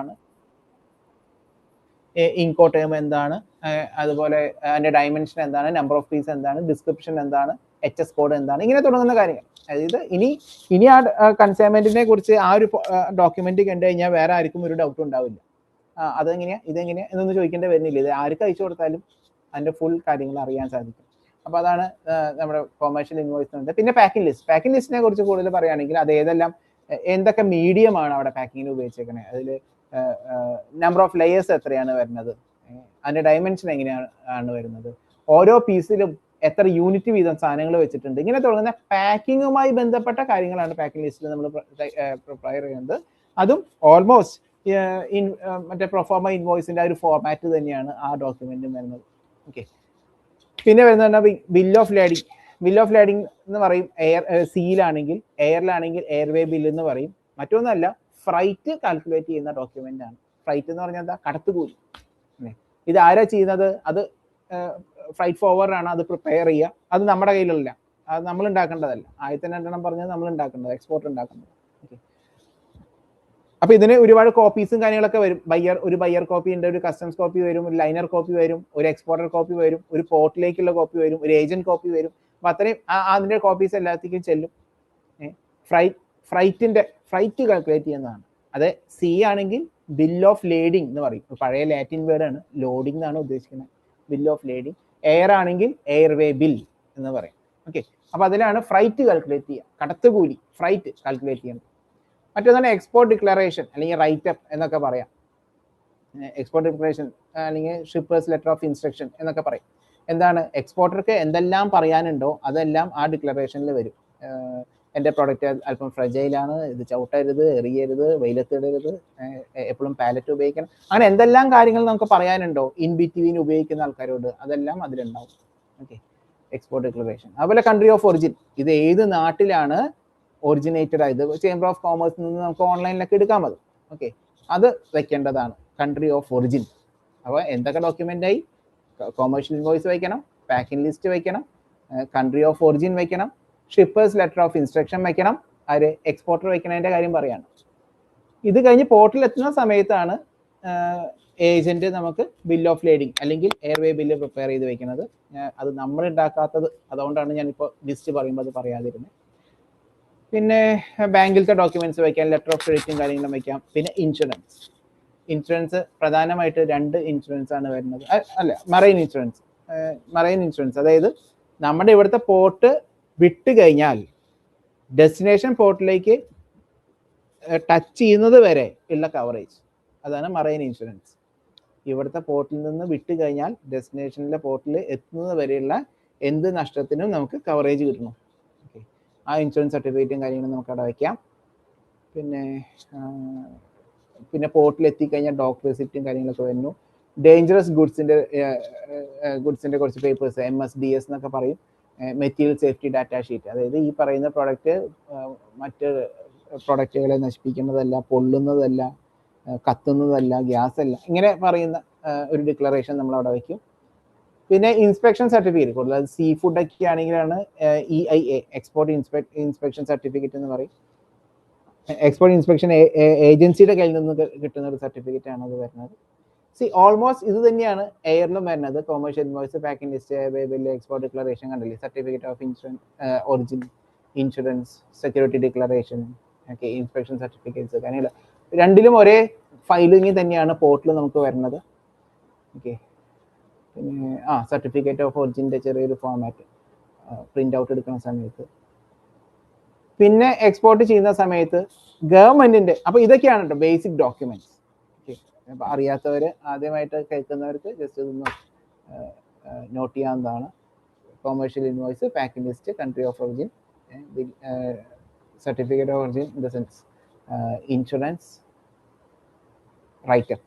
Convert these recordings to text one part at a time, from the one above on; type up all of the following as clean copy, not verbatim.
ആണ്. ഇൻകോ ടേം എന്താണ്, അതുപോലെ അതിൻ്റെ ഡയമെൻഷൻ എന്താണ്, നമ്പർ ഓഫ് പീസ് എന്താണ്, ഡിസ്ക്രിപ്ഷൻ എന്താണ്, HS കോഡ് എന്താണ്, ഇങ്ങനെ തുടങ്ങുന്ന കാര്യങ്ങൾ. അതായത് ഇനി ആ കൺസൈൻമെന്റിനെ കുറിച്ച് ആ ഒരു ഡോക്യുമെന്റ് കണ്ടു കഴിഞ്ഞാൽ വേറെ ആർക്കും ഒരു ഡൗട്ടും ഉണ്ടാവില്ല. അതെങ്ങനെയാ ഇതെങ്ങനെയാ എന്നൊന്നും ചോദിക്കേണ്ടി വരുന്നില്ല. ഇത് ആർക്ക് അയച്ചു കൊടുത്താലും അതിന്റെ ഫുൾ കാര്യങ്ങൾ അറിയാൻ സാധിക്കും. അപ്പോൾ അതാണ് നമ്മുടെ കൊമേഴ്ഷ്യൽ ഇൻവോയ്സ്. പിന്നെ പാക്കിംഗ് ലിസ്റ്റ്. പാക്കിംഗ് ലിസ്റ്റിനെ കുറിച്ച് കൂടുതൽ പറയുകയാണെങ്കിൽ അത് എന്തൊക്കെ മീഡിയമാണ് അവിടെ പാക്കിങ്ങിന് ഉപയോഗിച്ചേക്കുന്നത്, അതിൽ നമ്പർ ഓഫ് ലെയേഴ്സ് എത്രയാണ് വരുന്നത്, അതിന്റെ ഡയമെൻഷൻ എങ്ങനെയാണ് വരുന്നത്, ഓരോ പീസിലും എത്ര യൂണിറ്റ് വീതം സാധനങ്ങൾ വെച്ചിട്ടുണ്ട്, ഇങ്ങനെ തുടങ്ങുന്ന പാക്കിങ്ങുമായി ബന്ധപ്പെട്ട കാര്യങ്ങളാണ് പാക്കിംഗ് ലിസ്റ്റിൽ നമ്മൾ പ്രിപ്പയർ ചെയ്യുന്നത്. അതും ഓൾമോസ്റ്റ് മറ്റേ പ്രൊഫോമ ഇൻവോയ്സിന്റെ ആ ഒരു ഫോർമാറ്റ് തന്നെയാണ് ആ ഡോക്യുമെന്റും വരുന്നത്. ഓക്കെ. പിന്നെ വരുന്നത് bill of lading. Bill of lading എന്ന് പറയും സീലാണെങ്കിൽ, എയറിലാണെങ്കിൽ എയർവേ ബിൽ എന്ന് പറയും. മറ്റൊന്നല്ല, ഫ്രൈറ്റ് കാൽക്കുലേറ്റ് ചെയ്യുന്ന ഡോക്യുമെന്റ് ആണ്. ഫ്രൈറ്റ് എന്ന് പറഞ്ഞാൽ എന്താ? കടത്തുകൂലി. ഇത് ആരാ ചെയ്യുന്നത്? അത് ഫ്രൈറ്റ് ഫോർവേഡാണ് അത് പ്രിപ്പയർ ചെയ്യുക. അത് നമ്മുടെ കയ്യിലുള്ള, അത് നമ്മൾ ഉണ്ടാക്കേണ്ടതല്ല. ആദ്യത്തെ രണ്ടെണ്ണം പറഞ്ഞത് നമ്മൾ ഉണ്ടാക്കേണ്ടത്, എക്സ്പോർട്ട് ഉണ്ടാക്കേണ്ടത്. ഓക്കെ. അപ്പൊ ഇതിന് ഒരുപാട് കോപ്പീസും കാര്യങ്ങളൊക്കെ വരും. ഒരു ബയ്യർ കോപ്പി ഉണ്ട്, ഒരു കസ്റ്റംസ് കോപ്പി വരും, ഒരു ലൈനർ കോപ്പി വരും, ഒരു എക്സ്പോർട്ടർ കോപ്പി വരും, ഒരു പോർട്ടിലേക്കുള്ള കോപ്പി വരും, ഒരു ഏജന്റ് കോപ്പി വരും. അപ്പൊ അത്രയും അതിന്റെ കോപ്പീസ് എല്ലാത്തേക്കും ചെല്ലും. ഫ്രൈറ്റ് കാൽക്കുലേറ്റ് ചെയ്യുന്നതാണ്. അത് സി ആണെങ്കിൽ ബിൽ ഓഫ് ലേഡിംഗ് എന്ന് പറയും. പഴയ ലാറ്റിൻ വേർഡാണ്, ലോഡിംഗ് എന്നാണ് ഉദ്ദേശിക്കുന്നത്. Bill of lading. എയർ ആണെങ്കിൽ എയർവേ ബിൽ എന്ന് പറയും. ഓക്കെ. അപ്പൊ അതിലാണ് ഫ്രൈറ്റ് കാൽക്കുലേറ്റ് ചെയ്യുക, കടത്തുകൂലി, ഫ്രൈറ്റ് കാൽക്കുലേറ്റ് ചെയ്യുന്നത്. മറ്റൊന്നാണ് എക്സ്പോർട്ട് ഡിക്ലറേഷൻ അല്ലെങ്കിൽ റൈറ്റ് അപ്പ് എന്നൊക്കെ പറയാം. എക്സ്പോർട്ട് ഡിക്ലറേഷൻ അല്ലെങ്കിൽ ഷിപ്പേഴ്സ് ലെറ്റർ ഓഫ് ഇൻസ്ട്രക്ഷൻ എന്നൊക്കെ പറയും. എന്താണ്? എക്സ്പോർട്ടർക്ക് എന്തെല്ലാം പറയാനുണ്ടോ അതെല്ലാം ആ ഡിക്ലറേഷനിൽ വരും. എൻ്റെ പ്രൊഡക്റ്റ് അല്പം ഫ്രജൈലാണ്, ഇത് ചവിട്ടരുത്, എറിയരുത്, വെയിലത്തിടരുത്, എപ്പോഴും പാലറ്റ് ഉപയോഗിക്കണം, അങ്ങനെ എന്തെല്ലാം കാര്യങ്ങൾ നമുക്ക് പറയാനുണ്ടോ ഇൻ ബിറ്റ്വീൻ ഉപയോഗിക്കുന്ന ആൾക്കാരോട്, അതെല്ലാം അതിലുണ്ടാവും. ഓക്കെ. Export declaration. അതുപോലെ കൺട്രി ഓഫ് ഒറിജിൻ. ഇത് ഏത് നാട്ടിലാണ് ഒറിജിനേറ്റഡ് ആയത്? ചേംബർ ഓഫ് കോമേഴ്സിൽ നിന്ന് നമുക്ക് ഓൺലൈനിലൊക്കെ എടുക്കാൻ മതി. ഓക്കെ. അത് വെക്കേണ്ടതാണ്, കൺട്രി ഓഫ് ഒറിജിൻ. അപ്പോൾ എന്തൊക്കെ ഡോക്യുമെന്റ് ആയി? കൊമേഴ്ഷ്യൽ ഇൻവോയ്സ് വയ്ക്കണം, പാക്കിംഗ് ലിസ്റ്റ് വയ്ക്കണം, കൺട്രി ഓഫ് ഒറിജിൻ വയ്ക്കണം, ഷിപ്പേഴ്സ് ലെറ്റർ ഓഫ് ഇൻസ്ട്രക്ഷൻ വയ്ക്കണം. ആര്? എക്സ്പോർട്ടർ വയ്ക്കണതിന്റെ കാര്യം പറയാണ്. ഇത് കഴിഞ്ഞ് പോർട്ടിൽ എത്തുന്ന സമയത്താണ് ഏജന്റ് നമുക്ക് ബിൽ ഓഫ് ലേഡിംഗ് അല്ലെങ്കിൽ എയർവേ ബില്ല് പ്രിപ്പയർ ചെയ്ത് വെക്കുന്നത്. അത് നമ്മൾ ഉണ്ടാക്കാത്തത്, അതുകൊണ്ടാണ് ഞാനിപ്പോൾ ലിസ്റ്റ് പറയുമ്പോൾ അത് പറയാതിരുന്നത്. പിന്നെ ബാങ്കിലത്തെ ഡോക്യുമെന്റ്സ് വയ്ക്കാം, ലെറ്റർ ഓഫ് ക്രെഡിറ്റും കാര്യങ്ങളും വയ്ക്കാം. പിന്നെ ഇൻഷുറൻസ് പ്രധാനമായിട്ട് 2 ഇൻഷുറൻസ് ആണ് വരുന്നത്. അല്ല, മറൈൻ ഇൻഷുറൻസ്. അതായത് നമ്മുടെ ഇവിടുത്തെ പോർട്ട് വിട്ട് കഴിഞ്ഞാൽ ഡെസ്റ്റിനേഷൻ പോർട്ടിലേക്ക് ടച്ച് ചെയ്യുന്നത് വരെ ഉള്ള കവറേജ്, അതാണ് മറൈൻ ഇൻഷുറൻസ്. ഇവിടുത്തെ പോർട്ടിൽ നിന്ന് വിട്ട് കഴിഞ്ഞാൽ ഡെസ്റ്റിനേഷനിലെ പോർട്ടിൽ എത്തുന്നത് വരെയുള്ള എന്ത് നഷ്ടത്തിനും നമുക്ക് കവറേജ് കിട്ടണം. ഓക്കെ. ആ ഇൻഷുറൻസ് സർട്ടിഫിക്കറ്റും കാര്യങ്ങളും നമുക്ക് അവിടെ വയ്ക്കാം. പിന്നെ പോർട്ടിൽ എത്തിക്കഴിഞ്ഞാൽ ഡോക്ക് റെസിപ്റ്റും കാര്യങ്ങളൊക്കെ വരുന്നു. ഡേഞ്ചറസ് ഗുഡ്സിന്റെ കുറച്ച് പേപ്പേഴ്സ്, MSDS എന്നൊക്കെ പറയും. Material safety data sheet. അതായത് ഈ പറയുന്ന പ്രോഡക്റ്റ് മറ്റ് പ്രൊഡക്റ്റുകളെ നശിപ്പിക്കുന്നതല്ല, പൊള്ളുന്നതല്ല, കത്തുന്നതല്ല, ഗ്യാസ് അല്ല, ഇങ്ങനെ പറയുന്ന ഒരു ഡിക്ലറേഷൻ നമ്മൾ അവിടെ വയ്ക്കും. പിന്നെ ഇൻസ്പെക്ഷൻ സർട്ടിഫിക്കറ്റ്, കൂടുതൽ സീ ഫുഡ് ഒക്കെ ആണെങ്കിലാണ് EIA, എക്സ്പോർട്ട് ഇൻസ്പെക്ഷൻ സർട്ടിഫിക്കറ്റ് എന്ന് പറയും. എക്സ്പോർട്ട് ഇൻസ്പെക്ഷൻ ഏജൻസിയുടെ കയ്യിൽ നിന്ന് കിട്ടുന്ന ഒരു സർട്ടിഫിക്കറ്റ് ആണ് അത് വരുന്നത്. ഓൾമോസ്റ്റ് ഇത് തന്നെയാണ് എയറിലും വരുന്നത്. Commercial invoice, packing list, bill, export declaration കണ്ടില്ലേ, certificate of origin, insurance, security declaration, okay, inspection certificates, കാര്യങ്ങൾ രണ്ടിലും ഒരേ ഫയലിംഗ് തന്നെയാണ് പോർട്ടിൽ നമുക്ക് വരുന്നത്. ഓക്കെ. പിന്നെ സർട്ടിഫിക്കറ്റ് ഓഫ് ഒറിജിൻ്റെ ചെറിയൊരു ഫോർമാറ്റ് പ്രിന്റ് ഔട്ട് എടുക്കുന്ന സമയത്ത്. പിന്നെ എക്സ്പോർട്ട് ചെയ്യുന്ന സമയത്ത് ഗവൺമെന്റിന്റെ, അപ്പൊ ഇതൊക്കെയാണ് കേട്ടോ ബേസിക് ഡോക്യുമെന്റ്സ്. ഓക്കെ. അപ്പൊ അറിയാത്തവര്, ആദ്യമായിട്ട് കേൾക്കുന്നവർക്ക് ജസ്റ്റ് ഇതൊന്ന് നോട്ട് ചെയ്യാവുന്നതാണ്. Commercial invoice, packing list, country of origin, certificate of origin in the sense insurance, writer,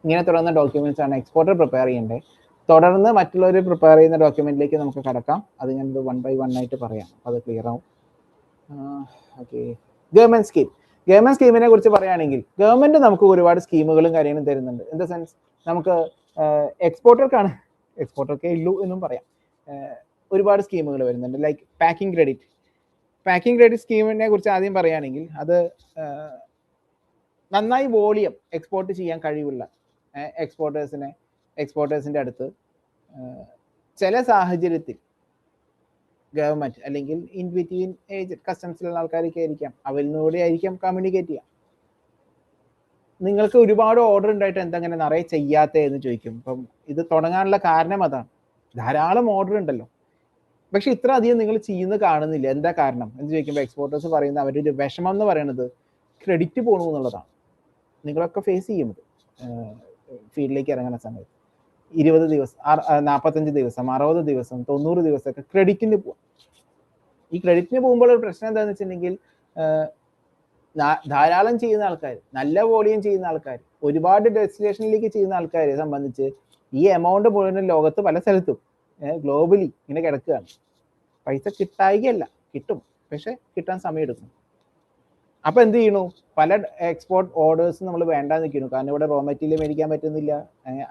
ഇങ്ങനെ തുടങ്ങുന്ന ഡോക്യുമെന്റ്സ് ആണ് എക്സ്പോർട്ടർ പ്രിപ്പയർ ചെയ്യേണ്ടത്. തുടർന്ന് മറ്റുള്ളവർ പ്രിപ്പയർ ചെയ്യുന്ന ഡോക്യുമെന്റിലേക്ക് നമുക്ക് കടക്കാം. അത് ഞാനിത് 1 by 1 ആയിട്ട് പറയാം, അത് ക്ലിയർ ആവും. ഓക്കെ. ഗവൺമെന്റ് സ്കീമിനെ കുറിച്ച് പറയുകയാണെങ്കിൽ, ഗവൺമെന്റ് നമുക്ക് ഒരുപാട് സ്കീമുകളും കാര്യങ്ങളും തരുന്നുണ്ട്. ഇൻ ദ സെൻസ് നമുക്ക് എക്സ്പോർട്ടർക്കേ ഉള്ളൂ എന്നും പറയാം. ഒരുപാട് സ്കീമുകൾ വരുന്നുണ്ട്. ലൈക്ക് പാക്കിംഗ് ക്രെഡിറ്റ് സ്കീമിനെ കുറിച്ച് ആദ്യം പറയുകയാണെങ്കിൽ, അത് നന്നായി വോളിയം എക്സ്പോർട്ട് ചെയ്യാൻ കഴിവുള്ള എക്സ്പോർട്ടേഴ്സിൻ്റെ അടുത്ത് ചില സാഹചര്യത്തിൽ ഗവൺമെൻറ് അല്ലെങ്കിൽ ഇൻ ബിറ്റ്വീൻ ഏജന്റ് കസ്റ്റംസിലുള്ള ആൾക്കാരൊക്കെ ആയിരിക്കാം, അവരിലൂടെ ആയിരിക്കാം കമ്മ്യൂണിക്കേറ്റ് ചെയ്യാം. നിങ്ങൾക്ക് ഒരുപാട് ഓർഡർ ഉണ്ടായിട്ട് എന്തെങ്ങനെ നിറയെ ചെയ്യാത്തതെന്ന് ചോദിക്കും. അപ്പം ഇത് തുടങ്ങാനുള്ള കാരണം അതാണ്, ധാരാളം ഓർഡർ ഉണ്ടല്ലോ, പക്ഷെ ഇത്ര അധികം നിങ്ങൾ ചെയ്യുന്നത് കാണുന്നില്ല. എന്താ കാരണം എന്ന് ചോദിക്കുമ്പോൾ എക്സ്പോർട്ടേഴ്സ് പറയുന്ന അവരുടെ ഒരു വിഷമം എന്ന് പറയുന്നത് ക്രെഡിറ്റ് പോകണു എന്നുള്ളതാണ്. നിങ്ങളൊക്കെ ഫേസ് ചെയ്യുന്നത് ഫീൽഡിലേക്ക് ഇറങ്ങുന്ന സമയത്ത് 20 ദിവസം, 45 ദിവസം, 60 ദിവസം, 90 ദിവസമൊക്കെ ക്രെഡിറ്റിന് പോവാം. ഈ ക്രെഡിറ്റിന് പോകുമ്പോൾ ഒരു പ്രശ്നം എന്താണെന്ന് വെച്ചിട്ടുണ്ടെങ്കിൽ ധാരാളം ചെയ്യുന്ന ആൾക്കാർ, നല്ല വോളിയം ചെയ്യുന്ന ആൾക്കാർ, ഒരുപാട് ഡെസ്റ്റിനേഷനിലേക്ക് ചെയ്യുന്ന ആൾക്കാരെ സംബന്ധിച്ച് ഈ എമൗണ്ട് മുഴുവൻ ലോകത്ത് പല സ്ഥലത്തും ഗ്ലോബലി ഇങ്ങനെ കിടക്കുകയാണ്. പൈസ കിട്ടായികയല്ല, കിട്ടും, പക്ഷെ കിട്ടാൻ സമയം എടുക്കും. അപ്പൊ എന്ത് ചെയ്യണു, പല എക്സ്പോർട്ട് ഓർഡേഴ്സ് നമ്മൾ വേണ്ടാന്ന് നിൽക്കുന്നു. കാരണം ഇവിടെ റോ മെറ്റീരിയൽ മേടിക്കാൻ പറ്റുന്നില്ല,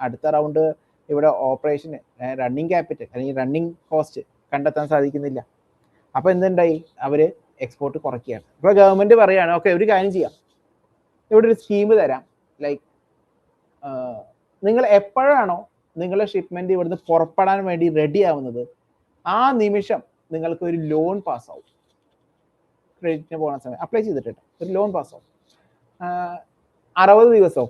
അടുത്ത റൗണ്ട് ഇവിടെ ഓപ്പറേഷന് റണ്ണിങ് ക്യാപിറ്റൽ അല്ലെങ്കിൽ റണ്ണിങ് കോസ്റ്റ് കണ്ടെത്താൻ സാധിക്കുന്നില്ല. അപ്പൊ എന്തുണ്ടായി, അവര് എക്സ്പോർട്ട് കുറയ്ക്കുകയാണ്. ഇപ്പൊ ഗവൺമെന്റ് പറയാണ് ഓക്കെ ഒരു കാര്യം ചെയ്യാം, ഇവിടെ ഒരു സ്കീം തരാം. ലൈക്ക് നിങ്ങൾ എപ്പോഴാണോ നിങ്ങളുടെ ഷിപ്മെന്റ് ഇവിടുന്ന് പുറപ്പെടാൻ വേണ്ടി റെഡി ആവുന്നത് ആ നിമിഷം നിങ്ങൾക്ക് ഒരു ലോൺ പാസ്സാവും. ക്രെഡിറ്റിന് പോകുന്ന സമയം അപ്ലൈ ചെയ്തിട്ടുണ്ട് ഒരു ലോൺ പാസ്സാവും. 60 ദിവസമോ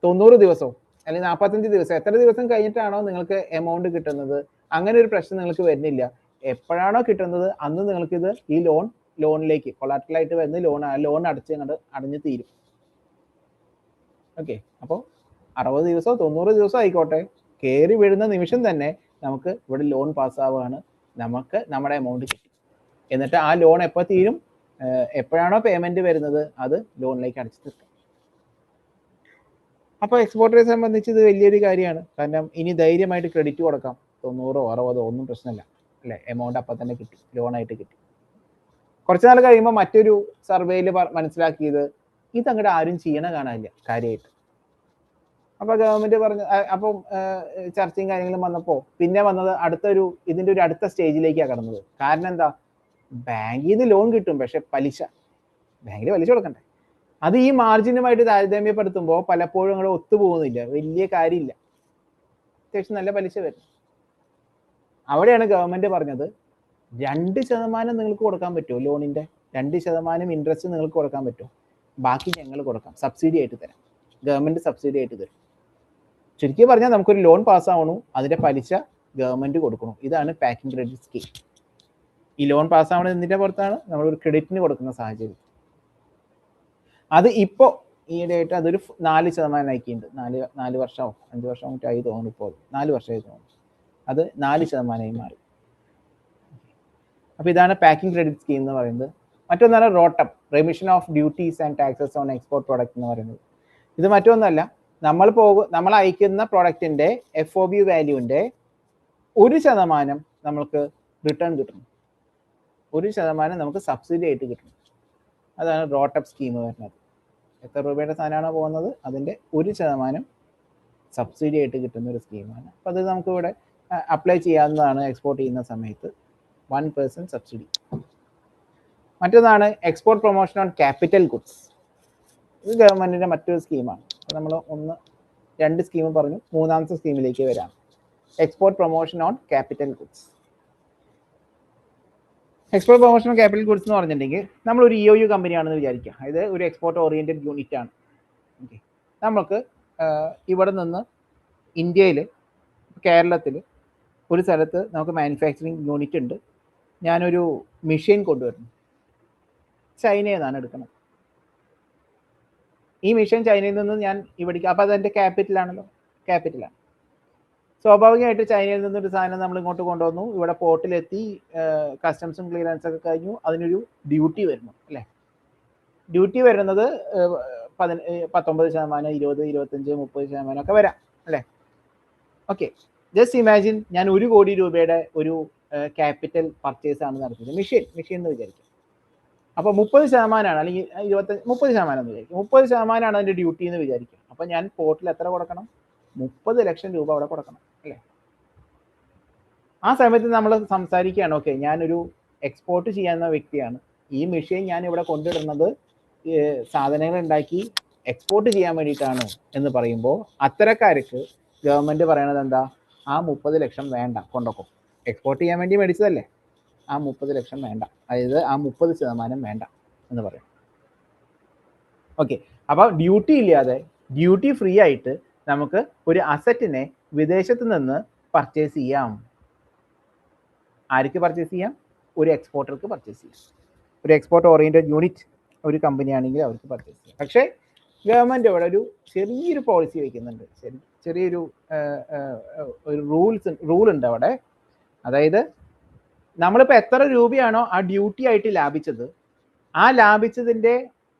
90 ദിവസമോ അല്ലെങ്കിൽ 45 ദിവസം, എത്ര ദിവസം കഴിഞ്ഞിട്ടാണോ നിങ്ങൾക്ക് എമൗണ്ട് കിട്ടുന്നത്, അങ്ങനെ ഒരു പ്രശ്നം നിങ്ങൾക്ക് വരുന്നില്ല. എപ്പോഴാണോ കിട്ടുന്നത് അന്ന് നിങ്ങൾക്ക് ഈ ലോണിലേക്ക് കൊളാറ്ററലായിട്ട് വരുന്ന ലോൺ അടഞ്ഞു തീരും. ഓക്കെ, അപ്പോൾ 60 ദിവസമോ 90 ദിവസമോ ആയിക്കോട്ടെ, കയറി വീഴുന്ന നിമിഷം തന്നെ നമുക്ക് ഇവിടെ ലോൺ പാസ്സാവുകയാണ്, നമുക്ക് നമ്മുടെ എമൗണ്ട് കിട്ടും. എന്നിട്ട് ആ ലോൺ എപ്പോൾ തീരും, എപ്പോഴാണോ പേയ്മെന്റ് വരുന്നത് അത് ലോണിലേക്ക് അടച്ചു തീർക്കും. അപ്പോൾ എക്സ്പോർട്ടറെ സംബന്ധിച്ച് ഇത് വലിയൊരു കാര്യമാണ്. കാരണം ഇനി ധൈര്യമായിട്ട് ക്രെഡിറ്റ് കൊടുക്കാം, 90 60 ഒന്നും പ്രശ്നമില്ല അല്ലേ, എമൗണ്ട് അപ്പം തന്നെ കിട്ടി, ലോണായിട്ട് കിട്ടി. കുറച്ച് നാൾ കഴിയുമ്പോൾ മറ്റൊരു സർവേയിൽ മനസ്സിലാക്കിയത് ഇതങ്ങോട്ട് ആരും ചെയ്യണ കാണാനില്ല കാര്യമായിട്ട്. അപ്പോൾ ഗവൺമെന്റ് പറഞ്ഞു, അപ്പം ചർച്ചയും കാര്യങ്ങളും വന്നപ്പോൾ പിന്നെ വന്നത് ഇതിന്റെ ഒരു അടുത്ത സ്റ്റേജിലേക്കാണ് കടന്നത്. കാരണം എന്താ, ബാങ്കിൽ നിന്ന് ലോൺ കിട്ടും, പക്ഷെ ബാങ്കിൽ പലിശ കൊടുക്കണ്ടേ, അത് ഈ മാർജിനുമായിട്ട് താരതമ്യപ്പെടുത്തുമ്പോൾ പലപ്പോഴും അങ്ങോട്ട് ഒത്തുപോകുന്നില്ല, വലിയ കാര്യമില്ല, അത്യാവശ്യം നല്ല പലിശ വരും. അവിടെയാണ് ഗവൺമെന്റ് പറഞ്ഞത് 2% നിങ്ങൾക്ക് കൊടുക്കാൻ പറ്റുമോ, ലോണിന്റെ 2% ഇൻട്രസ്റ്റ് നിങ്ങൾക്ക് കൊടുക്കാൻ പറ്റുമോ, ബാക്കി ഞങ്ങൾ കൊടുക്കാം, സബ്സിഡി ആയിട്ട് തരാം, ഗവൺമെന്റ് സബ്സിഡി ആയിട്ട് തരും. ചുരുക്കി പറഞ്ഞാൽ നമുക്കൊരു ലോൺ പാസ്സാവണു, അതിന്റെ പലിശ ഗവൺമെന്റ് കൊടുക്കണം. ഇതാണ് പാക്കിംഗ് ക്രെഡിറ്റ് സ്കീം. ഈ ലോൺ പാസ്സാവണത് എന്തിന്റെ പുറത്താണ്, നമ്മളൊരു ക്രെഡിറ്റിന് കൊടുക്കുന്ന സാഹചര്യം. അത് ഇപ്പോൾ ഈയിടെയായിട്ട് അതൊരു 4% ആക്കിയിട്ടുണ്ട്. 4 വർഷമോ 5 വർഷമോ ആയി തോന്നുന്നു, ഇപ്പോൾ 4 വർഷമായി തോന്നുന്നു, അത് 4% മാറി. അപ്പോൾ ഇതാണ് പാക്കിംഗ് ക്രെഡിറ്റ് സ്കീം എന്ന് പറയുന്നത്. മറ്റൊന്നാണ് റോട്ടം, remission of duties and taxes on export product എന്ന് പറയുന്നത്. ഇത് മറ്റൊന്നല്ല, നമ്മൾ അയക്കുന്ന പ്രോഡക്റ്റിന്റെ FOB വാല്യൂവിന്റെ 1% നമ്മൾക്ക് റിട്ടേൺ കിട്ടുന്നു, 1% നമുക്ക് സബ്സിഡി ആയിട്ട് കിട്ടുന്നു. അതാണ് റോട്ടപ്പ് സ്കീം വരുന്നത്. എത്ര രൂപയുടെ സാധനമാണോ പോകുന്നത് അതിന്റെ 1% സബ്സിഡി ആയിട്ട് കിട്ടുന്ന ഒരു സ്കീമാണ്. അപ്പോൾ അത് നമുക്ക് ഇവിടെ അപ്ലൈ ചെയ്യാവുന്നതാണ് എക്സ്പോർട്ട് ചെയ്യുന്ന സമയത്ത്, 1% സബ്സിഡി. മറ്റൊന്നാണ് export promotion on capital goods. ഇത് ഗവൺമെന്റിന്റെ മറ്റൊരു സ്കീമാണ്. അപ്പോൾ നമ്മൾ 2 സ്കീം പറഞ്ഞു, മൂന്നാമത്തെ സ്കീമിലേക്ക് വരാം. Export promotion on capital goods. Export promotion on capital goods എന്ന് പറഞ്ഞിട്ടുണ്ടെങ്കിൽ നമ്മൾ ഒരു EOU കമ്പനിയാണെന്ന് വിചാരിക്കുക, ഇത് ഒരു എക്സ്പോർട്ട് ഓറിയന്റഡ് യൂണിറ്റ് ആണ്. ഓക്കെ, നമുക്ക് ഇവിടെ നിന്ന് ഇന്ത്യയിൽ കേരളത്തിൽ ഒരു സ്ഥലത്ത് നമുക്ക് മാനുഫാക്ചറിങ് യൂണിറ്റ് ഉണ്ട്. ഞാനൊരു മെഷീൻ കൊണ്ടുവരുന്നു, ചൈനയിൽ നിന്നാണ് എടുക്കണം. ഈ മെഷീൻ ചൈനയിൽ നിന്ന് ഞാൻ ഇവിടേക്ക്, അപ്പോൾ അതെൻ്റെ ക്യാപിറ്റലാണല്ലോ, ക്യാപിറ്റലാണ്. സ്വാഭാവികമായിട്ട് ചൈനയിൽ നിന്നൊരു സാധനം നമ്മൾ ഇങ്ങോട്ട് കൊണ്ടുവന്നു, ഇവിടെ പോർട്ടിലെത്തി, കസ്റ്റംസും ക്ലിയറൻസ് ഒക്കെ കഴിഞ്ഞു, അതിനൊരു ഡ്യൂട്ടി വരുന്നു അല്ലേ. ഡ്യൂട്ടി വരുന്നത് 19%, 20, 25, 30% ഒക്കെ വരാം അല്ലേ. ഓക്കെ, ജസ്റ്റ് ഇമാജിൻ ഞാൻ 1 കോടി രൂപയുടെ ഒരു ക്യാപിറ്റൽ പർച്ചേസ് ആണ് നടത്തിയത്, മെഷീൻ എന്ന് വിചാരിക്കും. അപ്പോൾ 30% അല്ലെങ്കിൽ 30% എന്ന് വിചാരിക്കും, 30% അതിൻ്റെ ഡ്യൂട്ടി എന്ന് വിചാരിക്കും. അപ്പോൾ ഞാൻ പോർട്ടിൽ എത്ര കൊടുക്കണം, 30 ലക്ഷം രൂപ അവിടെ കൊടുക്കണം അല്ലേ. ആ സമയത്ത് നമ്മൾ സംസാരിക്കുകയാണ്, ഓക്കെ ഞാനൊരു എക്സ്പോർട്ട് ചെയ്യാവുന്ന വ്യക്തിയാണ്, ഈ മെഷീൻ ഞാൻ ഇവിടെ കൊണ്ടിടുന്നത് സാധനങ്ങൾ ഉണ്ടാക്കി എക്സ്പോർട്ട് ചെയ്യാൻ വേണ്ടിയിട്ടാണ് എന്ന് പറയുമ്പോൾ അത്തരക്കാർക്ക് ഗവൺമെൻറ് പറയണത് എന്താ, ആ 30 ലക്ഷം വേണ്ട, കൊണ്ടൊക്കും. എക്സ്പോർട്ട് ചെയ്യാൻ വേണ്ടി മേടിച്ചതല്ലേ, ആ 30 ലക്ഷം വേണ്ട, അതായത് ആ 30% വേണ്ട എന്ന് പറയും. ഓക്കെ, അപ്പോൾ ഡ്യൂട്ടി ഇല്ലാതെ ഡ്യൂട്ടി ഫ്രീ ആയിട്ട് നമുക്ക് ഒരു അസറ്റിനെ വിദേശത്ത് നിന്ന് പർച്ചേസ് ചെയ്യാം. ആർക്ക് പർച്ചേസ് ചെയ്യാം? ഒരു എക്സ്പോർട്ടർക്ക് പർച്ചേസ് ചെയ്യാം. ഒരു എക്സ്പോർട്ട് ഓറിയന്റഡ് യൂണിറ്റ് ഒരു കമ്പനി ആണെങ്കിൽ അവർക്ക് പർച്ചേസ് ചെയ്യാം. പക്ഷേ ഗവൺമെൻറ് ഇവിടെ ഒരു ചെറിയൊരു പോളിസി വയ്ക്കുന്നുണ്ട്, ചെറിയൊരു റൂൾ ഉണ്ട് അവിടെ. അതായത് നമ്മളിപ്പോൾ എത്ര രൂപയാണോ ആ ഡ്യൂട്ടി ആയിട്ട് ലാഭിച്ചത്, ആ ലാഭിച്ചതിൻ്റെ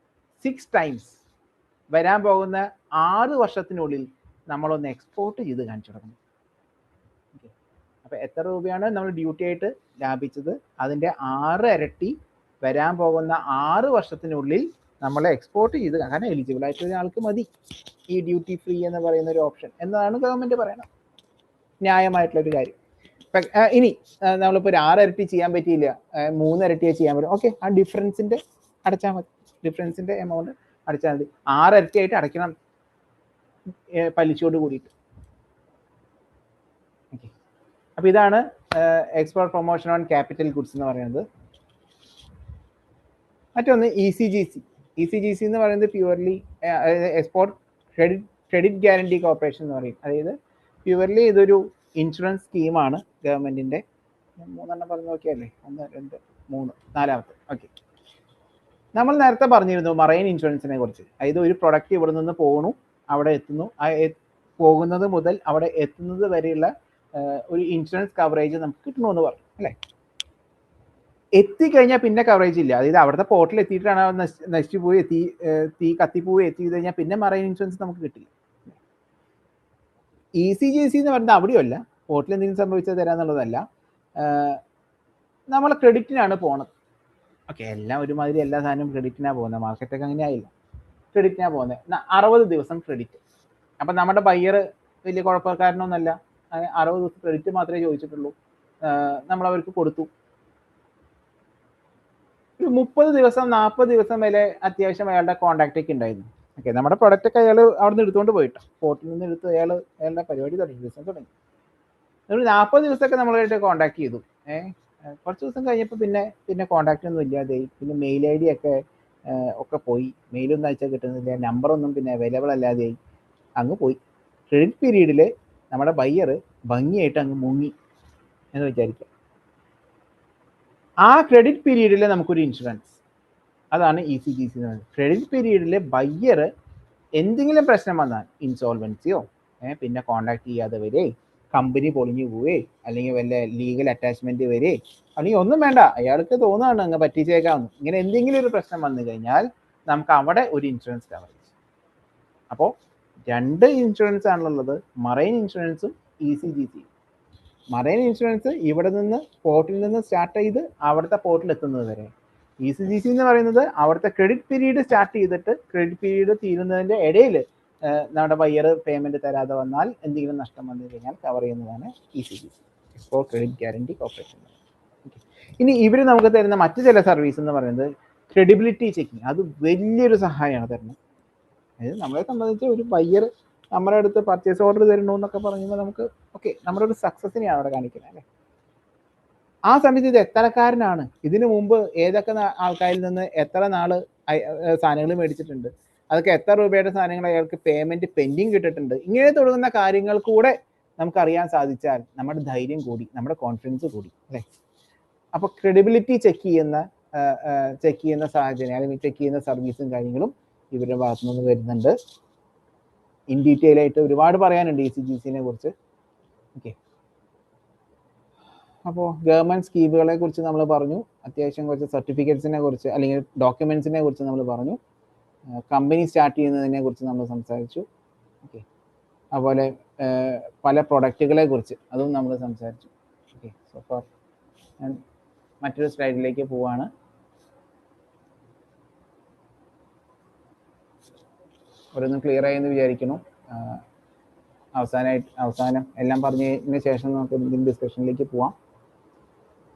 6 ടൈംസ് വരാൻ പോകുന്ന 6 വർഷത്തിനുള്ളിൽ നമ്മളൊന്ന് എക്സ്പോർട്ട് ചെയ്ത് കാണിച്ചു തുടങ്ങണം. അപ്പോൾ എത്ര രൂപയാണ് നമ്മൾ ഡ്യൂട്ടി ആയിട്ട് ലാഭിച്ചത്, അതിൻ്റെ 6 ഇരട്ടി വരാൻ പോകുന്ന 6 വർഷത്തിനുള്ളിൽ നമ്മൾ എക്സ്പോർട്ട് ചെയ്ത്, കാരണം എലിജിബിൾ ആയിട്ടുള്ള ഒരാൾക്ക് മതി ഈ ഡ്യൂട്ടി ഫ്രീ എന്ന് പറയുന്ന ഒരു ഓപ്ഷൻ എന്നതാണ് ഗവൺമെൻറ് പറയുന്നത്. ന്യായമായിട്ടുള്ളൊരു കാര്യം. ഇനി നമ്മളിപ്പോൾ ഒരു 6 ഇരട്ടി ചെയ്യാൻ പറ്റിയില്ല, 3 ഇരട്ടിയെ ചെയ്യാൻ പറ്റും, ഓക്കെ, ആ ഡിഫറൻസിൻ്റെ അടച്ചാൽ മതി, ഡിഫറൻസിൻ്റെ എമൗണ്ട് അടച്ചാൽ മതി. 6 ഇരട്ടിയായിട്ട് അടയ്ക്കണം പലിശയോട് കൂടിയിട്ട്. ഓക്കെ, അപ്പോൾ ഇതാണ് export promotion on capital goods എന്ന് പറയുന്നത്. മറ്റൊന്ന് ECGC. ECGC എന്ന് പറയുന്നത് purely export credit guarantee corporation എന്ന് പറയും. അതായത് പ്യുവർലി ഇതൊരു ഇൻഷുറൻസ് സ്കീമാണ് ഗവൺമെൻറ്റിൻ്റെ. 3 പറഞ്ഞു നോക്കിയല്ലേ, 1 2 3 4. ഓക്കെ, നമ്മൾ നേരത്തെ പറഞ്ഞിരുന്നു മറൈൻ ഇൻഷുറൻസിനെ കുറിച്ച്. അതായത് ഒരു പ്രൊഡക്റ്റ് ഇവിടെ നിന്ന് പോകുന്നു, അവിടെ എത്തുന്നു, പോകുന്നത് മുതൽ അവിടെ എത്തുന്നത് വരെയുള്ള ഒരു ഇൻഷുറൻസ് കവറേജ് നമുക്ക് കിട്ടണമെന്ന് പറഞ്ഞു അല്ലേ. എത്തിക്കഴിഞ്ഞാൽ പിന്നെ കവറേജ് ഇല്ല. അതായത് അവിടുത്തെ പോർട്ടിൽ എത്തിയിട്ടാണ് നശിച്ചു പോയി, തീ കത്തിപ്പോയി എത്തി കഴിഞ്ഞാൽ പിന്നെ മറൈൻ ഇൻഷുറൻസ് നമുക്ക് കിട്ടില്ല. ECGC എന്ന് പറയുന്നത് അവിടെയല്ല, പോർട്ടിൽ എന്തെങ്കിലും സംഭവിച്ചത് തരാന്നുള്ളതല്ല, നമ്മൾ ക്രെഡിറ്റിനാണ് പോണത്. ഓക്കെ, എല്ലാം ഒരുമാതിരി എല്ലാ സാധനവും ക്രെഡിറ്റിനാണ് പോകുന്നത്, മാർക്കറ്റൊക്കെ അങ്ങനെ ആയില്ല, ക്രെഡിറ്റിനാണ് പോകുന്നത്. 60 ദിവസം ക്രെഡിറ്റ്. അപ്പം നമ്മുടെ ബയ്യർ വലിയ കുഴപ്പക്കാരനൊന്നുമല്ല, 60 ദിവസം ക്രെഡിറ്റ് മാത്രമേ ചോദിച്ചിട്ടുള്ളൂ, നമ്മൾ അവർക്ക് കൊടുത്തു. ഒരു 30 ദിവസം 40 ദിവസം വരെ അത്യാവശ്യം അയാളുടെ കോൺടാക്റ്റ് ഒക്കെ ഉണ്ടായിരുന്നു. ഓക്കെ, നമ്മുടെ പ്രൊഡക്റ്റ് ഒക്കെ അയാൾ അവിടെ നിന്ന് എടുത്തുകൊണ്ട് പോയിട്ടോ, പോർട്ടിൽ നിന്ന് എടുത്ത് അയാളുടെ പരിപാടി തുടങ്ങി, ബിസിനസ് തുടങ്ങി. ഒരു 40 ദിവസമൊക്കെ നമ്മളായിട്ട് കോൺടാക്ട് ചെയ്തു. കുറച്ച് ദിവസം കഴിഞ്ഞപ്പോൾ പിന്നെ കോൺടാക്റ്റ് ഒന്നും ഇല്ലാതെയായി. പിന്നെ മെയിൽ ID ഒക്കെ പോയി, മെയിലൊന്നും അയച്ചാൽ കിട്ടുന്നില്ല, നമ്പറൊന്നും പിന്നെ അവൈലബിൾ അല്ലാതെയായി, അങ്ങ് പോയി. ക്രെഡിറ്റ് പീരീഡിൽ നമ്മുടെ ബയ്യർ ഭംഗിയായിട്ട് അങ്ങ് മുങ്ങി എന്ന് വിചാരിക്കുക. ആ ക്രെഡിറ്റ് പീരീഡിൽ നമുക്കൊരു ഇൻഷുറൻസ്, അതാണ് ECGC എന്ന് പറയുന്നത്. ക്രെഡിറ്റ് പീരീഡിൽ ബയ്യർ എന്തെങ്കിലും പ്രശ്നം വന്നാൽ, ഇൻസോൾവൻസിയോ പിന്നെ കോൺടാക്ട് ചെയ്യാതെ വരെ, കമ്പനി പൊളിഞ്ഞു പോവേ, അല്ലെങ്കിൽ വല്ല ലീഗൽ അറ്റാച്ച്മെന്റ് വരെ, അല്ലെങ്കിൽ ഒന്നും വേണ്ട, അയാൾക്ക് തോന്നുകയാണ് അങ്ങ് പറ്റിച്ചേക്കാവുന്നു, ഇങ്ങനെ എന്തെങ്കിലും ഒരു പ്രശ്നം വന്നു കഴിഞ്ഞാൽ നമുക്ക് അവിടെ ഒരു ഇൻഷുറൻസ് കവറേജ്. അപ്പോൾ 2 ഇൻഷുറൻസ് ആണുള്ളത്, മറൈൻ ഇൻഷുറൻസും ECGC. മറൈൻ ഇൻഷുറൻസ് ഇവിടെ നിന്ന് പോർട്ടിൽ നിന്ന് സ്റ്റാർട്ട് ചെയ്ത് അവിടുത്തെ പോർട്ടിൽ എത്തുന്നത് വരെ. ECGC എന്ന് പറയുന്നത് അവിടുത്തെ ക്രെഡിറ്റ് പീരീഡ് സ്റ്റാർട്ട് ചെയ്തിട്ട് ക്രെഡിറ്റ് പീരീഡ് തീരുന്നതിൻ്റെ ഇടയിൽ നമ്മുടെ ബയ്യർ പേയ്മെന്റ് തരാതെ വന്നാൽ, എന്തെങ്കിലും നഷ്ടം വന്നു കഴിഞ്ഞാൽ കവർ ചെയ്യുന്നതാണ് ECGC, export credit guarantee corporation. ഇനി ഇവർ നമുക്ക് തരുന്ന മറ്റു ചില സർവീസ് എന്ന് പറയുന്നത് ക്രെഡിബിലിറ്റി ചെക്കിങ്. അത് വലിയൊരു സഹായമാണ് തരുന്നത്. അതായത് നമ്മളെ സംബന്ധിച്ച് ഒരു ബയ്യർ നമ്മുടെ അടുത്ത് പർച്ചേസ് ഓർഡർ തരണു എന്നൊക്കെ പറയുമ്പോൾ നമുക്ക് ഓക്കെ, നമ്മുടെ ഒരു സക്സസിനെയാണ് അവിടെ കാണിക്കുന്നത് അല്ലേ. ആ സമയത്ത് ഇത് എത്രക്കാരനാണ്, ഇതിനു മുമ്പ് ഏതൊക്കെ ആൾക്കാരിൽ നിന്ന് എത്ര നാള് സാധനങ്ങൾ മേടിച്ചിട്ടുണ്ട്, അതൊക്കെ എത്ര രൂപയുടെ സാധനങ്ങൾ അയാൾക്ക് പേയ്മെന്റ് പെൻഡിങ് കിട്ടിയിട്ടുണ്ട്, ഇങ്ങനെ തുടങ്ങുന്ന കാര്യങ്ങൾ കൂടെ നമുക്കറിയാൻ സാധിച്ചാൽ നമ്മുടെ ധൈര്യം കൂടി, നമ്മുടെ കോൺഫിഡൻസ് കൂടി അല്ലേ. അപ്പോൾ ക്രെഡിബിലിറ്റി ചെക്ക് ചെയ്യുന്ന സാഹചര്യം, അല്ലെങ്കിൽ ചെക്ക് ചെയ്യുന്ന സർവീസും കാര്യങ്ങളും ഇവരുടെ ഭാഗത്തു നിന്ന് വരുന്നുണ്ട്. ഇൻ ഡീറ്റെയിൽ ആയിട്ട് ഒരുപാട് പറയാനുണ്ട് ECGCനെ കുറിച്ച്. ഓക്കെ, അപ്പോൾ ഗവൺമെൻറ് സ്കീമുകളെ കുറിച്ച് നമ്മൾ പറഞ്ഞു, അത്യാവശ്യം കുറച്ച് സർട്ടിഫിക്കറ്റ്സിനെ കുറിച്ച് അല്ലെങ്കിൽ ഡോക്യുമെൻറ്റ്സിനെ കുറിച്ച് നമ്മൾ പറഞ്ഞു, കമ്പനി സ്റ്റാർട്ട് ചെയ്യുന്നതിനെ കുറിച്ച് നമ്മൾ സംസാരിച്ചു. ഓക്കെ, അതുപോലെ പല പ്രൊഡക്റ്റുകളെ കുറിച്ച് അതും നമ്മൾ സംസാരിച്ചു. ഓക്കെ, സോ ഫോർ ഞാൻ മറ്റൊരു സ്ലൈഡിലേക്ക് പോവാണ്. ഓരോന്നും ക്ലിയർ ആയി എന്ന് വിചാരിക്കുന്നു. അവസാനം എല്ലാം പറഞ്ഞതിന് ശേഷം നമുക്ക് ഇതിൻ്റെ ഡിസ്കഷനിലേക്ക് പോവാം.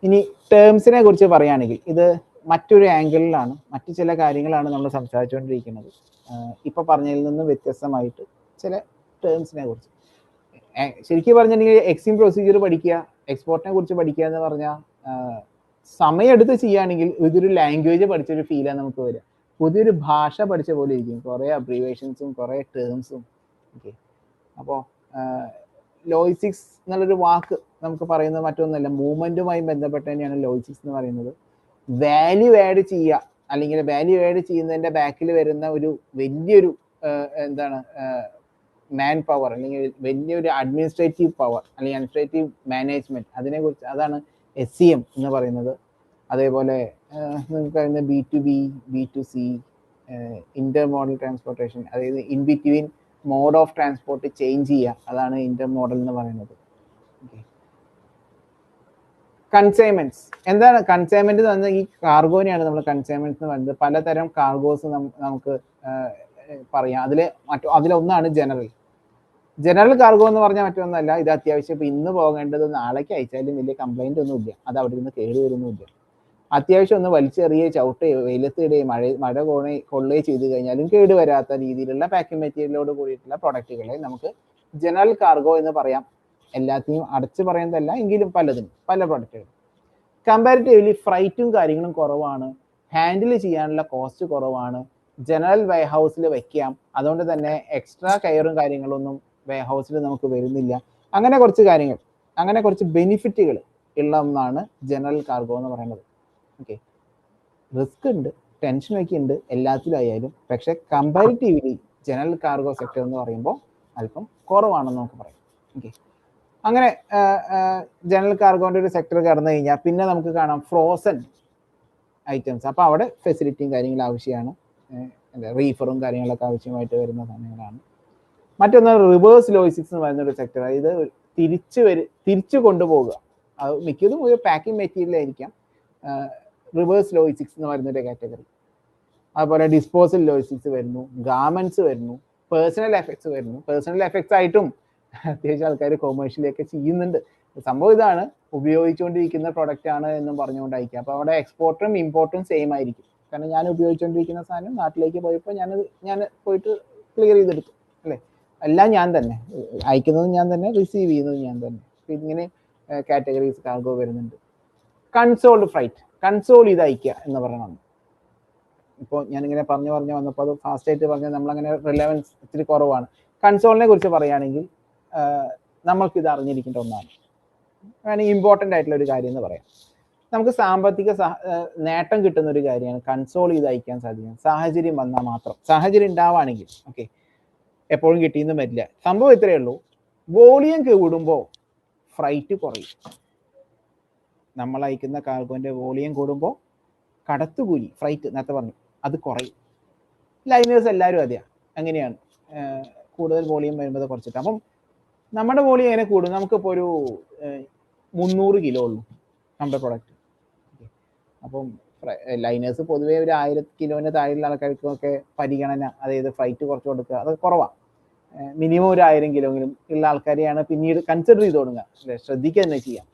ഇനി ടേംസിനെ കുറിച്ച് പറയുകയാണെങ്കിൽ, ഇത് മറ്റൊരു ആംഗിളിലാണ്, മറ്റു ചില കാര്യങ്ങളാണ് നമ്മൾ സംസാരിച്ചുകൊണ്ടിരിക്കുന്നത്. ഇപ്പൊ പറഞ്ഞതിൽ നിന്ന് വ്യത്യസ്തമായിട്ട് ചില ടേംസിനെ കുറിച്ച്. ശരിക്കും പറഞ്ഞിട്ടുണ്ടെങ്കിൽ എക്സിം പ്രൊസീജിയർ പഠിക്കുക, എക്സ്പോർട്ടിനെ കുറിച്ച് പഠിക്കുക എന്ന് പറഞ്ഞാൽ സമയമെടുത്ത് ചെയ്യുകയാണെങ്കിൽ ഇതൊരു ലാംഗ്വേജ് പഠിച്ചൊരു ഫീലാണ് നമുക്ക് വരിക. പുതിയൊരു ഭാഷ പഠിച്ച പോലെ ഇരിക്കും, കുറേ അബ്രീവേഷൻസും കുറേ ടേംസും. ഓക്കെ, അപ്പോൾ ലോജിസ്റ്റിക്സ് എന്നുള്ളൊരു വാക്ക് നമുക്ക് പറയുന്നത് മറ്റൊന്നല്ല, മൂവ്മെന്റുമായി ബന്ധപ്പെട്ട് തന്നെയാണ് ലോജിസ്റ്റിക്സ് എന്ന് പറയുന്നത്. വാല്യൂ ആഡ് ചെയ്യുക, അല്ലെങ്കിൽ വാല്യൂ ആഡ് ചെയ്യുന്നതിന്റെ ബാക്കിൽ വരുന്ന ഒരു വലിയൊരു എന്താണ് മാൻ പവർ, അല്ലെങ്കിൽ വലിയൊരു അഡ്മിനിസ്ട്രേറ്റീവ് പവർ, അല്ലെങ്കിൽ അഡ്മിനിസ്ട്രേറ്റീവ് മാനേജ്മെന്റ്, അതിനെക്കുറിച്ച്, അതാണ് SCM എന്ന് പറയുന്നത്. അതേപോലെ നമുക്ക് B2B, B2C, inter modal transportation, അതായത് in between mode of transport change ചെയ്യുക, അതാണ് ഇന്റർ മോഡൽ എന്ന് പറയുന്നത്. കൺസൈൻമെന്റ്സ് എന്താണ്? കൺസൈൻമെന്റ് എന്ന് പറഞ്ഞാൽ ഈ കാർഗോനെയാണ് നമ്മൾ കൺസൈൻമെന്റ്സ് എന്ന് പറയുന്നത്. പലതരം കാർഗോസ് നമുക്ക് പറയാം. അതിലൊന്നാണ് ജനറൽ കാർഗോ എന്ന് പറഞ്ഞാൽ മറ്റൊന്നല്ല, ഇത് അത്യാവശ്യം ഇപ്പൊ ഇന്ന് പോകേണ്ടത് നാളേക്ക് അയച്ചാലും വലിയ കംപ്ലൈന്റ് ഒന്നും ഇല്ല, അത് അവിടെ നിന്ന് കേടുവരുന്നില്ല. അത്യാവശ്യം ഒന്ന് വലിച്ചെറിയുകയോ ചവിട്ടുകയോ വെയിലത്തിടുകയോ മഴ കൊള്ളുകയോ ചെയ്ത് കഴിഞ്ഞാലും കേടുവരാത്ത രീതിയിലുള്ള പാക്കിംഗ് മെറ്റീരിയലോട് കൂടിയിട്ടുള്ള പ്രൊഡക്റ്റുകളെ നമുക്ക് ജനറൽ കാർഗോ എന്ന് പറയാം. എല്ലാത്തിനും അടച്ചു പറയുന്നതല്ല, എങ്കിലും പല പ്രൊഡക്റ്റുകൾ. കമ്പാരിറ്റീവ്ലി ഫ്രൈറ്റും കാര്യങ്ങളും കുറവാണ്, ഹാൻഡിൽ ചെയ്യാനുള്ള കോസ്റ്റ് കുറവാണ്, ജനറൽ വെയർഹൗസിൽ വെക്കാം, അതുകൊണ്ട് തന്നെ എക്സ്ട്രാ കെയറും കാര്യങ്ങളൊന്നും വെയർഹൗസിൽ നമുക്ക് വരുന്നില്ല. അങ്ങനെ കുറച്ച് ബെനിഫിറ്റുകൾ ഉള്ള ഒന്നാണ് ജനറൽ കാർഗോ എന്ന് പറയുന്നത്. ഓക്കെ, റിസ്ക് ഉണ്ട്, ടെൻഷനൊക്കെ ഉണ്ട് എല്ലാത്തിലും ആയാലും, പക്ഷെ കമ്പാരിറ്റീവ്ലി ജനറൽ കാർഗോ സെക്ടർ എന്ന് പറയുമ്പോൾ അല്പം കുറവാണെന്ന് നമുക്ക് പറയാം. ഓക്കെ, അങ്ങനെ ജനറൽ കാർഗോന്റെ ഒരു സെക്ടർ കടന്നു കഴിഞ്ഞാൽ പിന്നെ നമുക്ക് കാണാം ഫ്രോസൺ ഐറ്റംസ്. അപ്പോൾ അവിടെ ഫെസിലിറ്റിയും കാര്യങ്ങളും ആവശ്യമാണ്, റീഫറും കാര്യങ്ങളൊക്കെ ആവശ്യമായിട്ട് വരുന്ന സമയങ്ങളാണ്. മറ്റൊന്ന് റിവേഴ്സ് ലോജിസ്റ്റിക്സ് എന്ന് പറയുന്ന ഒരു സെക്ടർ, അതായത് തിരിച്ചു കൊണ്ടുപോകുക. അത് മിക്കതും ഒരു പാക്കിംഗ് മെറ്റീരിയൽ ആയിരിക്കാം. റിവേഴ്സ് ലോജിസ്റ്റിക്സ് എന്ന് പറയുന്നൊരു കാറ്റഗറി. അതുപോലെ ഡിസ്പോസൽ ലോജിസ്റ്റിക്സ് വരുന്നു, ഗാർമെന്റ്സ് വരുന്നു, പേഴ്സണൽ എഫക്ട്സ് വരുന്നു. പേഴ്സണൽ എഫക്ട്സ് ആയിട്ടും അത്യാവശ്യം ആൾക്കാർ കൊമേഴ്ഷ്യലൊക്കെ ചെയ്യുന്നുണ്ട്. സംഭവം ഇതാണ്, ഉപയോഗിച്ചുകൊണ്ടിരിക്കുന്ന പ്രൊഡക്റ്റ് ആണ് എന്നും പറഞ്ഞുകൊണ്ടായിരിക്കും. അപ്പോൾ അവിടെ എക്സ്പോർട്ടും ഇമ്പോർട്ടും സെയിം ആയിരിക്കും. കാരണം ഞാൻ ഉപയോഗിച്ചുകൊണ്ടിരിക്കുന്ന സാധനം നാട്ടിലേക്ക് പോയപ്പോൾ ഞാൻ പോയിട്ട് ക്ലിയർ ചെയ്തെടുക്കും, അല്ലേ? എല്ലാം ഞാൻ തന്നെ, അയക്കുന്നതും ഞാൻ തന്നെ, റിസീവ് ചെയ്യുന്നതും ഞാൻ തന്നെ. ഇങ്ങനെ കാറ്റഗറീസ് കാർഗോ വരുന്നുണ്ട്. കൺസോൾഡ് ഫ്രൈറ്റ്, കൺസോൾ ചെയ്ത് അയക്കുക എന്ന് പറയണം. ഇപ്പോൾ ഞാനിങ്ങനെ പറഞ്ഞു വന്നപ്പോൾ അത് ഫാസ്റ്റ് ആയിട്ട് പറഞ്ഞാൽ നമ്മളങ്ങനെ റിലവൻസ് ഇത്തിരി കുറവാണ്. കൺസോളിനെ കുറിച്ച് പറയുകയാണെങ്കിൽ നമ്മൾക്കിത് അറിഞ്ഞിരിക്കേണ്ട ഒന്നാണ്, വേണമെങ്കിൽ ഇമ്പോർട്ടൻ്റ് ആയിട്ടുള്ള ഒരു കാര്യം എന്ന് പറയാം. നമുക്ക് സാമ്പത്തിക നേട്ടം കിട്ടുന്ന ഒരു കാര്യമാണ് കൺസോൾ ചെയ്ത് അയക്കാൻ സാധിക്കും. സാഹചര്യം വന്നാൽ മാത്രം, സാഹചര്യം ഉണ്ടാവുകയാണെങ്കിൽ. ഓക്കെ, എപ്പോഴും കിട്ടിയെന്ന് വരില്ല. സംഭവം ഇത്രയേ ഉള്ളൂ, വോളിയം കൂടുമ്പോൾ ഫ്രൈറ്റ് കുറയും. നമ്മൾ അയക്കുന്ന കാർഗോന്റെ വോളിയം കൂടുമ്പോൾ കടത്തുകൂലി, ഫ്രൈറ്റ് നേരത്തെ പറഞ്ഞു, അത് കുറയും. ലൈനേഴ്സ് എല്ലാവരും അതെയാ, അങ്ങനെയാണ്. കൂടുതൽ വോളിയം വരുമ്പോൾ കുറച്ചിട്ട്. അപ്പം നമ്മുടെ വോളിയം എങ്ങനെ കൂടും? നമുക്കിപ്പോൾ ഒരു 300 കിലോ ഉള്ളൂ നമ്മുടെ പ്രൊഡക്റ്റ്. അപ്പം ലൈനേഴ്സ് പൊതുവേ ഒരു 1000 കിലോന് താഴെയുള്ള ആൾക്കാർക്കൊക്കെ പരിഗണന, അതായത് ഫ്രൈറ്റ് കുറച്ച് കൊടുക്കുക, അത് കുറവാണ്. മിനിമം ഒരു 1000 കിലോങ്കിലും ഉള്ള ആൾക്കാരെയാണ് പിന്നീട് കൺസിഡർ ചെയ്ത് തുടങ്ങുക, ശ്രദ്ധിക്കുക തന്നെ ചെയ്യാം.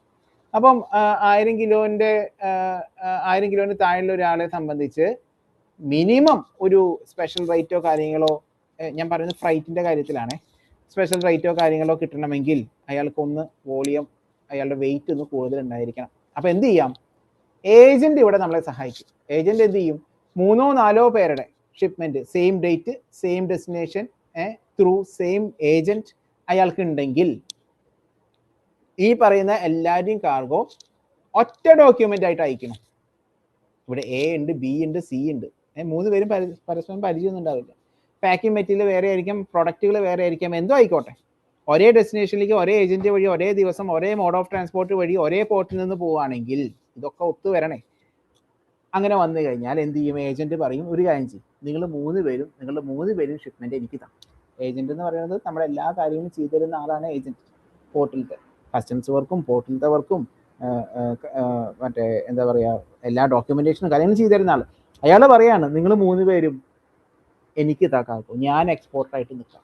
അപ്പം 1000 കിലോന് താഴെയുള്ള ഒരാളെ സംബന്ധിച്ച് മിനിമം ഒരു സ്പെഷ്യൽ റേറ്റോ കാര്യങ്ങളോ, ഞാൻ പറയുന്നത് ഫ്രൈറ്റിന്റെ കാര്യത്തിലാണ്, സ്പെഷ്യൽ റേറ്റോ കാര്യങ്ങളോ കിട്ടണമെങ്കിൽ അയാൾക്കൊന്ന് വോളിയം, അയാളുടെ വെയിറ്റ് ഒന്ന് കൂടുതൽ ഉണ്ടായിരിക്കണം. അപ്പൊ എന്ത് ചെയ്യാം? ഏജന്റ് ഇവിടെ നമ്മളെ സഹായിക്കും. ഏജന്റ് എന്ത് ചെയ്യും? 3-4 പേരുടെ shipment same date same destination through same agent അയാൾക്ക് ഉണ്ടെങ്കിൽ ഈ പറയുന്ന എല്ലാവരുടെയും കാർഗോ ഒറ്റ ഡോക്യുമെന്റ് ആയിട്ട് അയക്കണം. ഇവിടെ A ഉണ്ട്, B ഉണ്ട്, C ഉണ്ട്. 3 പേരും പരസ്പരം പരിചയമൊന്നും ഉണ്ടാവില്ല. പാക്കിംഗ് മെറ്റീരിയൽ വേറെ ആയിരിക്കാം, പ്രൊഡക്റ്റുകൾ വേറെ ആയിരിക്കാം, എന്തോ ആയിക്കോട്ടെ. ഒരേ ഡെസ്റ്റിനേഷനിലേക്ക് ഒരേ ഏജന്റ് വഴി, ഒരേ ദിവസം, ഒരേ മോഡ് ഓഫ് ട്രാൻസ്പോർട്ട് വഴി, ഒരേ പോർട്ടിൽ നിന്ന് പോവുകയാണെങ്കിൽ ഇതൊക്കെ ഒത്തു വരണേ. അങ്ങനെ വന്നു കഴിഞ്ഞാൽ എന്ത് ചെയ്യും? ഏജന്റ് പറയും, ഒരു കാര്യം ചെയ്യും, നിങ്ങളുടെ 3 പേരും ഷിപ്മെന്റ് എനിക്ക് താ. ഏജന്റ് എന്ന് പറയുന്നത് നമ്മുടെ എല്ലാ കാര്യങ്ങളും ചെയ്തു തരുന്ന ആളാണ് ഏജന്റ്. പോർട്ടിലത്തെ കസ്റ്റംസ് വർക്കും പോർട്ടിലത്തെ വർക്കും മറ്റേ എന്താ പറയുക, എല്ലാ ഡോക്യുമെന്റേഷനും കാര്യങ്ങളും ചെയ്തു തരുന്ന ആൾ. അയാൾ പറയാണ്, നിങ്ങൾ 3 പേരും എനിക്ക് താക്കാക്കും, ഞാൻ എക്സ്പോർട്ടായിട്ട് നിൽക്കാം.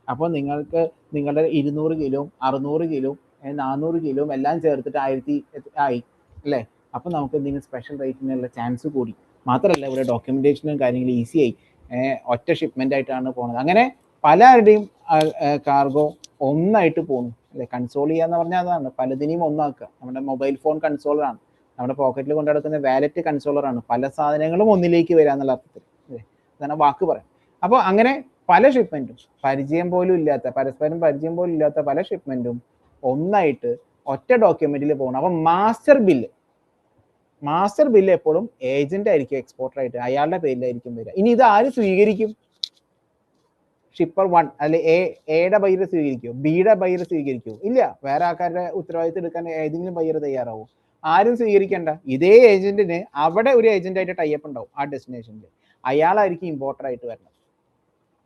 അപ്പോൾ നിങ്ങൾക്ക് നിങ്ങളുടെ 200 കിലോ 600 കിലോ 400 കിലോ എല്ലാം ചേർത്തിട്ട് 1000 ആയി, അല്ലേ? അപ്പോൾ നമുക്ക് എന്തെങ്കിലും സ്പെഷ്യൽ റേറ്റിനുള്ള ചാൻസ് കൂടി. മാത്രമല്ല ഇവിടെ ഡോക്യുമെന്റേഷനും കാര്യങ്ങളും ഈസിയായി, ഒറ്റ ഷിപ്മെന്റ് ആയിട്ടാണ് പോകുന്നത്. അങ്ങനെ പലരുടെയും കാർഗോ ഒന്നായിട്ട് പോകുന്നു അല്ലെ. കൺസോൾ ചെയ്യാന്ന് പറഞ്ഞാൽ അതാണ്, പലതിനെയും ഒന്നാക്കുക. നമ്മുടെ മൊബൈൽ ഫോൺ കൺസോളറാണ്, നമ്മുടെ പോക്കറ്റിൽ കൊണ്ടു നടക്കുന്ന വാലറ്റ് കൺസോളറാണ്. പല സാധനങ്ങളും ഒന്നിലേക്ക് വരിക എന്നുള്ള അർത്ഥത്തിൽ അല്ലേ, അതാണ് വാക്ക് പറയാം. അപ്പോൾ അങ്ങനെ പല ഷിപ്മെന്റും പരസ്പരം പരിചയം പോലും ഇല്ലാത്ത പല ഷിപ്മെന്റും ഒന്നായിട്ട് ഒറ്റ ഡോക്യുമെന്റിൽ പോകണം. അപ്പൊ മാസ്റ്റർ ബില്ല് എപ്പോഴും ഏജന്റ് ആയിരിക്കും, എക്സ്പോർട്ടർ ആയിട്ട് അയാളുടെ പേരിലായിരിക്കും വരിക. ഇനി ഇത് ആര് സ്വീകരിക്കും? ഷിപ്പർ 1 അല്ലെ എയുടെ ബൈർ സ്വീകരിക്കുമോ? ബിയുടെ ബൈർ സ്വീകരിക്കുമോ? ഇല്ല. വേറെ ആൾക്കാരുടെ ഉത്തരവാദിത്തം എടുക്കാൻ ഏതെങ്കിലും ബൈർ തയ്യാറാവും? ആരും സ്വീകരിക്കണ്ട. ഇതേ ഏജന്റിന് അവിടെ ഒരു ഏജന്റ് ആയിട്ട് ടൈപ്പ് ഉണ്ടാവും ആ ഡെസ്റ്റിനേഷനിൽ, അയാളായിരിക്കും ഇമ്പോർട്ടർ ആയിട്ട് വരുന്നത്.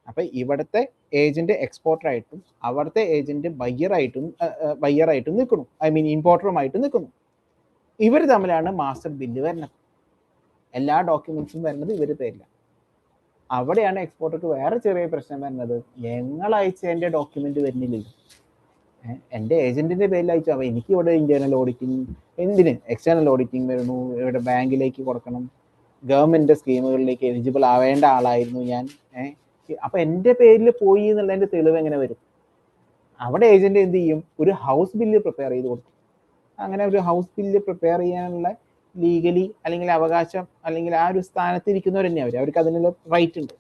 അപ്പൊ ഇവിടുത്തെ ഏജന്റ് എക്സ്പോർട്ടർ ആയിട്ടും അവിടുത്തെ ഏജന്റ് ബയ്യറായിട്ടും നിൽക്കുന്നു, ഐ മീൻ ഇമ്പോർട്ടറുമായിട്ട് നിൽക്കുന്നു. ഇവർ തമ്മിലാണ് മാസ്റ്റർ ബില്ല് വരുന്നത്. എല്ലാ ഡോക്യുമെന്റ്സും വരുന്നത് ഇവർ പേരില്ല. അവിടെയാണ് എക്സ്പോർട്ടർക്ക് വേറെ ചെറിയ പ്രശ്നം വരുന്നത്. ഞങ്ങൾ അയച്ചതിന്റെ ഡോക്യുമെന്റ് വരുന്നില്ലല്ലോ, എൻ്റെ ഏജന്റിന്റെ പേരിൽ അയച്ചു. അപ്പൊ എനിക്ക് ഇവിടെ ഇന്റേണൽ ഓഡിറ്റിംഗ്, എന്തിന് എക്സ്റ്റേണൽ ഓഡിറ്റിംഗ് വരുന്നു, ഇവിടെ ബാങ്കിലേക്ക് കൊടുക്കണം, ഗവൺമെന്റ് സ്കീമുകളിലേക്ക് എലിജിബിൾ ആവേണ്ട ആളായിരുന്നു ഞാൻ. അപ്പൊ എൻ്റെ പേരിൽ പോയി എന്നുള്ളതിന്റെ തെളിവ് എങ്ങനെ വരും? അവിടെ ഏജന്റ് എന്ത് ചെയ്യും? ഒരു ഹൗസ് ബില്ല് പ്രിപ്പയർ ചെയ്ത് കൊടുക്കും. അങ്ങനെ ഒരു ഹൗസ് ബില്ല് പ്രിപ്പയർ ചെയ്യാനുള്ള ലീഗലി അല്ലെങ്കിൽ അവകാശം അല്ലെങ്കിൽ ആ ഒരു സ്ഥാനത്ത് ഇരിക്കുന്നവർ തന്നെ അവർക്ക് അതിനുള്ള റൈറ്റ് ഉണ്ട്.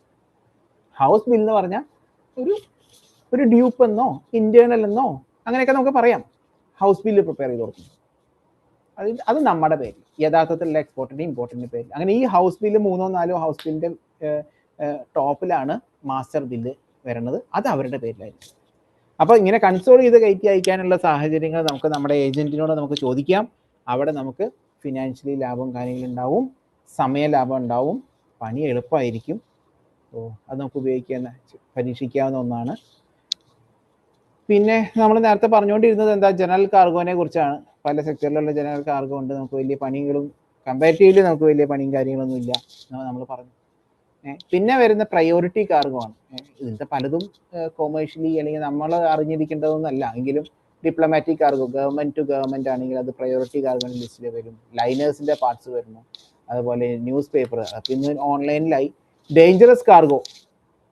ഹൗസ് ബിൽ എന്ന് പറഞ്ഞാൽ ഒരു ഡ്യൂപ്പ് എന്നോ ഇന്റേണൽ എന്നോ അങ്ങനെയൊക്കെ നമുക്ക് പറയാം. ഹൗസ് ബില്ല് പ്രിപ്പയർ ചെയ്ത് കൊടുക്കും. അത് നമ്മുടെ പേരിൽ, യഥാർത്ഥത്തിലുള്ള എക്സ്പോർട്ടിന്റെ ഇമ്പോർട്ടിന്റെ പേരിൽ. അങ്ങനെ ഈ ഹൗസ് ബില്ല് 3-4 ഹൗസ് ബില്ലിന്റെ ടോപ്പിലാണ് മാസ്റ്റർ ബില്ല് വരുന്നത്. അത് അവരുടെ പേരിലായിരിക്കും. അപ്പൊ ഇങ്ങനെ കൺസോൾ ചെയ്ത് കയറ്റി അയക്കാനുള്ള സാഹചര്യങ്ങൾ നമുക്ക് നമ്മുടെ ഏജന്റിനോട് നമുക്ക് ചോദിക്കാം. അവിടെ നമുക്ക് ഫിനാൻഷ്യലി ലാഭം കാര്യങ്ങളുണ്ടാവും, സമയ ലാഭം ഉണ്ടാവും, പണി എളുപ്പമായിരിക്കും. അത് നമുക്ക് പരീക്ഷിക്കാവുന്ന ഒന്നാണ്. പിന്നെ നമ്മൾ നേരത്തെ പറഞ്ഞുകൊണ്ടിരുന്നത് എന്താ, ജനറൽ കാർഗോനെ കുറിച്ചാണ്. പല സെക്ടറിലുള്ള ജനറൽ കാർഗോ ഉണ്ട്, നമുക്ക് വലിയ പണികളും കമ്പാരിറ്റീവ്ലി നമുക്ക് വലിയ പണിയും കാര്യങ്ങളൊന്നും ഇല്ല നമ്മൾ പറഞ്ഞു. പിന്നെ വരുന്ന പ്രയോറിറ്റി കാർഗോ ആണ്. ഇതിന്റെ പലതും കൊമേഴ്ഷ്യലി അല്ലെങ്കിൽ നമ്മൾ അറിഞ്ഞിരിക്കേണ്ടതൊന്നല്ല, എങ്കിലും diplomatic cargo, government to government ആണെങ്കിൽ അത് പ്രയോറിറ്റി കാർഗോ ലിസ്റ്റിൽ വരും. ലൈനേഴ്സിന്റെ പാർട്സ് വരുന്നു, അതുപോലെ ന്യൂസ് പേപ്പർ. പിന്നെ ഓൺലൈനിലായി ഡേഞ്ചറസ് കാർഗോ.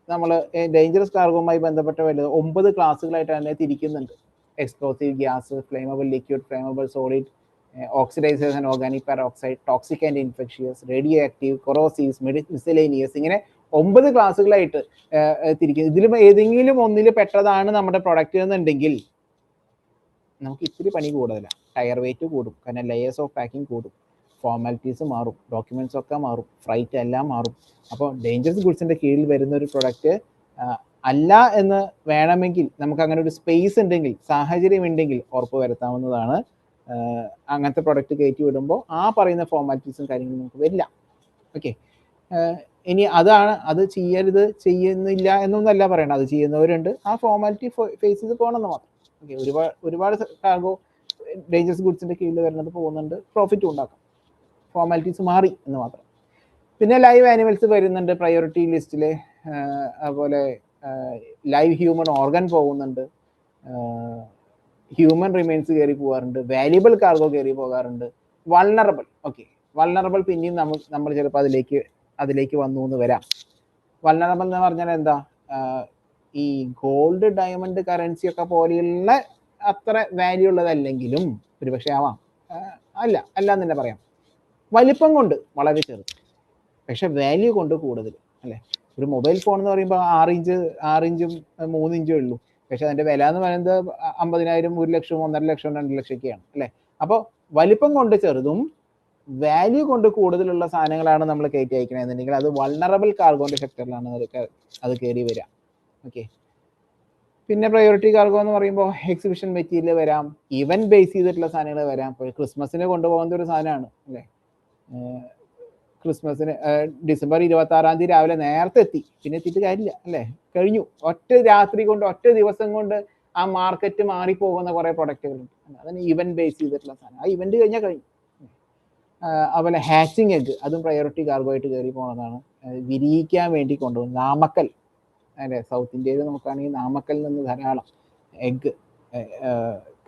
നമ്മൾ ഡേഞ്ചറസ് കാർഗോയുമായി ബന്ധപ്പെട്ട വല്ലതും 9 ക്ലാസ്സുകളായിട്ട് തന്നെ തിരിക്കുന്നുണ്ട്. Explosive gas, flammable liquid, flammable solid, oxidisers and organic peroxide, toxic and infectious, radioactive, corrosives, miscellaneous, ഇങ്ങനെ 9 ക്ലാസ്സുകളായിട്ട് തിരിക്കുന്നത്. ഇതിലും ഏതെങ്കിലും ഒന്നിൽ പെട്ടതാണ് നമ്മുടെ പ്രൊഡക്റ്റ് എന്നുണ്ടെങ്കിൽ നമുക്ക് ഇത്തിരി പണി കൂടുതലാണ്. ടയർ വെയിറ്റ് കൂടും, കാരണം ലെയേഴ്സ് ഓഫ് പാക്കിംഗ് കൂടും, ഫോർമാലിറ്റീസ് മാറും, ഡോക്യുമെന്റ്സ് ഒക്കെ മാറും, ഫ്രൈറ്റ് എല്ലാം മാറും. അപ്പോൾ ഡേഞ്ചറസ് ഗുഡ്സിന്റെ കീഴിൽ വരുന്ന ഒരു പ്രൊഡക്റ്റ് അല്ല എന്ന് വേണമെങ്കിൽ നമുക്ക് അങ്ങനെ ഒരു സ്പേസ് ഉണ്ടെങ്കിൽ, സാഹചര്യം ഉണ്ടെങ്കിൽ ഉറപ്പ് വരുത്താവുന്നതാണ്. അങ്ങനത്തെ പ്രൊഡക്റ്റ് കയറ്റി വിടുമ്പോൾ ആ പറയുന്ന ഫോർമാലിറ്റീസും കാര്യങ്ങളും നമുക്ക് വരില്ല. ഓക്കെ, ഇനി അത് ചെയ്യരുത്, ചെയ്യുന്നില്ല എന്നൊന്നല്ല പറയണം. അത് ചെയ്യുന്നവരുണ്ട്, ആ ഫോർമാലിറ്റി ഫേസ് ചെയ്ത് പോകണമെന്ന് മാത്രം. ഓക്കെ, ഒരുപാട് കാർഗോ ഡേഞ്ചറസ് ഗുഡ്സിന്റെ കീഴിൽ വരുന്നത് പോകുന്നുണ്ട്, പ്രോഫിറ്റും ഉണ്ടാക്കാം, ഫോർമാലിറ്റീസ് മാറി എന്ന് മാത്രം. പിന്നെ ലൈവ് ആനിമൽസ് വരുന്നുണ്ട് പ്രയോറിറ്റി ലിസ്റ്റിൽ. അതുപോലെ ലൈവ് ഹ്യൂമൻ ഓർഗൻ പോകുന്നുണ്ട്, ഹ്യൂമൻ റിമെയിൻസ് കയറി പോകാറുണ്ട്, വാല്യുബിൾ കാർഗോ കയറി പോകാറുണ്ട്, വൾണറബിൾ. ഓക്കെ, വൾണറബിൾ പിന്നെയും നമ്മൾ ചിലപ്പോൾ അതിലേക്ക് വന്നു എന്ന് വരാം. വൾണറബിൾ എന്ന് പറഞ്ഞാൽ എന്താ, ഈ ഗോൾഡ്, ഡയമണ്ട്, കറൻസി ഒക്കെ പോലെയുള്ള അത്ര വാല്യൂ ഉള്ളതല്ലെങ്കിലും ഒരുപക്ഷെ ആവാം, അല്ലാന്ന് തന്നെ പറയാം. വലിപ്പം കൊണ്ട് വളരെ ചെറുത്, പക്ഷെ വാല്യൂ കൊണ്ട് കൂടുതൽ അല്ലേ. ഒരു മൊബൈൽ ഫോൺ എന്ന് പറയുമ്പോൾ 6 ഇഞ്ചും 3 ഇഞ്ചും ഉള്ളൂ, പക്ഷെ അതിന്റെ വില എന്ന് പറയുന്നത് 50,000, 1 ലക്ഷം, 1.5 ലക്ഷം, 2 ലക്ഷമൊക്കെയാണ് അല്ലേ. അപ്പോൾ വലിപ്പം കൊണ്ട് ചെറുതും വാല്യൂ കൊണ്ട് കൂടുതലുള്ള സാധനങ്ങളാണ് നമ്മൾ കയറ്റി അയക്കണമെന്നുണ്ടെങ്കിൽ അത് വൾണറബിൾ കാർഗോന്റെ സെക്ടറിലാണ് അത് കയറി വരിക. ഓക്കെ, പിന്നെ പ്രയോറിറ്റി കാർഗോ എന്ന് പറയുമ്പോൾ എക്സിബിഷൻ മെറ്റീരിയൽ വരാം, ഇവന്റ് ബേസ് ചെയ്തിട്ടുള്ള സാധനങ്ങൾ വരാം. ഇപ്പോൾ ക്രിസ്മസിന് കൊണ്ടുപോകുന്ന ഒരു സാധനമാണ് അല്ലേ. ക്രിസ്മസിന് ഡിസംബർ 26 രാവിലെ നേരത്തെ എത്തി, പിന്നെ എത്തിയിട്ട് കാര്യമില്ല അല്ലേ, കഴിഞ്ഞു. ഒറ്റ രാത്രി കൊണ്ട്, ഒറ്റ ദിവസം കൊണ്ട് ആ മാർക്കറ്റ് മാറിപ്പോകുന്ന കുറെ പ്രൊഡക്റ്റുകളുണ്ട്. അതിന് ഇവന്റ് ബേസ് ചെയ്തിട്ടുള്ള സാധനം, ആ ഇവന്റ് കഴിഞ്ഞാൽ കഴിഞ്ഞു. അതുപോലെ ഹാച്ചിങ് എഗ്, അതും പ്രയോറിറ്റി കാർഗോ ആയിട്ട് കയറി പോകുന്നതാണ്. വിരിയിക്കാൻ വേണ്ടി കൊണ്ടുപോകും, നാമക്കൽ അല്ലേ, സൗത്ത് ഇന്ത്യയിൽ നോക്കുകയാണെങ്കിൽ നാമക്കലിൽ നിന്ന് ധാരാളം എഗ്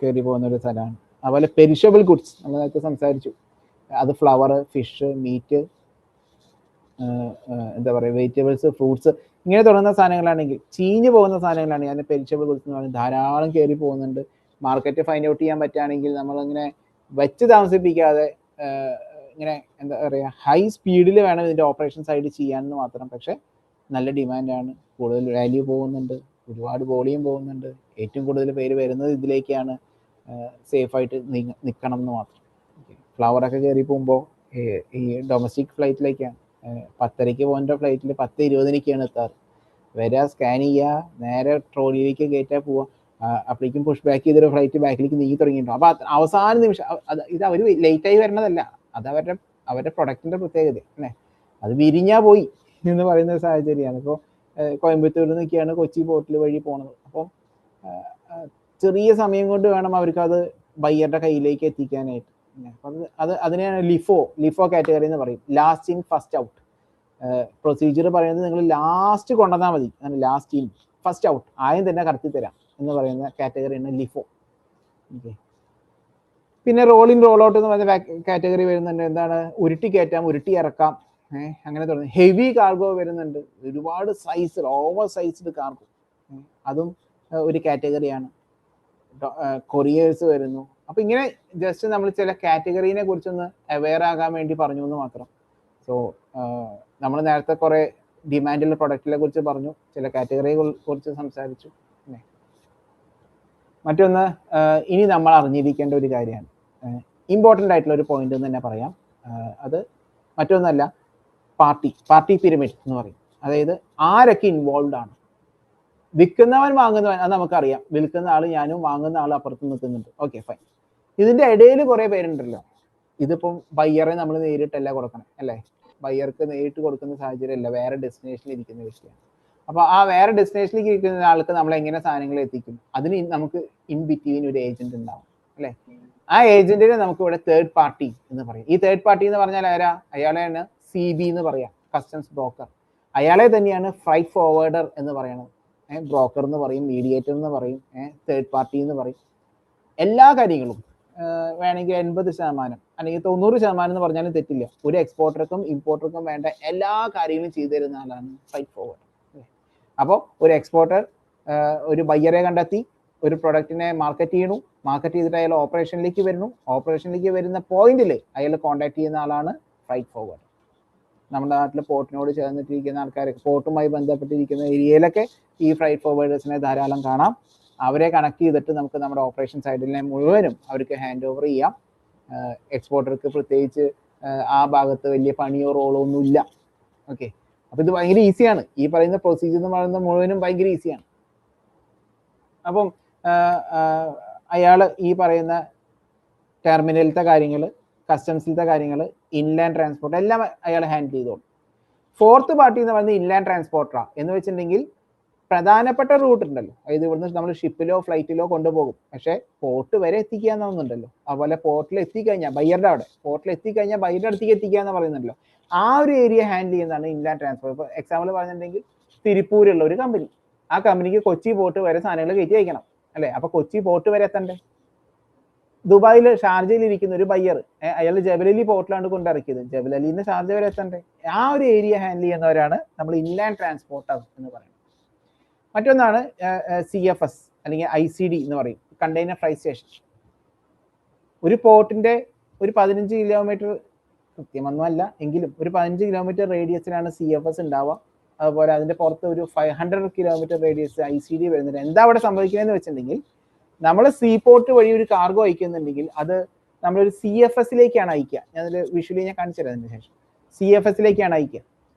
കയറി പോകുന്ന ഒരു സ്ഥലമാണ്. അതുപോലെ പെരിഷബിൾ ഗുഡ്സ് നമ്മൾ നേരത്തെ സംസാരിച്ചു, അത് ഫ്ലവർ, ഫിഷ്, മീറ്റ്, എന്താ പറയുക, വെജിറ്റബിൾസ്, ഫ്രൂട്ട്സ് ഇങ്ങനെ തുടങ്ങുന്ന സാധനങ്ങളാണെങ്കിൽ, ചീഞ്ഞു പോകുന്ന സാധനങ്ങളാണെങ്കിൽ അതിന് പെരിഷബിൾ ഗുഡ്സ് എന്ന് പറഞ്ഞാൽ ധാരാളം കയറി പോകുന്നുണ്ട്. മാർക്കറ്റ് ഫൈൻഡ് ഔട്ട് ചെയ്യാൻ പറ്റുകയാണെങ്കിൽ നമ്മളിങ്ങനെ വെച്ച് താമസിപ്പിക്കാതെ ഇങ്ങനെ എന്താ പറയുക, ഹൈ സ്പീഡിൽ വേണം ഇതിൻ്റെ ഓപ്പറേഷൻ സൈഡ് ചെയ്യാമെന്ന് മാത്രം. പക്ഷേ നല്ല ഡിമാൻഡാണ്, കൂടുതൽ വാല്യൂ പോകുന്നുണ്ട്, ഒരുപാട് വോളിയം പോകുന്നുണ്ട്. ഏറ്റവും കൂടുതൽ പേര് വരുന്നത് ഇതിലേക്കാണ്. സേഫായിട്ട് നിൽക്കണം എന്ന് മാത്രം. ഫ്ലവറൊക്കെ കയറി പോകുമ്പോൾ ഈ ഡൊമസ്റ്റിക് ഫ്ലൈറ്റിലേക്കാണ് 10:30 പോകേണ്ട ഫ്ലൈറ്റിൽ 10:20 എത്താറ്. വരിക, സ്കാൻ ചെയ്യുക, നേരെ ട്രോളിയിലേക്ക് കയറ്റാൻ പോവുക. അപ്പോഴേക്കും പുഷ് ബാക്ക് ചെയ്തൊരു ഫ്ലൈറ്റ് ബാക്കിലേക്ക് നീങ്ങി തുടങ്ങിയിട്ടുണ്ടാവും. അപ്പോൾ അവസാന നിമിഷം ഇത് അവർ ലേറ്റായി വരണതല്ല, അത് അവരുടെ പ്രൊഡക്റ്റിൻ്റെ പ്രത്യേകത അല്ലേ. അത് വിരിഞ്ഞാൽ പോയി എന്ന് പറയുന്ന ഒരു സാഹചര്യമാണ്. ഇപ്പോൾ കോയമ്പത്തൂരിൽ നിന്നൊക്കെയാണ് കൊച്ചി പോർട്ടിൽ വഴി പോണത്. അപ്പം ചെറിയ സമയം കൊണ്ട് വേണം അവർക്കത് ബയ്യറുടെ കയ്യിലേക്ക് എത്തിക്കാനായിട്ട്. അപ്പം അതിനെയാണ് ലിഫോ കാറ്റഗറി എന്ന് പറയും. Last in first out procedure പറയുന്നത്. നിങ്ങൾ ലാസ്റ്റ് കൊണ്ടുവന്നാൽ മതി, ലാസ്റ്റ് ഇൻ ഫസ്റ്റ് ഔട്ട്, ആദ്യം തന്നെ കടത്തി തരാം എന്ന് പറയുന്ന കാറ്റഗറിയാണ് ലിഫോ. ഓക്കെ. പിന്നെ റോൾ ഇൻ റോൾ ഔട്ട് എന്ന് പറയുന്ന കാറ്റഗറി വരുന്നുണ്ട്. എന്താണ്, ഉരുട്ടി കയറ്റാം, ഉരുട്ടി ഇറക്കാം, അങ്ങനെ തുടങ്ങി. ഹെവി കാർഗോ വരുന്നുണ്ട്, ഒരുപാട് സൈസ്, ഓവർ സൈസ്ഡ് കാർഗോ, അതും ഒരു കാറ്റഗറിയാണ്. കൊറിയേഴ്സ് വരുന്നു. അപ്പം ഇങ്ങനെ ജസ്റ്റ് നമ്മൾ ചില കാറ്റഗറീനെ കുറിച്ചൊന്ന് അവെയർ ആകാൻ വേണ്ടി പറഞ്ഞു എന്ന് മാത്രം. സോ നമ്മൾ നേരത്തെ കുറേ ഡിമാൻഡുള്ള പ്രൊഡക്റ്റിനെ കുറിച്ച് പറഞ്ഞു, ചില കാറ്റഗറിയെ കുറിച്ച് സംസാരിച്ചു. മറ്റൊന്ന് ഇനി നമ്മൾ അറിഞ്ഞിരിക്കേണ്ട ഒരു കാര്യമാണ്, ഇമ്പോർട്ടൻ്റ് ആയിട്ടുള്ള ഒരു പോയിന്റ് എന്ന് തന്നെ പറയാം. അത് മറ്റൊന്നല്ല, പാർട്ടി പിരമിഡ് എന്ന് പറയും. അതായത് ആരൊക്കെ ഇൻവോൾവ് ആണ്. വിൽക്കുന്നവൻ, വാങ്ങുന്നവൻ, അത് നമുക്കറിയാം. വിൽക്കുന്ന ആൾ ഞാനും, വാങ്ങുന്ന ആൾ അപ്പുറത്ത് നിൽക്കുന്നുണ്ട്. Okay, fine. ഇതിൻ്റെ ഇടയിൽ കുറേ പേരുണ്ടല്ലോ. ഇതിപ്പം ബയ്യറെ നമ്മൾ നേരിട്ടല്ല കൊടുക്കണം അല്ലേ. ബയ്യർക്ക് നേരിട്ട് കൊടുക്കുന്ന സാഹചര്യമല്ല, വേറെ ഡെസ്റ്റിനേഷനിൽ ഇരിക്കുന്ന വ്യക്തിയാണ്. അപ്പോൾ ആ വേറെ ഡെസ്റ്റിനേഷനിലേക്ക് ഇരിക്കുന്ന ആൾക്ക് നമ്മൾ എങ്ങനെ സാധനങ്ങൾ എത്തിക്കും? അതിന് നമുക്ക് ഇൻ ബിറ്റ്വീൻ ഒരു ഏജന്റ് ഉണ്ടാവും അല്ലേ. ആ ഏജന്റിനെ നമുക്ക് ഇവിടെ തേർഡ് പാർട്ടി എന്ന് പറയും. ഈ തേർഡ് പാർട്ടി എന്ന് പറഞ്ഞാൽ ആരാ? അയാളെയാണ് CB എന്ന് പറയാം, കസ്റ്റംസ് ബ്രോക്കർ. അയാളെ തന്നെയാണ് ഫ്രൈറ്റ് ഫോർവേഡർ എന്ന് പറയുന്നത്. ബ്രോക്കർ എന്ന് പറയും, മീഡിയേറ്റർ എന്ന് പറയും, തേർഡ് പാർട്ടി എന്ന് പറയും. എല്ലാ കാര്യങ്ങളും വേണമെങ്കിൽ 80% അല്ലെങ്കിൽ 90% എന്ന് പറഞ്ഞാലും തെറ്റില്ല. ഒരു എക്സ്പോർട്ടർക്കും ഇമ്പോർട്ടർക്കും വേണ്ട എല്ലാ കാര്യങ്ങളും ചെയ്തു തരുന്ന ആളാണ് ഫ്രൈറ്റ് ഫോർവേഡർ. അപ്പോൾ ഒരു എക്സ്പോർട്ടർ ഒരു ബയ്യറെ കണ്ടെത്തി ഒരു പ്രൊഡക്റ്റിനെ മാർക്കറ്റ് ചെയ്യണു, മാർക്കറ്റ് ചെയ്തിട്ട് അയാൾ ഓപ്പറേഷനിലേക്ക് വരുന്നു. ഓപ്പറേഷനിലേക്ക് വരുന്ന പോയിന്റിൽ അയാൾ കോൺടാക്ട് ചെയ്യുന്ന ആളാണ് ഫ്രൈറ്റ് ഫോർവേഡർ. നമ്മുടെ നാട്ടിൽ പോർട്ടിനോട് ചേർന്നിട്ടിരിക്കുന്ന ആൾക്കാരൊക്കെ, പോർട്ടുമായി ബന്ധപ്പെട്ടിരിക്കുന്ന ഏരിയയിലൊക്കെ ഈ ഫ്രൈറ്റ് ഫോർവേഡേഴ്സിനെ ധാരാളം കാണാം. അവരെ കണക്ട് ചെയ്തിട്ട് നമുക്ക് നമ്മുടെ ഓപ്പറേഷൻ സൈഡിനെ മുഴുവനും അവർക്ക് ഹാൻഡ് ഓവർ ചെയ്യാം. എക്സ്പോർട്ടർക്ക് പ്രത്യേകിച്ച് ആ ഭാഗത്ത് വലിയ പണിയോ റോളോ ഒന്നുമില്ല. ഓക്കെ, അപ്പോൾ ഇത് ഭയങ്കര ഈസിയാണ്. ഈ പറയുന്ന പ്രൊസീജിയർ എന്ന് പറയുന്നത് മുഴുവനും ഭയങ്കര ഈസിയാണ്. അപ്പം അയാൾ ഈ പറയുന്ന ടെർമിനലിലത്തെ കാര്യങ്ങൾ, കസ്റ്റംസിലത്തെ കാര്യങ്ങൾ, ഇൻലാൻഡ് ട്രാൻസ്പോർട്ട് എല്ലാം അയാൾ ഹാൻഡിൽ ചെയ്തോളും. ഫോർത്ത് പാർട്ടി എന്ന് പറയുന്നത് ഇൻലാൻഡ് ട്രാൻസ്പോർട്ടറാണ്. എന്ന് വെച്ചിട്ടുണ്ടെങ്കിൽ പ്രധാനപ്പെട്ട റൂട്ട് ഉണ്ടല്ലോ, അതായത് ഇവിടുന്ന് നമ്മൾ ഷിപ്പിലോ ഫ്ലൈറ്റിലോ കൊണ്ടുപോകും, പക്ഷേ പോർട്ട് വരെ എത്തിക്കുക എന്നൊന്നുണ്ടല്ലോ. അതുപോലെ പോർട്ടിൽ എത്തിക്കഴിഞ്ഞാൽ ബയ്യറുടെ അവിടെ, പോർട്ടിൽ എത്തിക്കഴിഞ്ഞാൽ ബയ്യറുടെ അടുത്തേക്ക് എത്തിക്കുക എന്ന് പറയുന്നുണ്ടല്ലോ. ആ ഒരു ഏരിയ ഹാൻഡിൽ ചെയ്യുന്നതാണ് ഇൻലാൻഡ് ട്രാൻസ്പോർട്ട്. ഇപ്പോൾ എക്സാമ്പിൾ പറഞ്ഞിട്ടുണ്ടെങ്കിൽ തിരുപ്പൂരുള്ള ഒരു കമ്പനി, ആ കമ്പനിക്ക് കൊച്ചി പോർട്ട് വരെ സാധനങ്ങൾ കയറ്റി അയക്കണം അല്ലേ. അപ്പോൾ കൊച്ചി പോർട്ട് വരെ എത്തണ്ടേ. ദുബായിൽ, ഷാർജയിൽ ഇരിക്കുന്ന ഒരു ബയ്യർ, അയാൾ ജബലലി പോർട്ടിലാണ് കൊണ്ടിറക്കിയത്, ജബലലിയിൽ നിന്ന് ഷാർജ വരെ എത്തണ്ടേ. ആ ഒരു ഏരിയ ഹാൻഡിൽ ചെയ്യുന്നവരാണ് നമ്മൾ ഇൻലാൻഡ് ട്രാൻസ്പോർട്ടർ എന്ന് പറയുന്നത്. മറ്റൊന്നാണ് CFS അല്ലെങ്കിൽ ICD എന്ന് പറയും, കണ്ടെയ്നർ ഫ്രൈറ്റ് സ്റ്റേഷൻ. ഒരു പോർട്ടിന്റെ ഒരു 15 കിലോമീറ്റർ, കൃത്യമൊന്നുമല്ല എങ്കിലും ഒരു 15 കിലോമീറ്റർ റേഡിയസിലാണ് CFS ഉണ്ടാവുക. അതുപോലെ അതിന്റെ പുറത്ത് ഒരു 500 കിലോമീറ്റർ റേഡിയസ് ICD വരുന്നുണ്ട്. എന്താ അവിടെ സംഭവിക്കുന്നതെന്ന് വെച്ചിട്ടുണ്ടെങ്കിൽ, നമ്മൾ സീ പോർട്ട് വഴി ഒരു കാർഗോ അയക്കുന്നുണ്ടെങ്കിൽ അത് നമ്മളൊരു CFSയിലേക്കാണ് അയക്കുക. ഞാനതിൽ വിഷ്വലി ഞാൻ കാണിച്ചു തരാം. അതിന് ശേഷം CFSയിലേക്കാണ് അയക്കുക.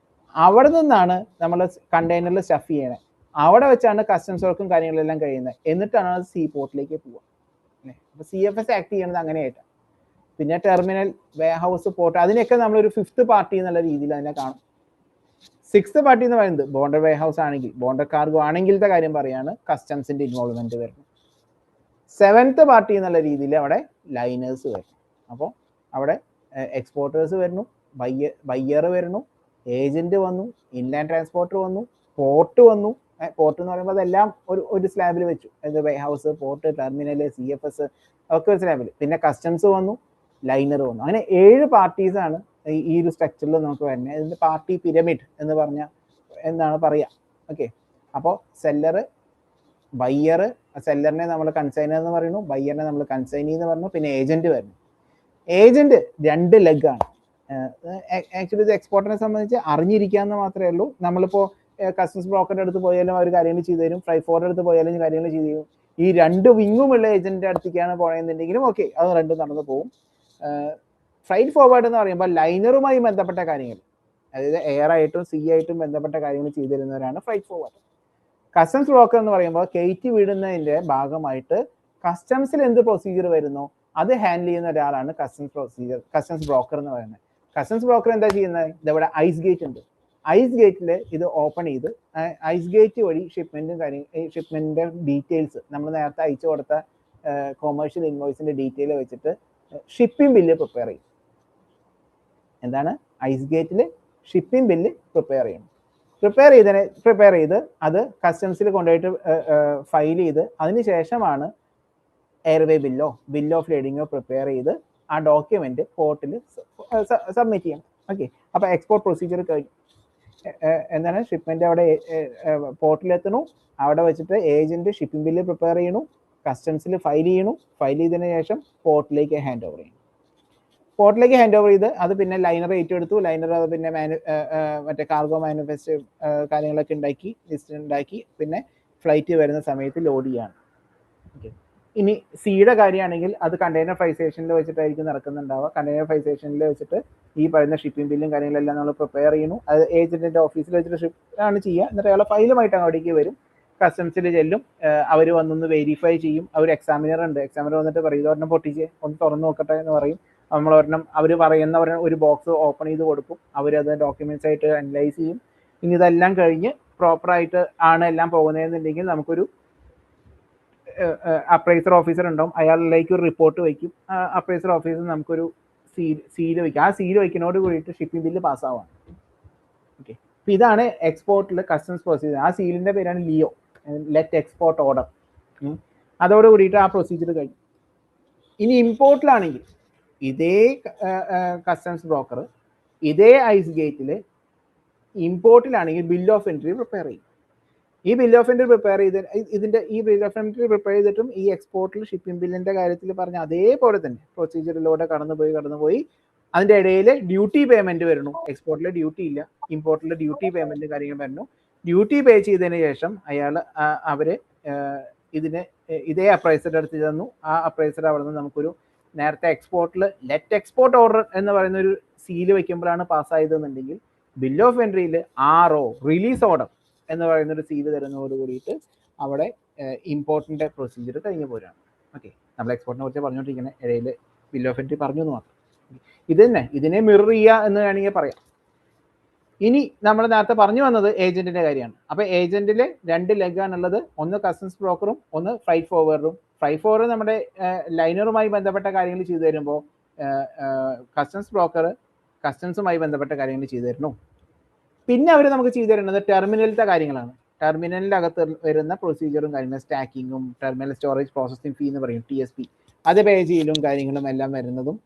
അവിടെ നിന്നാണ് നമ്മൾ കണ്ടെയ്നറിൽ സ്റ്റഫ് ചെയ്യണേ. അവിടെ വെച്ചാണ് കസ്റ്റംസ് വർക്കും കാര്യങ്ങളെല്ലാം കഴിയുന്നത്. എന്നിട്ടാണ് അത് സീ പോർട്ടിലേക്ക് പോവുക അല്ലേ. അപ്പോൾ CFS ആക്ട് ചെയ്യുന്നത് അങ്ങനെയായിട്ടാണ്. പിന്നെ ടെർമിനൽ, വെയർഹൗസ്, പോർട്ട്, അതിനൊക്കെ നമ്മളൊരു 5th പാർട്ടി എന്നുള്ള രീതിയിൽ അതിനെ കാണും. 6th പാർട്ടി എന്ന് പറയുന്നത് ബോർഡർ വെയർഹൗസ് ആണെങ്കിൽ, ബോർഡർ കാർഗോ ആണെങ്കിലത്തെ കാര്യം പറയാണ്, കസ്റ്റംസിന്റെ ഇൻവോൾവ്മെന്റ് വരുന്നു. 7th പാർട്ടി എന്നുള്ള രീതിയിൽ അവിടെ ലൈനേഴ്സ് വരുന്നു. അപ്പോൾ അവിടെ എക്സ്പോർട്ടേഴ്സ് വരുന്നു, ബയ്യർ വരുന്നു, ഏജന്റ് വന്നു, ഇൻലാൻഡ് ട്രാൻസ്പോർട്ടർ വന്നു, പോർട്ട് വന്നു. പോർട്ട് എന്ന് പറയുമ്പോൾ അതെല്ലാം ഒരു സ്ലാബിൽ വെച്ചു. വെയർഹൗസ്, പോർട്ട്, ടെർമിനൽ, CFS ഒക്കെ ഒരു സ്ലാബിൽ. പിന്നെ കസ്റ്റംസ് വന്നു, ലൈനർ വന്നു. അങ്ങനെ 7 പാർട്ടീസാണ് ഈ ഒരു സ്ട്രക്ചറിൽ നമുക്ക് വരുന്നത്. ഇതിന്റെ പാർട്ടി പിരമിഡ് എന്ന് പറഞ്ഞ എന്താണ് പറയുക. ഓക്കെ, അപ്പോൾ സെല്ലർ, ബയ്യർ, സെല്ലറിനെ നമ്മൾ കൺസൈനർ എന്ന് പറയുന്നു, ബയ്യറിനെ നമ്മൾ കൺസൈനി എന്ന് പറഞ്ഞു, പിന്നെ ഏജന്റ് വരുന്നു. ഏജന്റ് 2 ലെഗാണ്. ആക്ച്വലി ഇത് എക്സ്പോർട്ടിനെ സംബന്ധിച്ച് അറിഞ്ഞിരിക്കാന്ന് മാത്രമേ ഉള്ളൂ. നമ്മളിപ്പോ കസ്റ്റംസ് ബ്രോക്കറിന്റെ അടുത്ത് പോയാലും അവർ കാര്യങ്ങൾ ചെയ്തു തരും, ഫ്രൈറ്റ് ഫോർഡിന്റെ അടുത്ത് പോയാലും കാര്യങ്ങൾ ചെയ്തു തരും. ഈ 2 വിങ്ങുമുള്ള ഏജന്റിന്റെ അടുത്തേക്കാണ് പോയെന്നുണ്ടെങ്കിലും ഓക്കെ, അത് രണ്ടും നടന്നു പോകും. ഫ്രൈറ്റ് ഫോർവേഡ് എന്ന് പറയുമ്പോൾ ലൈനറുമായി ബന്ധപ്പെട്ട കാര്യങ്ങൾ, അതായത് എയർ ആയിട്ടും സി ആയിട്ടും ബന്ധപ്പെട്ട കാര്യങ്ങൾ ചെയ്തു തരുന്നവരാണ് ഫ്രൈറ്റ് ഫോർവേഡ്. കസ്റ്റംസ് ബ്രോക്കർ എന്ന് പറയുമ്പോൾ കയറ്റി വിടുന്നതിന്റെ ഭാഗമായിട്ട് കസ്റ്റംസിൽ എന്ത് പ്രൊസീജിയർ വരുന്നോ അത് ഹാൻഡിൽ ചെയ്യുന്ന ഒരാളാണ് കസ്റ്റംസ് ബ്രോക്കർ എന്ന് പറയുന്നത്. കസ്റ്റംസ് ബ്രോക്കർ എന്താ ചെയ്യുന്നത്? ഇതവിടെ ഐസ് ഗേറ്റ് ഉണ്ട്. ഐസ് ഗേറ്റിൽ ഇത് ഓപ്പൺ ചെയ്ത് ഐസ് ഗേറ്റ് വഴി ഷിപ്മെന്റിന്റെ ഡീറ്റെയിൽസ് നമ്മൾ നേരത്തെ അയച്ചു കൊടുത്ത കൊമേഴ്ഷ്യൽ ഇൻവോയ്സിന്റെ ഡീറ്റെയിൽ വെച്ചിട്ട് ഷിപ്പിംഗ് ബില്ല് പ്രിപ്പയർ ചെയ്യും. എന്താണ്? ഐസ് ഗേറ്റിൽ ഷിപ്പിംഗ് ബില്ല് പ്രിപ്പയർ ചെയ്യണം. പ്രിപ്പയർ ചെയ്ത് അത് കസ്റ്റംസിൽ കൊണ്ടുപോയിട്ട് ഫയൽ ചെയ്ത് അതിനുശേഷമാണ് എയർവേ ബിൽ ഓഫ് ലേഡിങ്ങോ പ്രിപ്പയർ ചെയ്ത് ആ ഡോക്യുമെന്റ് പോർട്ടിൽ സബ്മിറ്റ് ചെയ്യണം. ഓക്കെ, അപ്പൊ എക്സ്പോർട്ട് പ്രൊസീജിയർ കഴിഞ്ഞു. എന്താണ്? ഷിപ്മെന്റ് അവിടെ പോർട്ടിലെത്തണു, അവിടെ വെച്ചിട്ട് ഏജന്റ് ഷിപ്പിംഗ് ബില്ല് പ്രിപ്പയർ ചെയ്യണു, കസ്റ്റംസിൽ ഫയൽ ചെയ്തതിനു ശേഷം പോർട്ടിലേക്ക് ഹാൻഡ് ഓവർ ചെയ്ത് അത് പിന്നെ ലൈനർ ഏറ്റെടുത്തു. ലൈനർ അത് പിന്നെ മറ്റേ കാർഗോ മാനിഫെസ്റ്റ് കാര്യങ്ങളൊക്കെ ഉണ്ടാക്കി, ലിസ്റ്റ് ഉണ്ടാക്കി, പിന്നെ ഫ്ലൈറ്റ് വരുന്ന സമയത്ത് ലോഡ് ചെയ്യാണ്. ഓക്കെ, ഇനി സിയുടെ കാര്യമാണെങ്കിൽ അത് കണ്ടെയ്നർ ഫ്രൈറ്റ് സ്റ്റേഷനിൽ വെച്ചിട്ടായിരിക്കും നടക്കുന്നുണ്ടാവുക. കണ്ടെയ്നർ ഫ്രൈറ്റ് സ്റ്റേഷനിൽ വെച്ചിട്ട് ഈ പറയുന്ന ഷിപ്പിംഗ് ബില്ലും കാര്യങ്ങളെല്ലാം നമ്മൾ പ്രിപ്പയർ ചെയ്യുന്നു. അത് ഏജന്റിന്റെ ഓഫീസിൽ വെച്ചിട്ട് ഷിപ്പ് ആണ് ചെയ്യുക. എന്നിട്ട് അയാളെ ഫയലുമായിട്ട് അങ്ങോട്ടേക്ക് വരും, കസ്റ്റംസിൽ ചെല്ലും, അവർ വന്നൊന്ന് വെരിഫൈ ചെയ്യും. അവർ എക്സാമിനർ ഉണ്ട്, എക്സാമിനർ വന്നിട്ട് പറയും ഇതൊരെണ്ണം പൊട്ടിച്ച് ഒന്ന് തുറന്നു നോക്കട്ടെ എന്ന് പറയും. നമ്മൾ ഒരെണ്ണം അവർ പറയുന്ന ഒരു ബോക്സ് ഓപ്പൺ ചെയ്ത് കൊടുക്കും, അവരത് ഡോക്യുമെന്റ്സ് ആയിട്ട് അനലൈസ് ചെയ്യും. ഇനി ഇതെല്ലാം കഴിഞ്ഞ് പ്രോപ്പറായിട്ട് ആണ് എല്ലാം പോകുന്നതെന്നുണ്ടെങ്കിൽ നമുക്കൊരു അപ്രൈസർ ഓഫീസർ ഉണ്ടാവും, അയാളിലേക്ക് ഒരു റിപ്പോർട്ട് വയ്ക്കും. അപ്രൈസർ ഓഫീസർ നമുക്കൊരു സീല് വയ്ക്കും. ആ സീല് വയ്ക്കുന്നതോട് കൂടിയിട്ട് ഷിപ്പിംഗ് ബില്ല് പാസ്സാവാണ്. ഓക്കെ, അപ്പൊ ഇതാണ് എക്സ്പോർട്ടിൽ കസ്റ്റംസ് പ്രൊസീജിയർ. ആ സീലിന്റെ പേരാണ് ലിയോ, ലെറ്റ് എക്സ്പോർട്ട് ഓർഡർ. അതോട് കൂടിയിട്ട് ആ പ്രൊസീജിയർ കഴിഞ്ഞു. ഇനി ഇമ്പോർട്ടിലാണെങ്കിൽ ഇതേ കസ്റ്റംസ് ബ്രോക്കർ ഇതേ ഐസ് ഗേറ്റിൽ ഇമ്പോർട്ടിലാണെങ്കിൽ ബിൽ ഓഫ് എൻട്രി പ്രിപ്പയർ ചെയ്യും. ഈ ബിൽ ഓഫ് എൻട്രി പ്രിപ്പയർ ചെയ്തിട്ടും ഈ എക്സ്പോർട്ടിൽ ഷിപ്പിംഗ് ബില്ലിന്റെ കാര്യത്തിൽ പറഞ്ഞ അതേപോലെ തന്നെ പ്രൊസീജിയറിലൂടെ കടന്നുപോയി അതിന്റെ ഇടയിൽ ഡ്യൂട്ടി പേയ്മെന്റ് വരുന്നു. എക്സ്പോർട്ടിൽ ഡ്യൂട്ടി ഇല്ല, ഇമ്പോർട്ടിൽ ഡ്യൂട്ടി പേയ്മെന്റ് കാര്യങ്ങൾ വരുന്നു. ഡ്യൂട്ടി പേ ചെയ്തതിന് ശേഷം അവര് ഇതേ അപ്രൈസറുടെ അടുത്ത് തന്നു. ആ അപ്രൈസർ അവിടെ നിന്ന് നമുക്കൊരു നേരത്തെ എക്സ്പോർട്ടിൽ ലെറ്റ് എക്സ്പോർട്ട് ഓർഡർ എന്ന് പറയുന്ന ഒരു സീല് വെക്കുമ്പോഴാണ് പാസ്സായതെന്നുണ്ടെങ്കിൽ ബിൽ ഓഫ് എൻട്രിയിൽ RO റിലീസ് ഓർഡർ എന്ന് പറയുന്ന ഒരു സീല് തരുന്നതോട് കൂടിയിട്ട് അവിടെ ഇമ്പോർട്ടിന്റെ പ്രൊസീജിയർ കഴിഞ്ഞു പോരാണ്. ഓക്കെ, നമ്മൾ എക്സ്പോർട്ടിനെ കുറിച്ച് പറഞ്ഞുകൊണ്ടിരിക്കുന്നത് ഇടയിൽ ബിൽ ഓഫ് എൻട്രി പറഞ്ഞു എന്ന് മാത്രം. ഇതിനെ മിറർ ചെയ്യുക എന്ന് വേണമെങ്കിൽ പറയാം. ഇനി നമ്മൾ നേരത്തെ പറഞ്ഞു വന്നത് ഏജന്റിന്റെ കാര്യമാണ്. അപ്പൊ ഏജന്റിൽ 2 ലെഗാണുള്ളത്, ഒന്ന് കസ്റ്റംസ് ബ്രോക്കറും ഒന്ന് ഫ്രൈറ്റ് ഫോർവേഡറും. ഫ്രൈറ്റ് ഫോർവേഡ് നമ്മുടെ ലൈനറുമായി ബന്ധപ്പെട്ട കാര്യങ്ങൾ ചെയ്തു തരുമ്പോൾ കസ്റ്റംസ് ബ്രോക്കർ കസ്റ്റംസുമായി ബന്ധപ്പെട്ട കാര്യങ്ങൾ ചെയ്തു തരുന്നു. പിന്നെ അവർ നമുക്ക് ചെയ്തു തരുന്നത് ടെർമിനലിലത്തെ കാര്യങ്ങളാണ്. ടെർമിനലിന്റെ അകത്ത് വരുന്ന പ്രൊസീജിയറും കാര്യങ്ങളും, സ്റ്റാക്കിങ്ങും ടെർമിനൽ സ്റ്റോറേജ് പ്രോസസ്സിംഗ് ഫീ എന്ന് പറയും, TSP, അത് പേ ചെയ്യലും കാര്യങ്ങളും എല്ലാം വരുന്നതും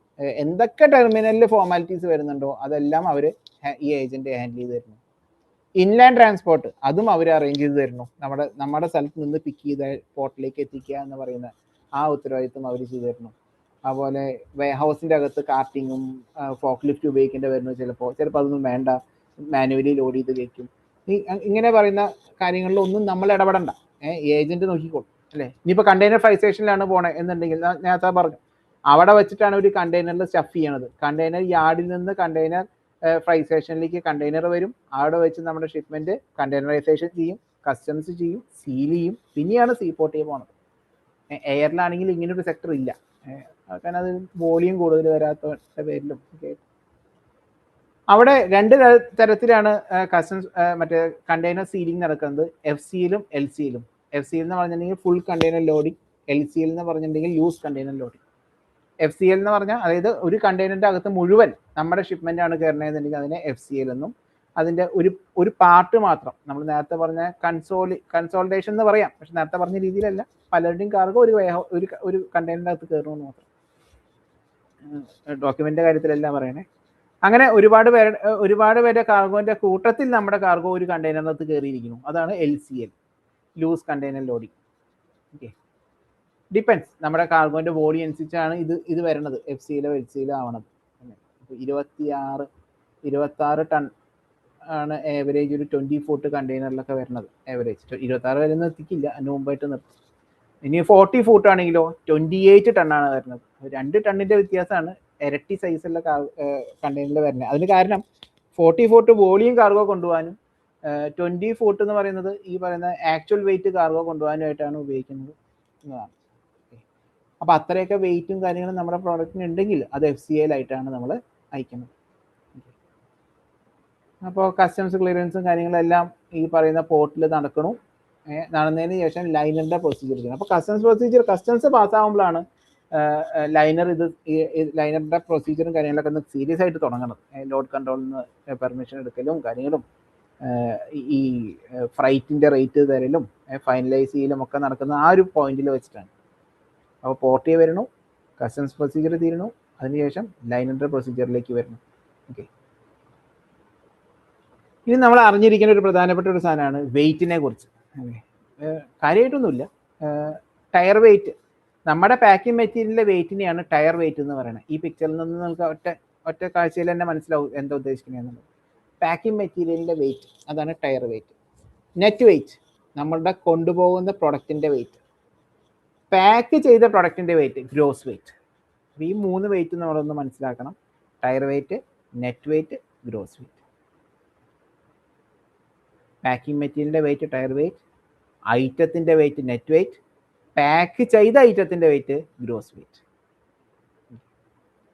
എന്തൊക്കെ ടെർമിനലിൽ ഫോർമാലിറ്റീസ് വരുന്നുണ്ടോ അതെല്ലാം അവർ ഈ ഏജന്റ് ഹാൻഡിൽ ചെയ്ത് തരുന്നു. ഇൻലാൻഡ് ട്രാൻസ്പോർട്ട് അതും അവർ അറേഞ്ച് ചെയ്ത് തരുന്നു. നമ്മുടെ സ്ഥലത്ത് നിന്ന് പിക്ക് ചെയ്ത പോർട്ടിലേക്ക് എത്തിക്കുക എന്ന് പറയുന്ന ആ ഉത്തരവാദിത്വം അവർ ചെയ്തു തരുന്നു. അതുപോലെ ഹൗസിന്റെ അകത്ത് കാർട്ടിങ്ങും ഫോക്ക് ലിഫ്റ്റ് ഉപയോഗിക്കേണ്ടി വരുന്നു. ചിലപ്പോൾ അതൊന്നും വേണ്ട, മാനുവലി ലോഡ് ചെയ്ത് വെക്കും. ഇങ്ങനെ പറയുന്ന കാര്യങ്ങളിലൊന്നും നമ്മൾ ഇടപെടണ്ട, ഏജന്റ് നോക്കിക്കോളും അല്ലേ. ഇനിയിപ്പോൾ കണ്ടെയ്നർ ഫ്രൈറ്റ് സ്റ്റേഷനിലാണ് പോണേ എന്നുണ്ടെങ്കിൽ നേരത്തെ പറഞ്ഞു അവിടെ വെച്ചിട്ടാണ് ഒരു കണ്ടെയ്നറിൽ സ്റ്റഫ് ചെയ്യണത്. കണ്ടെയ്നർ യാർഡിൽ നിന്ന് കണ്ടെയ്നർ ഫ്രൈറ്റ് സ്റ്റേഷനിലേക്ക് കണ്ടെയ്നർ വരും, അവിടെ വെച്ച് നമ്മുടെ ഷിപ്മെന്റ് കണ്ടെയ്നറൈസേഷൻ ചെയ്യും, കസ്റ്റംസ് ചെയ്യും, സീൽ ചെയ്യും, പിന്നെയാണ് സീപോർട്ടിൽ പോണത്. എയറിലാണെങ്കിൽ ഇങ്ങനൊരു സെക്ടർ ഇല്ല, കാരണം അത് വോളിയം കൂടുതൽ വരാത്ത പേരിലും ഒക്കെ. അവിടെ 2 തരത്തിലാണ് കസ്റ്റംസ് മറ്റേ കണ്ടെയ്നർ സീലിംഗ് നടക്കുന്നത്, FCLും LCLും. FCL എന്ന് പറഞ്ഞിട്ടുണ്ടെങ്കിൽ ഫുൾ കണ്ടെയ്നർ ലോഡിംഗ്, LCL എന്ന് പറഞ്ഞിട്ടുണ്ടെങ്കിൽ ലൂസ് കണ്ടെയ്നർ ലോഡിംഗ്. FCL എന്ന് പറഞ്ഞാൽ അതായത് ഒരു കണ്ടെയ്നറിന്റെ അകത്ത് മുഴുവൻ നമ്മുടെ ഷിപ്മെന്റ് ആണ് കയറണമെന്നുണ്ടെങ്കിൽ അതിനെ FCL എന്നും, അതിന്റെ ഒരു പാർട്ട് മാത്രം നമ്മൾ നേരത്തെ പറഞ്ഞ കൺസോൾട്ടേഷൻ എന്ന് പറയാം, പക്ഷെ നേരത്തെ പറഞ്ഞ രീതിയിലല്ല. പലരുടെയും കാർഗോ ഒരു കണ്ടെയ്നറിന്റെ അകത്ത് കയറണമെന്ന് മാത്രം. ഡോക്യുമെന്റിന്റെ കാര്യത്തിലെല്ലാം പറയണേ. അങ്ങനെ ഒരുപാട് പേരുടെ കാർഗോന്റെ കൂട്ടത്തിൽ നമ്മുടെ കാർഗോ ഒരു കണ്ടെയ്നറിനകത്ത് കയറിയിരിക്കുന്നു. അതാണ് LCL, loose container loading. Okay, depends നമ്മുടെ കാർഗോന്റെ ബോഡി അനുസരിച്ചാണ് ഇത് വരണത്, FCLോ LCLോ ആവണത്. 26 ടൺ ആണ് ആവറേജ് ഒരു 20 ഫൂട്ട് കണ്ടെയ്നറിലൊക്കെ വരുന്നത്. ആവറേജ് 26 വരെ നിർത്തിക്കില്ല, അതിന് മുമ്പായിട്ട് നിർത്തും. ഇനി 40 ഫൂട്ട് ആണെങ്കിലോ 28 ടണ്ണാണ് വരുന്നത്. 2 ടണ്ണിന്റെ വ്യത്യാസമാണ് ഇരട്ടി സൈസുള്ള കണ്ടെയ്നറിൽ വരുന്നത്. അതിന് കാരണം 40 ഫൂട്ട് വോളിയം കാർഗോ കൊണ്ടുപോകാനും 20 ഫൂട്ട് എന്ന് പറയുന്നത് ഈ പറയുന്ന ആക്ച്വൽ വെയിറ്റ് കാർഗോ കൊണ്ടുപോകാനായിട്ടാണ് ഉപയോഗിക്കുന്നത് എന്നതാണ്. അപ്പൊ അത്രയൊക്കെ വെയിറ്റും കാര്യങ്ങളും നമ്മുടെ പ്രോഡക്റ്റിന് ഉണ്ടെങ്കിൽ അത് FCL ആയിട്ടാണ് നമ്മൾ അയക്കുന്നത്. അപ്പോൾ കസ്റ്റംസ് ക്ലിയറൻസും കാര്യങ്ങളെല്ലാം ഈ പറയുന്ന പോർട്ടിൽ നടക്കണം. നടന്നതിന് ശേഷം ലൈനറിന്റെ പ്രൊസീജിയർ ചെയ്യണം. അപ്പോൾ കസ്റ്റംസ് പാസ്സാകുമ്പോഴാണ് ലൈനറിന്റെ പ്രൊസീജിയറും കാര്യങ്ങളൊക്കെ ഒന്ന് സീരിയസ് ആയിട്ട് തുടങ്ങണം. ലോഡ് കൺട്രോളിന് പെർമിഷൻ എടുക്കലും കാര്യങ്ങളും ഈ ഫ്രൈറ്റിന്റെ റേറ്റ് തരലും ഫൈനലൈസ് ചെയ്യലും ഒക്കെ നടക്കുന്ന ആ ഒരു പോയിന്റിൽ വെച്ചിട്ടാണ്. അപ്പോൾ പോർട്ട് വരണു, കസ്റ്റംസ് പ്രൊസീജിയർ തീരണു, അതിനുശേഷം ലൈനറിന്റെ പ്രൊസീജിയറിലേക്ക് വരണം. ഓക്കെ, ഇനി നമ്മൾ അറിഞ്ഞിരിക്കേണ്ട ഒരു പ്രധാനപ്പെട്ട ഒരു സാധനമാണ് വെയിറ്റിനെ കുറിച്ച്. കാര്യമായിട്ടൊന്നുമില്ല, ടയർ വെയിറ്റ്. നമ്മുടെ പാക്കിംഗ് മെറ്റീരിയലിന്റെ വെയിറ്റിനെയാണ് ടയർ വെയിറ്റ് എന്ന് പറയുന്നത്. ഈ പിക്ചറിൽ നിന്ന് നമുക്ക് ഒറ്റ കാഴ്ചയിൽ തന്നെ മനസ്സിലാവും എന്താ ഉദ്ദേശിക്കുന്നത്. പാക്കിംഗ് മെറ്റീരിയലിന്റെ വെയിറ്റ് അതാണ് ടയർ വെയിറ്റ്. നെറ്റ് വെയിറ്റ് നമ്മളുടെ കൊണ്ടുപോകുന്ന പ്രൊഡക്റ്റിന്റെ വെയിറ്റ്. പാക്ക് ചെയ്ത പ്രൊഡക്റ്റിന്റെ വെയിറ്റ് ഗ്രോസ് വെയിറ്റ്. ഈ 3 വെയിറ്റ് നമ്മളൊന്ന് മനസ്സിലാക്കണം: tare weight, net weight, gross weight. Packing മെറ്റീരിയലിന്റെ വെയിറ്റ് ടയർ വെയിറ്റ്, ഐറ്റത്തിന്റെ വെയിറ്റ് നെറ്റ് വെയിറ്റ്, പാക്ക് ചെയ്ത ഐറ്റത്തിന്റെ വെയിറ്റ് ഗ്രോസ് വെയിറ്റ്.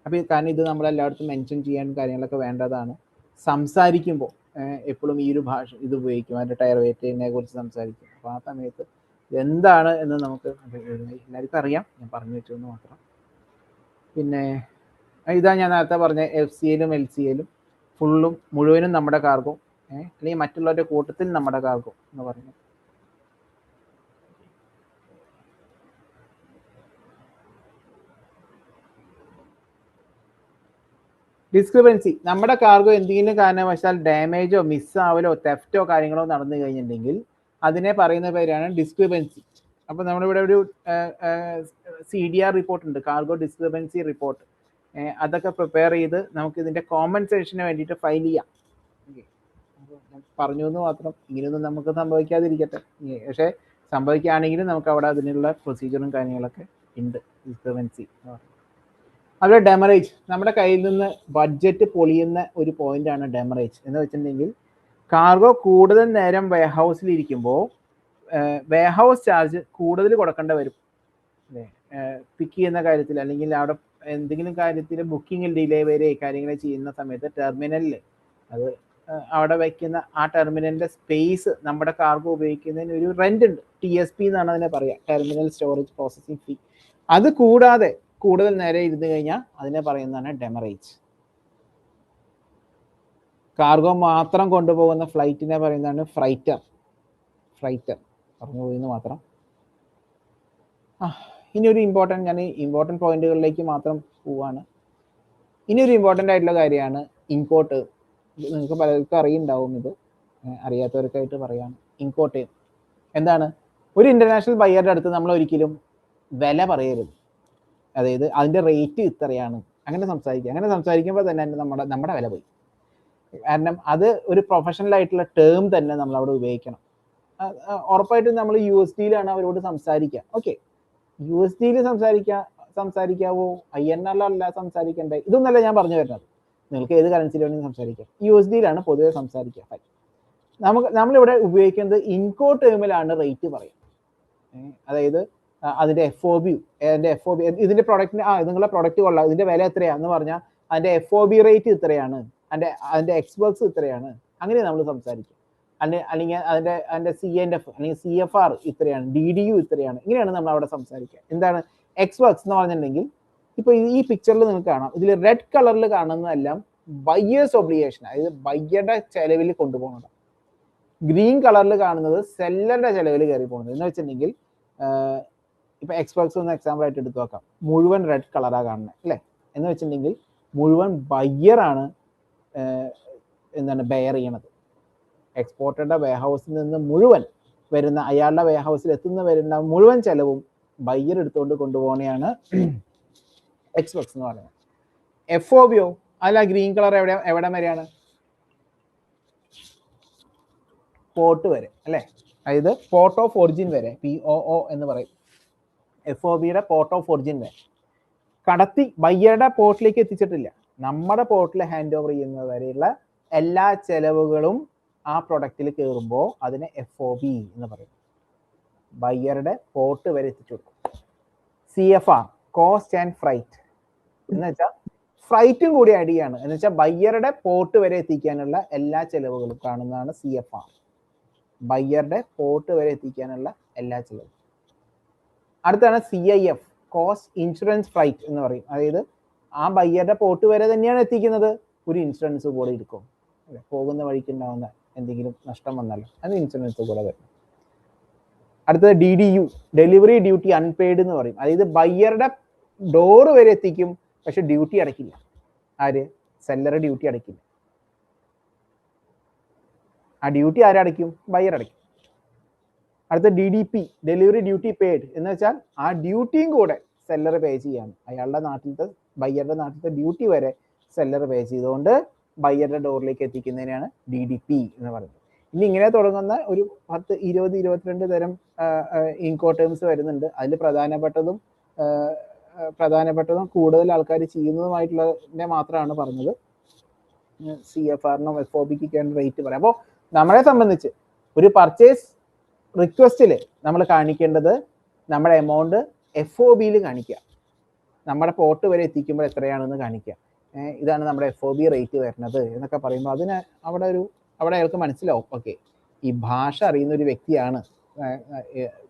അപ്പോൾ കാരണം ഇത് നമ്മളെല്ലായിടത്തും മെൻഷൻ ചെയ്യാൻ കാര്യങ്ങളൊക്കെ വേണ്ടതാണ്. സംസാരിക്കുമ്പോൾ എപ്പോഴും ഈ ഒരു ഭാഷ ഇത് ഉപയോഗിക്കും, അതിൻ്റെ ടയർ വെയിറ്റിനെ കുറിച്ച് സംസാരിക്കും. അപ്പോൾ ആ സമയത്ത് എന്താണ് എന്ന് നമുക്ക് എല്ലാവർക്കും അറിയാം, ഞാൻ പറഞ്ഞു വെച്ചതെന്ന് മാത്രം. പിന്നെ ഇതാ ഞാൻ നേരത്തെ പറഞ്ഞ FCLും LCLും ഫുള്ളും മുഴുവനും നമ്മുടെ കാർഗോ, അല്ലെങ്കിൽ മറ്റുള്ളവരുടെ കൂട്ടത്തിൽ നമ്മുടെ കാർഗോ എന്ന് പറയുന്നത്. ഡിസ്ക്രിപ്പൻസി, നമ്മുടെ കാർഗോ എന്തെങ്കിലും കാരണവശാൽ ഡാമേജോ മിസ്സാവലോ തെഫ്റ്റോ കാര്യങ്ങളോ നടന്നു കഴിഞ്ഞിട്ടുണ്ടെങ്കിൽ അതിനെ പറയുന്ന പേരാണ് ഡിസ്ക്രിപ്പൻസി. അപ്പോൾ നമ്മളിവിടെ ഒരു CDR റിപ്പോർട്ട് ഉണ്ട്, കാർഗോ ഡിസ്ക്രിപ്പൻസി റിപ്പോർട്ട്. അതൊക്കെ പ്രിപ്പയർ ചെയ്ത് നമുക്ക് ഇതിൻ്റെ കോമ്പൻസേഷന് വേണ്ടിയിട്ട് ഫയൽ ചെയ്യാം. പറഞ്ഞു എന്ന് മാത്രം, ഇങ്ങനെയൊന്നും നമുക്ക് സംഭവിക്കാതിരിക്കട്ടെ. പക്ഷേ സംഭവിക്കുകയാണെങ്കിലും നമുക്ക് അവിടെ അതിനുള്ള പ്രൊസീജിയറും കാര്യങ്ങളൊക്കെ ഉണ്ട്. ഡിസ്ക്രിപ്പൻസി അതുപോലെ ഡെമറേജ്, നമ്മുടെ കയ്യിൽ നിന്ന് ബഡ്ജറ്റ് പൊളിയുന്ന ഒരു പോയിന്റാണ് ഡെമറേജ് എന്ന് വെച്ചിട്ടുണ്ടെങ്കിൽ കാർഗോ കൂടുതൽ നേരം വെയർഹൗസിൽ ഇരിക്കുമ്പോൾ വെയർഹൗസ് ചാർജ് കൂടുതൽ കൊടുക്കേണ്ടി വരും. പിക്ക് ചെയ്യുന്ന കാര്യത്തിൽ അല്ലെങ്കിൽ അവിടെ എന്തെങ്കിലും കാര്യത്തിൽ ബുക്കിങ്ങിൽ ഡിലേ വരെ കാര്യങ്ങൾ ചെയ്യുന്ന സമയത്ത് ടെർമിനലിൽ അത് അവിടെ വയ്ക്കുന്ന ആ ടെർമിനലിൻ്റെ സ്പേസ് നമ്മുടെ കാർഗോ ഉപയോഗിക്കുന്നതിന് ഒരു റെന്റ് ഉണ്ട്. TSP എന്നാണ് അതിനെ പറയുക, ടെർമിനൽ സ്റ്റോറേജ് പ്രോസസ്സിംഗ് ഫീ. അത് കൂടാതെ കൂടുതൽ നേരം ഇരുന്ന് കഴിഞ്ഞാൽ അതിനെ പറയുന്നതാണ് ഡെമറേജ്. കാർഗോ മാത്രം കൊണ്ടുപോകുന്ന ഫ്ലൈറ്റിനെ പറയുന്നതാണ് ഫ്രൈറ്റർ പറഞ്ഞു പോയിന്ന് മാത്രം. ഇനി ഒരു ഞാൻ ഇമ്പോർട്ടൻറ്റ് പോയിന്റുകളിലേക്ക് മാത്രം പോവാണ്. ഇനി ഒരു ഇമ്പോർട്ടൻ്റ് ആയിട്ടുള്ള കാര്യമാണ് ഇമ്പോർട്ട്. നിങ്ങൾക്ക് പലർക്കും അറിയുണ്ടാവും, ഇത് അറിയാത്തവർക്കായിട്ട് പറയാം. ഇമ്പോർട്ട് എന്താണ്? ഒരു ഇന്റർനാഷണൽ ബയ്യറുടെ അടുത്ത് നമ്മൾ ഒരിക്കലും വില പറയരുത്. അതായത് അതിൻ്റെ റേറ്റ് ഇത്രയാണ് അങ്ങനെ സംസാരിക്കുമ്പോൾ തന്നെ നമ്മുടെ വില പോയി. കാരണം അത് ഒരു പ്രൊഫഷണൽ ആയിട്ടുള്ള ടേം തന്നെ നമ്മൾ അവിടെ ഉപയോഗിക്കണം. ഉറപ്പായിട്ടും നമ്മൾ USDയിലാണ് അവരോട് സംസാരിക്കുക. ഓക്കെ, USDയിൽ സംസാരിക്കാവോ, INR സംസാരിക്കണ്ടേ, ഇതൊന്നല്ല ഞാൻ പറഞ്ഞു വരുന്നത്. നിങ്ങൾക്ക് ഏത് കറൻസിയിൽ വേണമെങ്കിൽ സംസാരിക്കാം. USDയിലാണ് പൊതുവെ സംസാരിക്കുക. നമ്മളിവിടെ ഉപയോഗിക്കുന്നത് ഇൻകോ ടേമിലാണ് റേറ്റ് പറയും. അതായത് അതിൻ്റെ FOB ഇതിൻ്റെ പ്രൊഡക്റ്റിന് നിങ്ങളുടെ പ്രൊഡക്റ്റ് കൊള്ളാം, ഇതിൻ്റെ വില എത്രയാണെന്ന് പറഞ്ഞാൽ അതിൻ്റെ FOB റേറ്റ് ഇത്രയാണ്, അതിൻ്റെ എക്സ്പെർട്സ് ഇത്രയാണ്, അങ്ങനെ നമ്മൾ സംസാരിക്കും. അല്ലെങ്കിൽ അതിൻ്റെ CNF അല്ലെങ്കിൽ CFR ഇത്രയാണ്, DDU ഇത്രയാണ്, ഇങ്ങനെയാണ് നമ്മൾ അവിടെ സംസാരിക്കുക. എന്താണ് എക്സ്പെർട്സ് എന്ന് പറഞ്ഞിട്ടുണ്ടെങ്കിൽ ഇപ്പോൾ ഈ പിക്ചറിൽ നിങ്ങൾക്ക് കാണാം, ഇതിൽ റെഡ് കളറിൽ കാണുന്നതെല്ലാം ബയ്യേഴ്സ് ഒബ്ലിഗേഷൻ, അതായത് ബയ്യറുടെ ചെലവിൽ കൊണ്ടുപോകുന്നത്. ഗ്രീൻ കളറിൽ കാണുന്നത് സെല്ലറുടെ ചെലവിൽ കയറി പോകുന്നത്. എന്ന് വെച്ചിട്ടുണ്ടെങ്കിൽ ഇപ്പൊ എക്സ്പെർട്സ് ഒന്ന് എക്സാമ്പിൾ ആയിട്ട് എടുത്ത് നോക്കാം, മുഴുവൻ റെഡ് കളറാണ് കാണുന്നത് അല്ലേ. എന്ന് വെച്ചിട്ടുണ്ടെങ്കിൽ മുഴുവൻ ബയ്യറാണ് എന്താണ് ബെയർ ചെയ്യണത്. എക്സ്പോർട്ടറുടെ വെയർഹൗസിൽ നിന്ന് മുഴുവൻ വരുന്ന അയാളുടെ വെയർഹൗസിൽ വരുന്ന മുഴുവൻ ചെലവും ബയ്യർ എടുത്തുകൊണ്ട് കൊണ്ടുപോകണയാണ് എക്സ്പെക്സ് എന്ന് പറയുന്നത്. FOB അല്ല ഗ്രീൻ കളർ എവിടെ വരെയാണ്? പോർട്ട് വരെ അല്ലേ, അതായത് പോർട്ട് ഓഫ് ഒറിജിൻ വരെ, POO എന്ന് പറയും. FOBയുടെ പോർട്ട് ഓഫ് ഒറിജിൻ വരെ കടത്തി ബയ്യറുടെ പോർട്ടിലേക്ക് എത്തിച്ചിട്ടില്ല, നമ്മുടെ പോർട്ടിൽ ഹാൻഡ് ഓവർ ചെയ്യുന്നത് വരെയുള്ള എല്ലാ ചെലവുകളും ആ പ്രൊഡക്റ്റിൽ കയറുമ്പോൾ അതിനെ FOB എന്ന് പറയും. ബയ്യറുടെ പോർട്ട് വരെ എത്തിച്ചു കൊടുക്കും. CFR കോസ്റ്റ് ആൻഡ് ഫ്രൈറ്റ് എന്ന് വെച്ചാൽ ഫ്രൈറ്റും കൂടി ആഡ് ചെയ്യാണ്, എന്ന് വെച്ചാൽ ബയ്യറുടെ പോർട്ട് വരെ എത്തിക്കാനുള്ള എല്ലാ ചെലവുകളും കാണുന്നതാണ് CFR. ബയ്യറുടെ പോർട്ട് വരെ എത്തിക്കാനുള്ള എല്ലാ ചെലവും. അടുത്താണ് CIF കോസ്റ്റ് ഇൻഷുറൻസ് ഫ്രൈറ്റ് എന്ന് പറയും. അതായത് ആ ബയ്യറുടെ പോർട്ട് വരെ തന്നെയാണ് എത്തിക്കുന്നത്, ഒരു ഇൻഷുറൻസ് കൂടെ എടുക്കും. പോകുന്ന വഴിക്ക് ഉണ്ടാവുന്ന എന്തെങ്കിലും നഷ്ടം വന്നാലും അത് ഇൻഷുറൻസ് കൂടെ വരും. അടുത്തത് DDU ഡെലിവറി ഡ്യൂട്ടി അൺപെയ്ഡ് എന്ന് പറയും. അതായത് ബയ്യറുടെ ഡോറ് വരെ എത്തിക്കും, പക്ഷെ ഡ്യൂട്ടി അടയ്ക്കില്ല. ആര്? സെല്ലർ ഡ്യൂട്ടി അടയ്ക്കില്ല. ആ ഡ്യൂട്ടി ആരടയ്ക്കും? ബയ്യർ അടയ്ക്കും. അടുത്ത DDP ഡെലിവറി ഡ്യൂട്ടി പെയ്ഡ് എന്ന് വെച്ചാൽ ആ ഡ്യൂട്ടിയും കൂടെ സെല്ലർ പേ ചെയ്യാണ്. അയാളുടെ നാട്ടിലത്തെ ബയ്യറുടെ നാട്ടിലത്തെ ഡ്യൂട്ടി വരെ സെല്ലർ പേ ചെയ്തുകൊണ്ട് ബയ്യറുടെ ഡോറിലേക്ക് എത്തിക്കുന്നതിനാണ് DDP എന്ന് പറയുന്നത്. ഇനി ഇങ്ങനെ തുടങ്ങുന്ന ഒരു 10, 20, 22 തരം ഇൻകോട്ടേംസ് വരുന്നുണ്ട്. അതിൽ പ്രധാനപ്പെട്ടതും കൂടുതൽ ആൾക്കാർ ചെയ്യുന്നതുമായിട്ടുള്ളതിനെ മാത്രമാണ് പറഞ്ഞത്. CFRനും FOBക്കൊക്കെയാണ് റേറ്റ് പറയാം. അപ്പോൾ നമ്മളെ സംബന്ധിച്ച് ഒരു പർച്ചേസ് റിക്വസ്റ്റിൽ നമ്മൾ കാണിക്കേണ്ടത് നമ്മുടെ എമൗണ്ട് FOBയിൽ കാണിക്കുക, നമ്മുടെ പോർട്ട് വരെ എത്തിക്കുമ്പോൾ എത്രയാണെന്ന് കാണിക്കുക. ഇതാണ് നമ്മുടെ FOB റേറ്റ് വരുന്നത് എന്നൊക്കെ പറയുമ്പോൾ അതിന് അവിടെ അയാൾക്ക് മനസ്സിലാവും, ഓക്കെ ഈ ഭാഷ അറിയുന്ന ഒരു വ്യക്തിയാണ്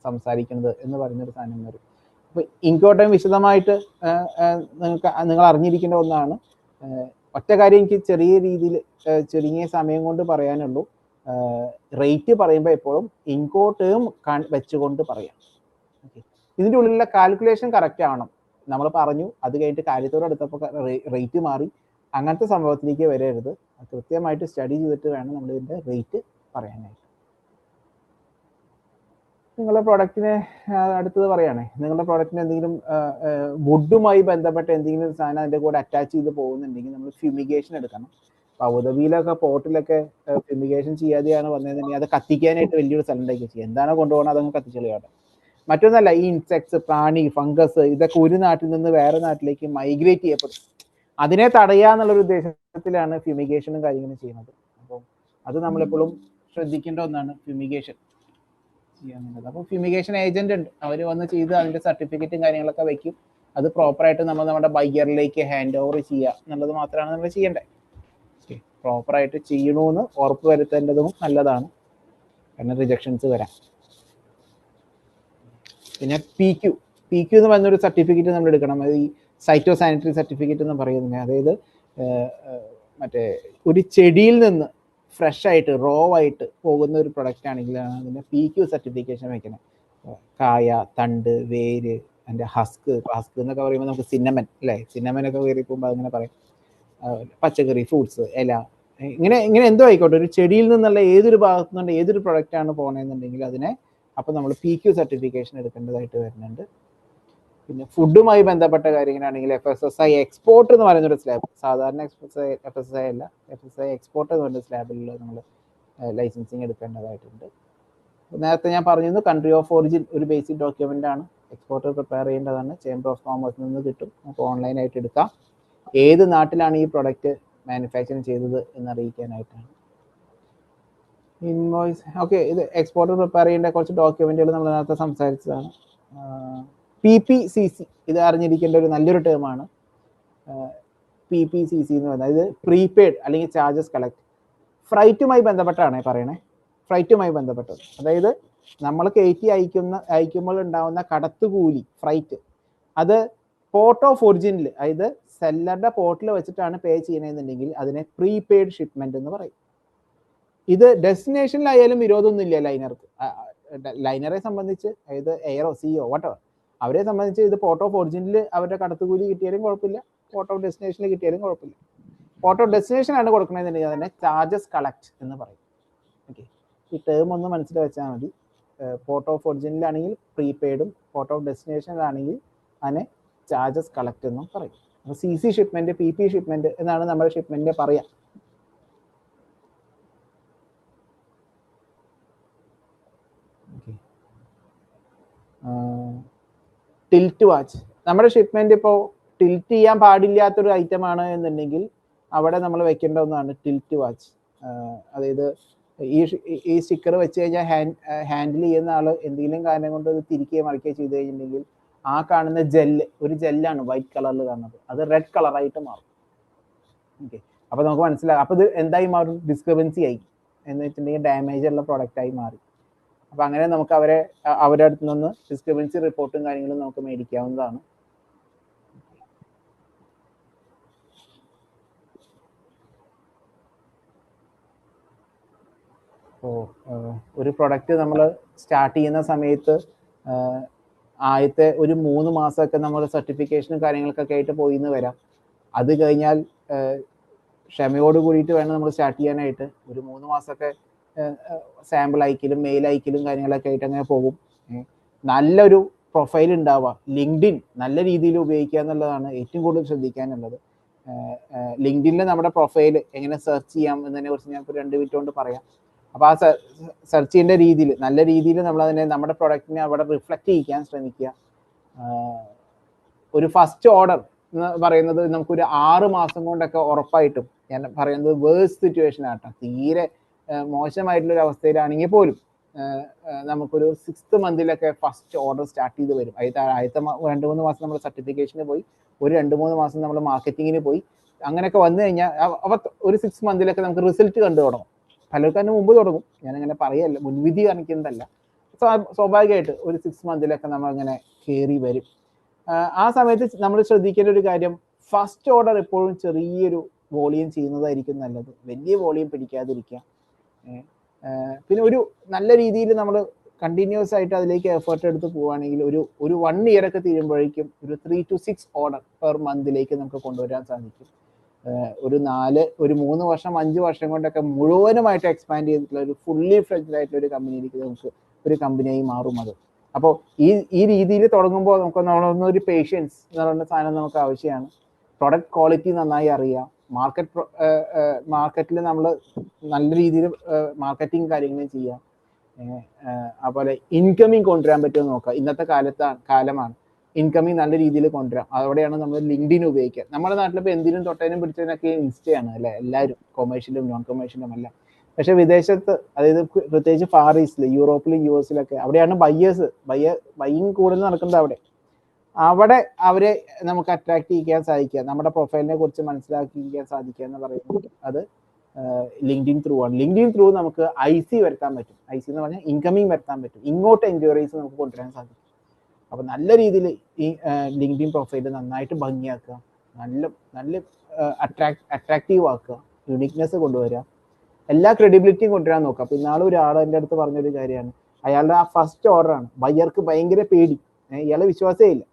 സംസാരിക്കുന്നത് എന്ന് പറയുന്നൊരു സാധനം വരും. അപ്പോൾ ഇൻകോട്ടയം വിശദമായിട്ട് നിങ്ങൾ അറിഞ്ഞിരിക്കേണ്ട ഒന്നാണ്. ഒറ്റ കാര്യം എനിക്ക് ചെറിയ രീതിയിൽ ചുരുങ്ങിയ സമയം കൊണ്ട് പറയാനുള്ളൂ. റേറ്റ് പറയുമ്പോൾ എപ്പോഴും ഇൻകോട്ടേം വെച്ചുകൊണ്ട് പറയാം. ഓക്കെ, ഇതിൻ്റെ ഉള്ളിലുള്ള കാൽക്കുലേഷൻ കറക്റ്റ് ആവണം. നമ്മൾ പറഞ്ഞു, അത് കഴിഞ്ഞിട്ട് കാര്യത്തോട് അടുത്തപ്പോൾ റേറ്റ് മാറി, അങ്ങനത്തെ സംഭവത്തിലേക്ക് വരരുത്. കൃത്യമായിട്ട് സ്റ്റഡി ചെയ്തിട്ട് വേണം നമ്മൾ ഇതിൻ്റെ റേറ്റ് പറയാനായിട്ട്. നിങ്ങളുടെ പ്രോഡക്റ്റിനെ അടുത്തത് പറയുകയാണേ, നിങ്ങളുടെ പ്രോഡക്റ്റിന് എന്തെങ്കിലും വുഡുമായി ബന്ധപ്പെട്ട എന്തെങ്കിലും ഒരു സാധനം അതിൻ്റെ കൂടെ അറ്റാച്ച് ചെയ്ത് പോകുന്നുണ്ടെങ്കിൽ നമ്മൾ ഫ്യൂമിഗേഷൻ എടുക്കണം. അപ്പോൾ അബുദാബിയിലൊക്കെ പോർട്ടിലൊക്കെ ഫ്യൂമിഗേഷൻ ചെയ്യാതെയാണ് വന്നതെന്നുണ്ടെങ്കിൽ അത് കത്തിക്കാനായിട്ട് വലിയൊരു സ്ഥലം ഉണ്ടാക്കി ചെയ്യുക. എന്താണോ കൊണ്ടുപോകണം അതങ്ങ് കത്തിച്ചു കളയാതെ. മറ്റൊന്നല്ല, ഈ ഇൻസെക്ട്സ്, പ്രാണി, ഫംഗസ് ഇതൊക്കെ ഒരു നാട്ടിൽ നിന്ന് വേറെ നാട്ടിലേക്ക് മൈഗ്രേറ്റ് ചെയ്യപ്പെടും. അതിനെ തടയാന്നുള്ളൊരു ഉദ്ദേശത്തിലാണ് ഫ്യൂമിഗേഷനും കാര്യങ്ങളും ചെയ്യുന്നത്. അപ്പോൾ അത് നമ്മളെപ്പോഴും ശ്രദ്ധിക്കേണ്ട ഒന്നാണ്, ഫ്യൂമിഗേഷൻ ചെയ്യാന്നുള്ളത്. അപ്പോൾ ഫ്യൂമിഗേഷൻ ഏജന്റ് ഉണ്ട്, അവർ വന്ന് ചെയ്ത് അതിൻ്റെ സർട്ടിഫിക്കറ്റും കാര്യങ്ങളൊക്കെ വെക്കും. അത് പ്രോപ്പറായിട്ട് നമ്മൾ നമ്മുടെ ബയ്യറിലേക്ക് ഹാൻഡ് ഓവർ ചെയ്യുക എന്നുള്ളത് മാത്രമാണ് നമ്മൾ ചെയ്യേണ്ടത്. പ്രോപ്പറായിട്ട് ചെയ്യണമെന്ന് ഉറപ്പ് വരുത്തേണ്ടതും നല്ലതാണ്, കാരണം റിജക്ഷൻസ് വരാം. പിന്നെ PQ എന്ന് പറയുന്നൊരു സർട്ടിഫിക്കറ്റ് നമ്മൾ എടുക്കണം. അത് ഈ സൈറ്റോ സാനിറ്ററി സർട്ടിഫിക്കറ്റ് എന്ന് പറയുന്നത്, അതായത് മറ്റേ ഒരു ചെടിയിൽ നിന്ന് ഫ്രഷ് ആയിട്ട് റോ ആയിട്ട് പോകുന്ന ഒരു പ്രൊഡക്റ്റ് ആണെങ്കിലാണ് അതിൻ്റെ PQ സർട്ടിഫിക്കേഷൻ വെക്കണം. കായ, തണ്ട്, വേര്, അതിൻ്റെ ഹസ്ക് എന്നൊക്കെ പറയുമ്പോൾ നമുക്ക് സിന്നമൻ അല്ലേ, സിന്നമനൊക്കെ കയറി പോകുമ്പോൾ അങ്ങനെ പറയും. പച്ചക്കറി, ഫ്രൂട്ട്സ്, ഇല, ഇങ്ങനെ എന്തോ ആയിക്കോട്ടെ, ഒരു ചെടിയിൽ നിന്നുള്ള ഏതൊരു ഭാഗത്തു നിന്നുള്ള ഏതൊരു പ്രൊഡക്റ്റാണ് പോകണമെന്നുണ്ടെങ്കിൽ അതിനെ അപ്പോൾ നമ്മൾ PQ സർട്ടിഫിക്കേഷൻ എടുക്കേണ്ടതായിട്ട് വരുന്നുണ്ട്. പിന്നെ ഫുഡുമായി ബന്ധപ്പെട്ട കാര്യങ്ങളാണെങ്കിൽ FSSAI എക്സ്പോർട്ട് എന്ന് പറയുന്നൊരു സ്ലാബ്, സാധാരണ FSSAI അല്ല, FSSAI എക്സ്പോർട്ട് എന്ന് പറയുന്ന സ്ലാബിലുള്ള നമ്മൾ ലൈസൻസിങ് എടുക്കേണ്ടതായിട്ടുണ്ട്. നേരത്തെ ഞാൻ പറഞ്ഞിരുന്നു, കൺട്രി ഓഫ് ഒറിജിൻ ഒരു ബേസിക് ഡോക്യുമെൻ്റ് ആണ്, എക്സ്പോർട്ടർ പ്രിപ്പയർ ചെയ്യേണ്ടതാണ്. ചേംബർ ഓഫ് കോമേഴ്സിൽ നിന്ന് കിട്ടും, നമുക്ക് ഓൺലൈനായിട്ട് എടുക്കാം. ഏത് നാട്ടിലാണ് ഈ പ്രൊഡക്റ്റ് മാനുഫാക്ചറിങ് ചെയ്തത് എന്നറിയിക്കാനായിട്ടാണ്. ഇൻവോയ്സ്, ഓക്കെ, ഇത് എക്സ്പോർട്ടർ പ്രിപ്പയർ ചെയ്യേണ്ട കുറച്ച് ഡോക്യുമെൻറ്റുകൾ നമ്മൾ നേരത്തെ സംസാരിച്ചതാണ്. PPCC ഇത് അറിഞ്ഞിരിക്കേണ്ട ഒരു നല്ലൊരു ടേമാണ്. PPCC എന്ന് പറയുന്നത് ഇത് പ്രീപെയ്ഡ് അല്ലെങ്കിൽ ചാർജസ് കളക്ട്. ഫ്രൈറ്റുമായി ബന്ധപ്പെട്ടാണ് പറയണേ, ഫ്രൈറ്റുമായി ബന്ധപ്പെട്ടത്. അതായത് നമ്മൾ കയറ്റി അയക്കുമ്പോൾ ഉണ്ടാവുന്ന കടത്തുകൂലി, ഫ്രൈറ്റ്, അത് പോർട്ട് ഓഫ് ഒറിജിനിൽ, അതായത് സെല്ലറുടെ പോർട്ടിൽ വെച്ചിട്ടാണ് പേ ചെയ്യണമെന്നുണ്ടെങ്കിൽ അതിനെ പ്രീപെയ്ഡ് ഷിപ്മെന്റ് എന്ന് പറയും. ഇത് ഡെസ്റ്റിനേഷനിലായാലും വിരോധമൊന്നുമില്ല ലൈനറെ സംബന്ധിച്ച്, അതായത് എയറോ സിയോ വട്ടവർ, അവരെ സംബന്ധിച്ച് ഇത് പോർട്ട് ഓഫ് ഒറിജിനിൽ അവരുടെ കടത്തുകൂലി കിട്ടിയാലും കുഴപ്പമില്ല, പോർട്ട് ഓഫ് ഡെസ്റ്റിനേഷനിൽ കിട്ടിയാലും കുഴപ്പമില്ല. പോർട്ട് ഓഫ് ഡെസ്റ്റിനേഷൻ ആണ് കൊടുക്കണമെന്നുണ്ടെങ്കിൽ അതിനെ ചാർജസ് കളക്ട് എന്ന് പറയും. ഓക്കെ, ഈ ടേം ഒന്ന് മനസ്സിൽ വെച്ചാൽ മതി. പോർട്ട് ഓഫ് ഒറിജിനിലാണെങ്കിൽ പ്രീപെയ്ഡും പോർട്ട് ഓഫ് ഡെസ്റ്റിനേഷനിലാണെങ്കിൽ അതിനെ ചാർജസ് കളക്ട് എന്നും പറയും. അപ്പോൾ CC ഷിപ്മെന്റ്, PP ഷിപ്മെന്റ് എന്നാണ് നമ്മുടെ ഷിപ്മെന്റിനെ പറയാം. ടിൽറ്റ് വാച്ച്, നമ്മുടെ ഷിപ്മെന്റ് ഇപ്പോൾ ടിൽറ്റ് ചെയ്യാൻ പാടില്ലാത്തൊരു ഐറ്റം ആണ് എന്നുണ്ടെങ്കിൽ അവിടെ നമ്മൾ വെക്കേണ്ട ഒന്നാണ് ടിൽറ്റ് വാച്ച്. അതായത് ഈ സ്റ്റിക്കർ വെച്ച് കഴിഞ്ഞാൽ ഹാൻഡിൽ ചെയ്യുന്ന ആൾ എന്തെങ്കിലും കാരണം കൊണ്ട് അത് തിരിക്കുകയോ മറിക്കുകയോ ചെയ്ത് കഴിഞ്ഞിട്ടുണ്ടെങ്കിൽ ആ കാണുന്ന ഒരു ജെല്ലാണ് വൈറ്റ് കളറിൽ കാണുന്നത്, അത് റെഡ് കളറായിട്ട് മാറും. ഓക്കെ, അപ്പോൾ നമുക്ക് മനസ്സിലാകും. അപ്പോൾ ഇത് എന്തായി മാറും? ഡിസ്ക്രിപ്പൻസി ആയി എന്ന് വെച്ചിട്ടുണ്ടെങ്കിൽ ഡാമേജ് ഉള്ള പ്രൊഡക്റ്റ് ആയി മാറി. അപ്പോൾ അങ്ങനെ നമുക്ക് അവരുടെ അടുത്ത് നിന്ന് ഡിസ്ക്രിപ്പൻസി റിപ്പോർട്ടും കാര്യങ്ങളും നമുക്ക് മേടിക്കാവുന്നതാണ്. അപ്പോൾ ഒരു പ്രൊഡക്റ്റ് നമ്മൾ സ്റ്റാർട്ട് ചെയ്യുന്ന സമയത്ത് ആദ്യത്തെ ഒരു 3 മാസമൊക്കെ നമ്മൾ സർട്ടിഫിക്കേഷനും കാര്യങ്ങൾക്കൊക്കെ ആയിട്ട് പോയി എന്ന് വരാം. അത് കഴിഞ്ഞാൽ ക്ഷമയോട് കൂടിയിട്ട് വേണം നമ്മൾ സ്റ്റാർട്ട് ചെയ്യാനായിട്ട്. ഒരു 3 മാസമൊക്കെ സാമ്പിൾ അയക്കലും മെയിൽ അയക്കലും കാര്യങ്ങളൊക്കെ ആയിട്ട് അങ്ങനെ പോകും. നല്ലൊരു പ്രൊഫൈൽ ഉണ്ടാവുക, ലിങ്ക്ഡിൻ നല്ല രീതിയിൽ ഉപയോഗിക്കുക എന്നുള്ളതാണ് ഏറ്റവും കൂടുതൽ ശ്രദ്ധിക്കാനുള്ളത്. ലിങ്ക്ഡിനിൽ നമ്മുടെ പ്രൊഫൈൽ എങ്ങനെ സെർച്ച് ചെയ്യാം എന്നതിനെ കുറിച്ച് ഞാൻ ഇപ്പോൾ 2 മിനിറ്റ് കൊണ്ട് പറയാം. അപ്പോൾ ആ സെർച്ച് ചെയ്യേണ്ട രീതിയിൽ നല്ല രീതിയിൽ നമ്മൾ അതിനെ നമ്മുടെ പ്രൊഡക്റ്റിനെ അവിടെ റിഫ്ലക്റ്റ് ചെയ്യിക്കാൻ ശ്രമിക്കുക. ഒരു ഫസ്റ്റ് ഓർഡർ എന്ന് പറയുന്നത് നമുക്കൊരു 6 മാസം കൊണ്ടൊക്കെ ഉറപ്പായിട്ടും, ഞാൻ പറയുന്നത് വേഴ്സ്റ്റ് സിറ്റുവേഷൻ ആട്ടോ, തീരെ മോശമായിട്ടുള്ളൊരു അവസ്ഥയിലാണെങ്കിൽ പോലും നമുക്കൊരു 6th മന്തിലൊക്കെ ഫസ്റ്റ് ഓർഡർ സ്റ്റാർട്ട് ചെയ്ത് വരും. ആദ്യത്തെ 2-3 മാസം നമ്മൾ സർട്ടിഫിക്കേഷന് പോയി, ഒരു 2-3 മാസം നമ്മൾ മാർക്കറ്റിങ്ങിന് പോയി, അങ്ങനെയൊക്കെ വന്നു കഴിഞ്ഞാൽ ഒരു 6 മന്തിലൊക്കെ നമുക്ക് റിസൾട്ട് കണ്ടു തുടങ്ങും. പലർക്കും അതിന് മുമ്പ് തുടങ്ങും, ഞാനങ്ങനെ പറയല്ല, മുൻവിധി കാണിക്കുന്നതല്ല. സ്വാഭാവികമായിട്ട് ഒരു 6 മന്തിലൊക്കെ നമ്മൾ അങ്ങനെ കയറി വരും. ആ സമയത്ത് നമ്മൾ ശ്രദ്ധിക്കേണ്ട ഒരു കാര്യം, ഫസ്റ്റ് ഓർഡർ എപ്പോഴും ചെറിയൊരു വോളിയം ചെയ്യുന്നതായിരിക്കും നല്ലത്, വലിയ വോളിയം പിടിക്കാതിരിക്കുക. പിന്നെ ഒരു നല്ല രീതിയിൽ നമ്മൾ കണ്ടിന്യൂസ് ആയിട്ട് അതിലേക്ക് എഫേർട്ട് എടുത്ത് പോവുകയാണെങ്കിൽ ഒരു 1 ഇയർ ഒക്കെ തീരുമ്പോഴേക്കും ഒരു 3 to 6 ഓർഡർ പെർ മന്തിലേക്ക് നമുക്ക് കൊണ്ടുവരാൻ സാധിക്കും. ഒരു 3 വർഷം 5 വർഷം കൊണ്ടൊക്കെ മുഴുവനുമായിട്ട് എക്സ്പാൻഡ് ചെയ്തിട്ടുള്ള ഒരു ഫുള്ളി ഫ്ലെഡ്ജ്ഡ് ആയിട്ടുള്ള ഒരു കമ്പനിയിലേക്ക് നമുക്ക് ഒരു കമ്പനിയായി മാറും അത്. അപ്പോൾ ഈ രീതിയിൽ തുടങ്ങുമ്പോൾ നമ്മളൊന്നൊരു പേഷ്യൻസ് എന്ന് പറയുന്ന സാധനം നമുക്ക് ആവശ്യമാണ്. പ്രൊഡക്റ്റ് ക്വാളിറ്റി നന്നായി അറിയാം, മാർക്കറ്റിൽ നമ്മൾ നല്ല രീതിയിൽ മാർക്കറ്റിംഗ് കാര്യങ്ങളും ചെയ്യാം. അതുപോലെ ഇൻകമിങ് കൊണ്ടുവരാൻ പറ്റുമോ നോക്കുക. ഇന്നത്തെ കാലമാണ് ഇൻകമിങ് നല്ല രീതിയിൽ കൊണ്ടുവരാം. അവിടെയാണ് നമ്മൾ ലിങ്ക്ഡിൻ ഉപയോഗിക്കുക. നമ്മുടെ നാട്ടിലിപ്പോൾ എന്തിനും തൊട്ടതിനും പിടിച്ചതിനൊക്കെ ഇൻസ്റ്റയാണ് അല്ലേ, എല്ലാവരും കൊമേഴ്ഷ്യലും നോൺ കൊമേഴ്ഷ്യലും എല്ലാം. പക്ഷെ വിദേശത്ത്, അതായത് പ്രത്യേകിച്ച് ഫാർ ഈസ്റ്റിൽ, യൂറോപ്പിലും US-ലൊക്കെ, അവിടെയാണ് ബയ്യിങ് കൂടുതൽ നടക്കുന്നത്. അവിടെ അവരെ നമുക്ക് അട്രാക്ട് ചെയ്യാൻ സാധിക്കുക, നമ്മുടെ പ്രൊഫൈലിനെ കുറിച്ച് മനസ്സിലാക്കിക്കാൻ സാധിക്കുക എന്ന് പറയുന്നത് അത് ലിങ്ക്ഡിൻ ത്രൂ ആണ്. ലിങ്ക്ഡിൻ ത്രൂ നമുക്ക് IC വരുത്താൻ പറ്റും. IC എന്ന് പറഞ്ഞാൽ ഇൻകമിങ് വരുത്താൻ പറ്റും, ഇങ്ങോട്ട് എൻക്വയറീസ് നമുക്ക് കൊണ്ടുവരാൻ സാധിക്കും. അപ്പോൾ നല്ല രീതിയിൽ ഈ ലിങ്ക്ഡിൻ പ്രൊഫൈൽ നന്നായിട്ട് ഭംഗിയാക്കുക, നല്ല അട്രാക്റ്റീവ് ആക്കുക, യുണീക്നെസ് കൊണ്ടുവരിക, എല്ലാ ക്രെഡിബിലിറ്റിയും കൊണ്ടുവരാൻ നോക്കുക. അപ്പോൾ ഇന്നാൾ ഒരാൾ എൻ്റെ അടുത്ത് പറഞ്ഞൊരു കാര്യമാണ്, അയാളുടെ ആ ഫസ്റ്റ് ഓർഡറാണ്, ബയ്യർക്ക് ഭയങ്കര പേടി, ഇയാളെ വിശ്വാസമേ ഇല്ല.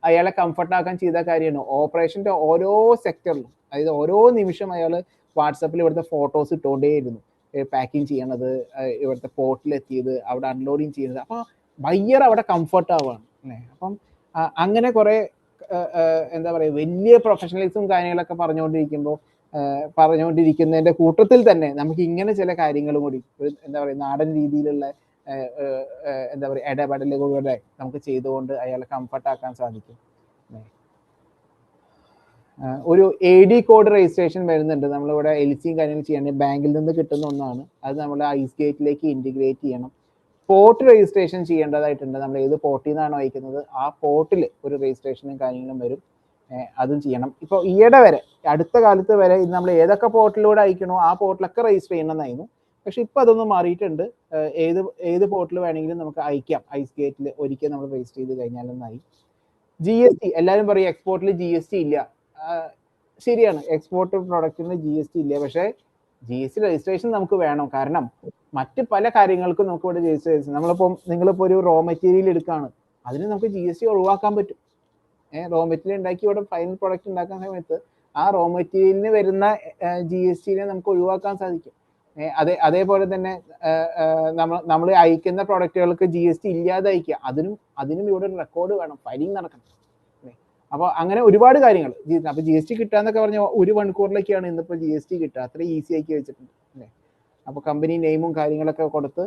അയാളെ കംഫർട്ടാക്കാൻ ചെയ്ത കാര്യമാണ് ഓപ്പറേഷൻ്റെ ഓരോ സെക്ടറിലും, അതായത് ഓരോ നിമിഷം അയാൾ വാട്സപ്പിൽ ഇവിടുത്തെ ഫോട്ടോസ് ഇട്ടുകൊണ്ടേയിരുന്നു, പാക്കിങ് ചെയ്യണത്, ഇവിടുത്തെ പോർട്ടിലെത്തിയത്, അവിടെ അൺലോഡിങ് ചെയ്യുന്നത്. അപ്പോൾ ബയ്യർ അവിടെ കംഫർട്ട് ആവുകയാണ് അല്ലേ. അപ്പം അങ്ങനെ കുറേ എന്താ പറയുക, വലിയ പ്രൊഫഷണലിസം കാര്യങ്ങളൊക്കെ പറഞ്ഞുകൊണ്ടിരിക്കുന്നതിൻ്റെ കൂട്ടത്തിൽ തന്നെ നമുക്ക് ഇങ്ങനെ ചില കാര്യങ്ങളും കൂടി എന്താ പറയുക, നാടൻ രീതിയിലുള്ള എന്താ പറയുക ഇടപെടലുകളുടെ നമുക്ക് ചെയ്തുകൊണ്ട് അയാളെ കംഫർട്ടാക്കാൻ സാധിക്കും. ഒരു AD കോഡ് രജിസ്ട്രേഷൻ വരുന്നുണ്ട്, നമ്മളിവിടെ LCയും കാര്യങ്ങളും ചെയ്യണമെങ്കിൽ ബാങ്കിൽ നിന്ന് കിട്ടുന്ന ഒന്നാണ്. അത് നമ്മൾ ഐസ് ഗേറ്റിലേക്ക് ഇൻറ്റിഗ്രേറ്റ് ചെയ്യണം. പോർട്ട് രജിസ്ട്രേഷൻ ചെയ്യേണ്ടതായിട്ടുണ്ട്. നമ്മൾ ഏത് പോർട്ടിൽ നിന്നാണോ അയക്കുന്നത് ആ പോർട്ടിൽ ഒരു രജിസ്ട്രേഷനും കാര്യങ്ങളും വരും, അതും ചെയ്യണം. ഇപ്പോൾ ഈയിടെ വരെ, അടുത്ത കാലത്ത് വരെ നമ്മൾ ഏതൊക്കെ പോർട്ടിലൂടെ അയക്കണോ ആ പോർട്ടിലൊക്കെ രജിസ്റ്റർ ചെയ്യണമെന്നായിരുന്നു. പക്ഷെ ഇപ്പം അതൊന്നും മാറിയിട്ടുണ്ട്. ഏത് പോർട്ടിൽ വേണമെങ്കിലും നമുക്ക് അയക്കാം. ഐസ് ഗേറ്റിൽ ഒരിക്കൽ നമ്മൾ രജിസ്റ്റർ ചെയ്ത് കഴിഞ്ഞാലെന്നായി. GST, എല്ലാവരും പറയും എക്സ്പോർട്ടിൽ GST ഇല്ല. ശരിയാണ്, എക്സ്പോർട്ട് പ്രൊഡക്റ്റിന് GST ഇല്ല. പക്ഷേ GST രജിസ്ട്രേഷൻ നമുക്ക് വേണം. കാരണം മറ്റ് പല കാര്യങ്ങൾക്കും നമുക്ക് ഇവിടെ നിങ്ങളിപ്പോൾ ഒരു റോ മെറ്റീരിയൽ എടുക്കുകയാണ്, അതിന് നമുക്ക് GST ഒഴിവാക്കാൻ പറ്റും. റോ മെറ്റീരിയൽ ഉണ്ടാക്കി ഇവിടെ ഫൈനൽ പ്രോഡക്റ്റ് ഉണ്ടാക്കുന്ന സമയത്ത് ആ റോ മെറ്റീരിയലിന് വരുന്ന GST നമുക്ക് ഒഴിവാക്കാൻ സാധിക്കും. അതേപോലെ തന്നെ നമ്മൾ അയക്കുന്ന പ്രൊഡക്റ്റുകൾക്ക് GST ഇല്ലാതെ അയക്കുക, അതിനും ഇവിടെ ഒരു റെക്കോർഡ് വേണം, ഫയലിംഗ് നടക്കണം. അപ്പോൾ അങ്ങനെ ഒരുപാട് കാര്യങ്ങൾ. അപ്പോൾ GST കിട്ടാന്നൊക്കെ പറഞ്ഞ 1 മണിക്കൂറിലേക്കാണ് ഇന്നിപ്പോൾ GST കിട്ടുക, അത്ര ഈസി ആക്കി വെച്ചിട്ടുണ്ട് അല്ലേ. അപ്പോൾ കമ്പനി നെയിമും കാര്യങ്ങളൊക്കെ കൊടുത്ത്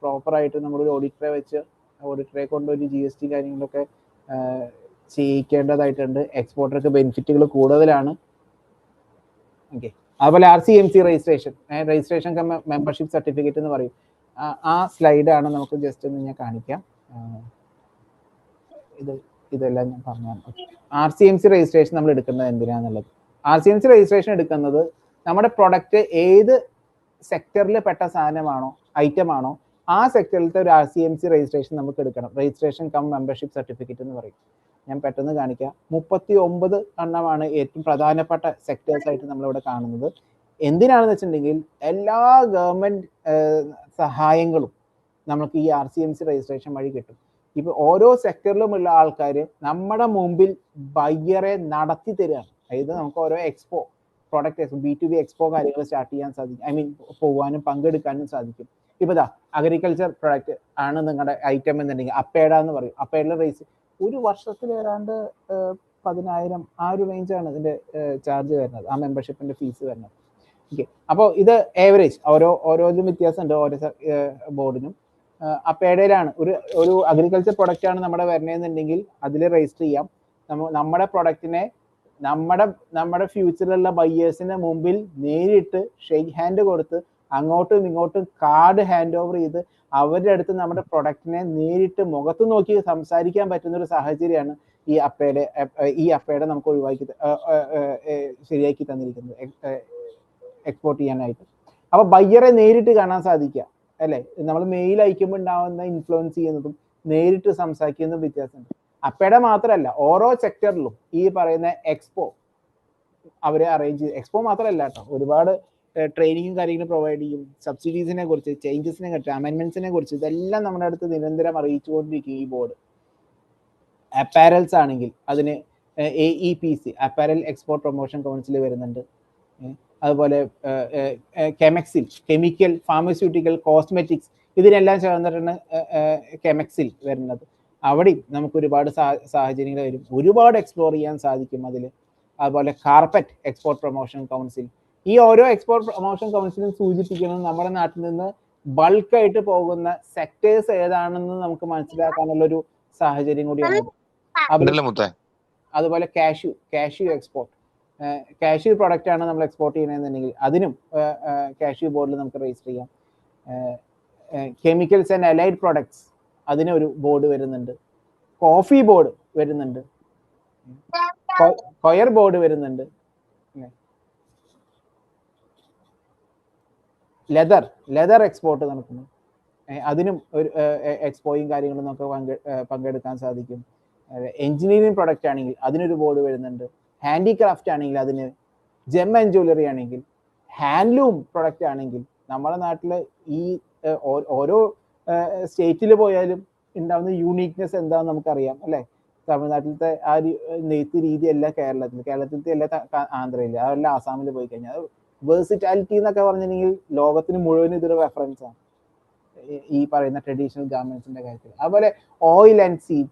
പ്രോപ്പറായിട്ട് നമ്മളൊരു ഓഡിറ്ററെ വെച്ച് ഓഡിറ്ററെ കൊണ്ട് ഒരു GST കാര്യങ്ങളൊക്കെ ചെയ്യിക്കേണ്ടതായിട്ടുണ്ട്. എക്സ്പോർട്ടർക്ക് ബെനിഫിറ്റുകൾ കൂടുതലാണ്. ഓക്കെ, അതുപോലെ RCMC രജിസ്ട്രേഷൻ മെമ്പർഷിപ്പ് സർട്ടിഫിക്കറ്റ് എന്ന് പറയും. ആ സ്ലൈഡാണ് നമുക്ക് ജസ്റ്റ് ഒന്ന് ഞാൻ കാണിക്കാം. ഇതെല്ലാം ഞാൻ പറഞ്ഞു. RCMC രജിസ്ട്രേഷൻ നമ്മൾ എടുക്കുന്നത് എന്തിനാന്നുള്ളത്. RCMC രജിസ്ട്രേഷൻ എടുക്കുന്നത് നമ്മുടെ പ്രൊഡക്റ്റ് ഏത് സെക്ടറിൽ പെട്ട സാധനമാണോ, ഐറ്റം ആണോ, ആ സെക്ടറിലത്തെ ഒരു RCMC രജിസ്ട്രേഷൻ നമുക്ക് എടുക്കണം. രജിസ്ട്രേഷൻ കം മെമ്പർഷിപ്പ് സർട്ടിഫിക്കറ്റ് എന്ന് പറയും. ഞാൻ പെട്ടെന്ന് കാണിക്കാം. 39 എണ്ണമാണ് ഏറ്റവും പ്രധാനപ്പെട്ട സെക്ടേഴ്സ് ആയിട്ട് നമ്മളിവിടെ കാണുന്നത്. എന്തിനാണെന്ന് വെച്ചിട്ടുണ്ടെങ്കിൽ എല്ലാ ഗവൺമെന്റ് സഹായങ്ങളും നമുക്ക് ഈ RCMC രജിസ്ട്രേഷൻ വഴി കിട്ടും. ഇപ്പൊ ഓരോ സെക്ടറിലുമുള്ള ആൾക്കാർ നമ്മുടെ മുമ്പിൽ ബയ്യറെ നടത്തി തരികയാണ്. അതായത് നമുക്ക് ഓരോ എക്സ്പോ പ്രൊഡക്റ്റ് B2B എക്സ്പോ കാര്യങ്ങൾ സ്റ്റാർട്ട് ചെയ്യാൻ സാധിക്കും. ഐ മീൻ പോകാനും പങ്കെടുക്കാനും സാധിക്കും. ഇപ്പൊ അഗ്രികൾച്ചർ പ്രൊഡക്റ്റ് ആണ് നിങ്ങളുടെ ഐറ്റം എന്നുണ്ടെങ്കിൽ അപ്പേഡ എന്ന് പറയും. അപ്പേഡിലെ റേസ് ഒരു വർഷത്തിൽ ഏതാണ്ട് 10,000 ആ ഒരു റേഞ്ചാണ് ഇതിന്റെ ചാർജ് വരുന്നത്, ആ മെമ്പർഷിപ്പിന്റെ ഫീസ് വരുന്നത്. ഓക്കെ, അപ്പോൾ ഇത് ഏവറേജ് ഓരോന്നും വ്യത്യാസമുണ്ട് ഓരോ ബോർഡിനും. അപ്പേഡയിലാണ് ഒരു അഗ്രികൾച്ചർ പ്രൊഡക്റ്റ് ആണ് നമ്മുടെ വരണേന്നുണ്ടെങ്കിൽ അതിൽ രജിസ്റ്റർ ചെയ്യാം. നമ്മുടെ പ്രൊഡക്റ്റിനെ നമ്മുടെ ഫ്യൂച്ചറിലുള്ള ബയ്യേഴ്സിന്റെ മുമ്പിൽ നേരിട്ട് ഷെയ്ക്ക് ഹാൻഡ് കൊടുത്ത് അങ്ങോട്ടും ഇങ്ങോട്ടും കാർഡ് ഹാൻഡ് ഓവർ ചെയ്ത് അവരുടെ അടുത്ത് നമ്മുടെ പ്രൊഡക്റ്റിനെ നേരിട്ട് മുഖത്ത് നോക്കി സംസാരിക്കാൻ പറ്റുന്ന ഒരു സാഹചര്യമാണ് ഈ അപ്പേഡ നമുക്ക് ശരിയാക്കി തന്നിരിക്കുന്നത് എക്സ്പോർട്ട് ചെയ്യാനായിട്ട്. അപ്പൊ ബയ്യറെ നേരിട്ട് കാണാൻ സാധിക്കുക അല്ലെ. നമ്മൾ മെയിൽ അയക്കുമ്പോൾ ഉണ്ടാവുന്ന ഇൻഫ്ലുവൻസ് ചെയ്യുന്നതും നേരിട്ട് സംസാരിക്കുന്നതും വ്യത്യാസമുണ്ട്. അപ്പേഡ മാത്രമല്ല, ഓരോ സെക്ടറിലും ഈ പറയുന്ന എക്സ്പോ അവരെ അറേഞ്ച് ചെയ്ത്, എക്സ്പോ മാത്രമല്ല കേട്ടോ, ഒരുപാട് ട്രെയിനിങ്ങും കാര്യങ്ങളും പ്രൊവൈഡ് ചെയ്യും. സബ്സിഡീസിനെ കുറിച്ച്, ചേഞ്ചസിനെ കുറിച്ച്, അമെൻമെന്റ്സിനെ കുറിച്ച് ഇതെല്ലാം നമ്മുടെ അടുത്ത് നിരന്തരം അറിയിച്ചുകൊണ്ടിരിക്കും ഈ ബോർഡ്. അപ്പാരൽസ് ആണെങ്കിൽ അതിന് AEPC apparel export promotion council വരുന്നുണ്ട്. അതുപോലെ കെമെക്സിൽ, കെമിക്കൽ, ഫാർമസ്യൂട്ടിക്കൽ, കോസ്മെറ്റിക്സ്, ഇതിനെല്ലാം ചേർന്നിട്ടാണ് കെമെക്സിൽ വരുന്നത്. അവിടെ നമുക്ക് ഒരുപാട് സാഹചര്യങ്ങൾ വരും, ഒരുപാട് എക്സ്പ്ലോർ ചെയ്യാൻ സാധിക്കും അതിൽ. അതുപോലെ കാർപ്പറ്റ് എക്സ്പോർട്ട് പ്രൊമോഷൻ കൗൺസിൽ. ഈ ഓരോ എക്സ്പോർട്ട് പ്രൊമോഷൻ കൗൺസിലും സൂചിപ്പിക്കുന്നത് നമ്മുടെ നാട്ടിൽ നിന്ന് ബൾക്കായിട്ട് പോകുന്ന സെക്ടേഴ്സ് ഏതാണെന്ന് നമുക്ക് മനസ്സിലാക്കാനുള്ളൊരു സാഹചര്യം കൂടിയാണ്. അതുപോലെ കാഷ്യൂ എക്സ്പോർട്ട്, കാഷ്യൂ പ്രൊഡക്റ്റ് ആണ് നമ്മൾ എക്സ്പോർട്ട് ചെയ്യണമെന്നുണ്ടെങ്കിൽ അതിനും കാഷ്യൂ ബോർഡിൽ നമുക്ക് രജിസ്റ്റർ ചെയ്യാം. കെമിക്കൽസ് ആൻഡ് അലൈഡ് പ്രൊഡക്ട്സ്, അതിനൊരു ബോർഡ് വരുന്നുണ്ട്. കോഫി ബോർഡ് വരുന്നുണ്ട്, കൊയർ ബോർഡ് വരുന്നുണ്ട്. ലെതർ എക്സ്പോർട്ട് നടക്കുന്നു, അതിനും ഒരു എക്സ്പോയും കാര്യങ്ങളും നമുക്ക് പങ്കെടുക്കാൻ സാധിക്കും. എഞ്ചിനീയറിംഗ് പ്രൊഡക്റ്റ് ആണെങ്കിൽ അതിനൊരു ബോർഡ് വരുന്നുണ്ട്. ഹാൻഡിക്രാഫ്റ്റ് ആണെങ്കിൽ അതിന്, ജെം ആൻഡ് ജ്വല്ലറി ആണെങ്കിൽ, ഹാൻഡ്ലൂം പ്രൊഡക്റ്റ് ആണെങ്കിൽ, നമ്മുടെ നാട്ടിൽ ഈ ഓരോ സ്റ്റേറ്റിൽ പോയാലും ഉണ്ടാവുന്ന യൂണീക്നെസ് എന്താണെന്ന് നമുക്കറിയാം അല്ലേ. തമിഴ്നാട്ടിലത്തെ ആ ഒരു നെയ്ത്ത് രീതി അല്ല കേരളത്തിലത്തെ അല്ല ആന്ധ്രയിൽ, അതല്ല ആസാമിൽ പോയി കഴിഞ്ഞാൽ അത് വേഴ്സിറ്റാലിറ്റി എന്നൊക്കെ പറഞ്ഞിട്ടുണ്ടെങ്കിൽ ലോകത്തിന് മുഴുവൻ ഇതൊരു റെഫറൻസ് ആണ് ഈ പറയുന്ന ട്രഡീഷണൽ ഗാർമെന്റ്സിന്റെ കാര്യത്തിൽ. അതുപോലെ ഓയിൽ ആൻഡ് സീഡ്,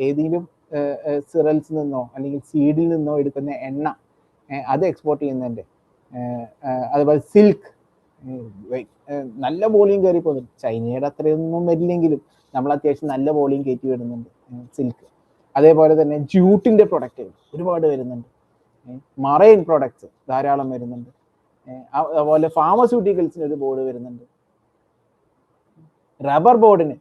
ഏതെങ്കിലും സിറൽസിൽ നിന്നോ അല്ലെങ്കിൽ സീഡിൽ നിന്നോ എടുക്കുന്ന എണ്ണ, അത് എക്സ്പോർട്ട് ചെയ്യുന്നുണ്ട്. അതുപോലെ സിൽക്ക്, നല്ല വോളിയം കയറി പോകുന്നുണ്ട്. ചൈനയുടെ അത്രയൊന്നും വരില്ലെങ്കിലും നമ്മൾ അത്യാവശ്യം നല്ല വോളിയം കയറ്റി വരുന്നുണ്ട് സിൽക്ക്. അതേപോലെ തന്നെ ജൂട്ടിന്റെ പ്രൊഡക്റ്റുകൾ ഒരുപാട് വരുന്നുണ്ട്. മറൈൻ പ്രൊഡക്ട്സ് ധാരാളം വരുന്നുണ്ട്. അതുപോലെ ഫാർമസ്യൂട്ടിക്കൽസിന് ഒരു ബോർഡ് വരുന്നുണ്ട്. റബ്ബർ ബോർഡിന്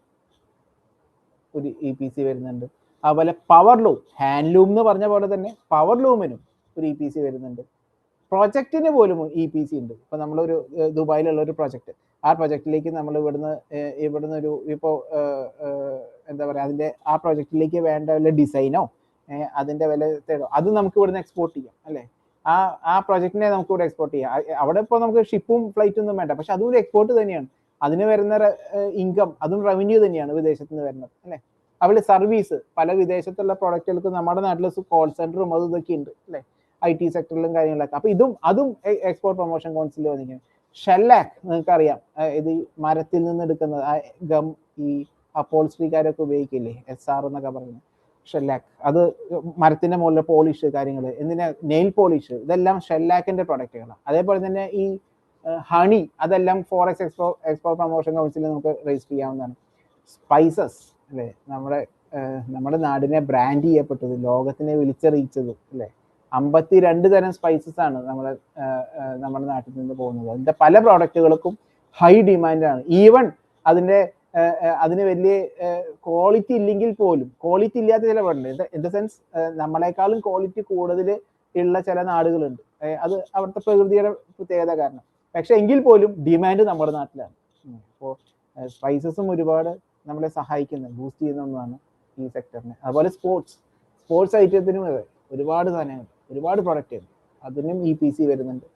ഒരു EPC വരുന്നുണ്ട്. അതുപോലെ പവർലൂം, ഹാൻഡ്ലൂം എന്ന് പറഞ്ഞ പോലെ തന്നെ പവർലൂമിനും ഒരു EPC വരുന്നുണ്ട്. പ്രൊജക്റ്റിന് പോലും EPC ഉണ്ട്. ഇപ്പൊ നമ്മളൊരു ദുബായിലുള്ള ഒരു പ്രൊജക്ട്, ആ പ്രൊജക്റ്റിലേക്ക് നമ്മൾ ഇവിടുന്ന് ഒരു ഇപ്പോൾ എന്താ പറയുക, അതിന്റെ ആ പ്രൊജക്റ്റിലേക്ക് വേണ്ട വല്ല ഡിസൈനോ അതിന്റെ വില അത് നമുക്ക് ഇവിടുന്ന് എക്സ്പോർട്ട് ചെയ്യാം അല്ലെ. ആ പ്രൊജക്റ്റിനെ നമുക്ക് ഇവിടെ എക്സ്പോർട്ട് ചെയ്യാം. അവിടെ ഇപ്പോൾ നമുക്ക് ഷിപ്പും ഫ്ലൈറ്റും ഒന്നും വേണ്ട, പക്ഷെ അതും ഒരു എക്സ്പോർട്ട് തന്നെയാണ്. അതിന് വരുന്ന ഇൻകം അതും റവന്യൂ തന്നെയാണ് വിദേശത്ത് നിന്ന് വരുന്നത് അല്ലെ. അതുപോലെ സർവീസ്, പല വിദേശത്തുള്ള പ്രോഡക്റ്റുകൾക്ക് നമ്മുടെ നാട്ടിൽ കോൾ സെന്ററും അതും ഇതൊക്കെ ഉണ്ട് അല്ലേ, IT സെക്ടറിലും കാര്യങ്ങളൊക്കെ. അപ്പൊ അതും എക്സ്പോർട്ട് പ്രൊമോഷൻ കൗൺസിൽ വന്നിരിക്കുന്നത്. ഷെല്ലാക്ക് നിങ്ങൾക്കറിയാം, ഇത് മരത്തിൽ നിന്ന് എടുക്കുന്നത്, ഗം ഈ അപ്പോൾസ്ട്രിക്കാരൊക്കെ ഉപയോഗിക്കില്ലേ, SR എന്നൊക്കെ പറയുന്നത് ഷെല്ലാക്ക്, അത് മരത്തിന്റെ മുകളിലെ പോളിഷ് കാര്യങ്ങൾ, എന്തിനാ നെയിൽ പോളിഷ്, ഇതെല്ലാം ഷെല്ലാക്കിന്റെ പ്രൊഡക്റ്റുകളാണ്. അതേപോലെ തന്നെ ഈ ഹണി, അതെല്ലാം ഫോറക്സ് എക്സ്പോർട്ട് പ്രൊമോഷൻ കൗൺസിൽ നമുക്ക് രജിസ്റ്റർ ചെയ്യാവുന്നതാണ്. സ്പൈസസ് അല്ലേ, നമ്മുടെ നാടിനെ ബ്രാൻഡ് ചെയ്യപ്പെട്ടത്, ലോകത്തിനെ വിളിച്ചറിയിച്ചത് അല്ലേ, 52 തരം സ്പൈസസ് ആണ് നമ്മുടെ നാട്ടിൽ നിന്ന് പോകുന്നത്. അതിന്റെ പല പ്രോഡക്റ്റുകൾക്കും ഹൈ ഡിമാൻഡാണ്. ഈവൻ അതിന് വലിയ ക്വാളിറ്റി ഇല്ലെങ്കിൽ പോലും, ക്വാളിറ്റി ഇല്ലാത്ത ചില പ്രോഡക്റ്റ്, ഇൻ ദ സെൻസ് നമ്മളെക്കാളും ക്വാളിറ്റി കൂടുതൽ ഉള്ള ചില നാടുകളുണ്ട്. അത് അവിടുത്തെ പ്രകൃതിയുടെ പ്രത്യേകത കാരണം. പക്ഷെ എങ്കിൽ പോലും ഡിമാൻഡ് നമ്മുടെ നാട്ടിലാണ്. അപ്പോൾ സ്പൈസസും ഒരുപാട് നമ്മളെ സഹായിക്കുന്നത്, ബൂസ്റ്റ് ചെയ്യുന്ന ഒന്നാണ് ഈ സെക്ടറിനെ. അതുപോലെ സ്പോർട്സ് ഐറ്റത്തിനും ഒരുപാട് സാധനങ്ങൾ, ഒരുപാട് പ്രൊഡക്റ്റുകൾ, അതിനും EPC വരുന്നുണ്ട്.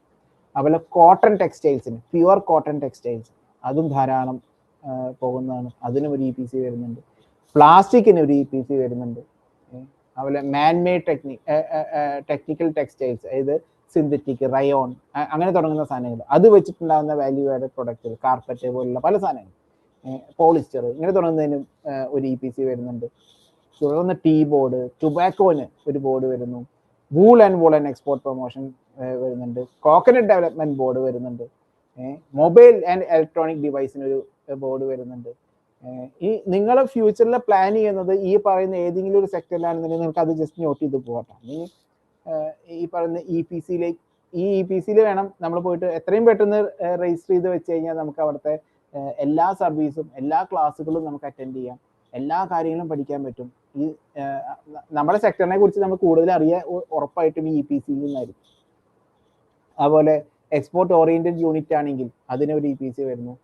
അതുപോലെ കോട്ടൺ ടെക്സ്റ്റൈൽസിന്, പ്യുവർ കോട്ടൺ ടെക്സ്റ്റൈൽസ്, അതും ധാരാളം പോകുന്നതാണ്, അതിനും ഒരു EPC വരുന്നുണ്ട്. പ്ലാസ്റ്റിക്കിന് ഒരു EPC വരുന്നുണ്ട്. അതുപോലെ മാൻമെയ്ഡ് ടെക്നിക്കൽ ടെക്സ്റ്റൈൽസ്, അതായത് സിന്തറ്റിക്, റയോൺ, അങ്ങനെ തുടങ്ങുന്ന സാധനങ്ങൾ, അത് വെച്ചിട്ടുണ്ടാകുന്ന വാല്യൂ ആഡഡ് പ്രൊഡക്റ്റുകൾ, കാർപ്പറ്റ് പോലുള്ള പല സാധനങ്ങൾ, പോളിസ്റ്റർ, ഇങ്ങനെ തുടങ്ങുന്നതിനും ഒരു EPC വരുന്നുണ്ട്. തുടർന്ന് ടീ ബോർഡ്, ടുബാക്കോന് ഒരു ബോർഡ് വരുന്നു. Wool and woollen export promotion വരുന്നുണ്ട്. കോക്കനട്ട് ഡെവലപ്മെന്റ് ബോർഡ് വരുന്നുണ്ട്. മൊബൈൽ ആൻഡ് ഇലക്ട്രോണിക് ഡിവൈസിന് ഒരു ബോർഡ് വരുന്നുണ്ട്. ഈ നിങ്ങൾ ഫ്യൂച്ചറിൽ പ്ലാൻ ചെയ്യുന്നത് ഈ പറയുന്ന ഏതെങ്കിലും ഒരു സെക്ടറിലാണെന്നുണ്ടെങ്കിൽ നിങ്ങൾക്ക് അത് ജസ്റ്റ് നോട്ട് ചെയ്ത് പോകട്ടെ. ഈ പറയുന്ന EPCയിൽ വേണം നമ്മൾ പോയിട്ട് എത്രയും പെട്ടെന്ന് രജിസ്റ്റർ ചെയ്ത് വെച്ച് കഴിഞ്ഞാൽ നമുക്ക് അവിടുത്തെ എല്ലാ സർവീസും, എല്ലാ ക്ലാസ്സുകളും നമുക്ക് അറ്റൻഡ് ചെയ്യാം, എല്ലാ കാര്യങ്ങളും പഠിക്കാൻ പറ്റും. ഈ നമ്മുടെ സെക്ടറിനെ കുറിച്ച് നമ്മൾ കൂടുതൽ അറിയാൻ ഉറപ്പായിട്ടും ഈ EPCയിൽ നിന്നായിരിക്കും. അതുപോലെ എക്സ്പോർട്ട് ഓറിയന്റഡ് യൂണിറ്റ് ആണെങ്കിൽ അതിനൊരു EPC വരുന്നു.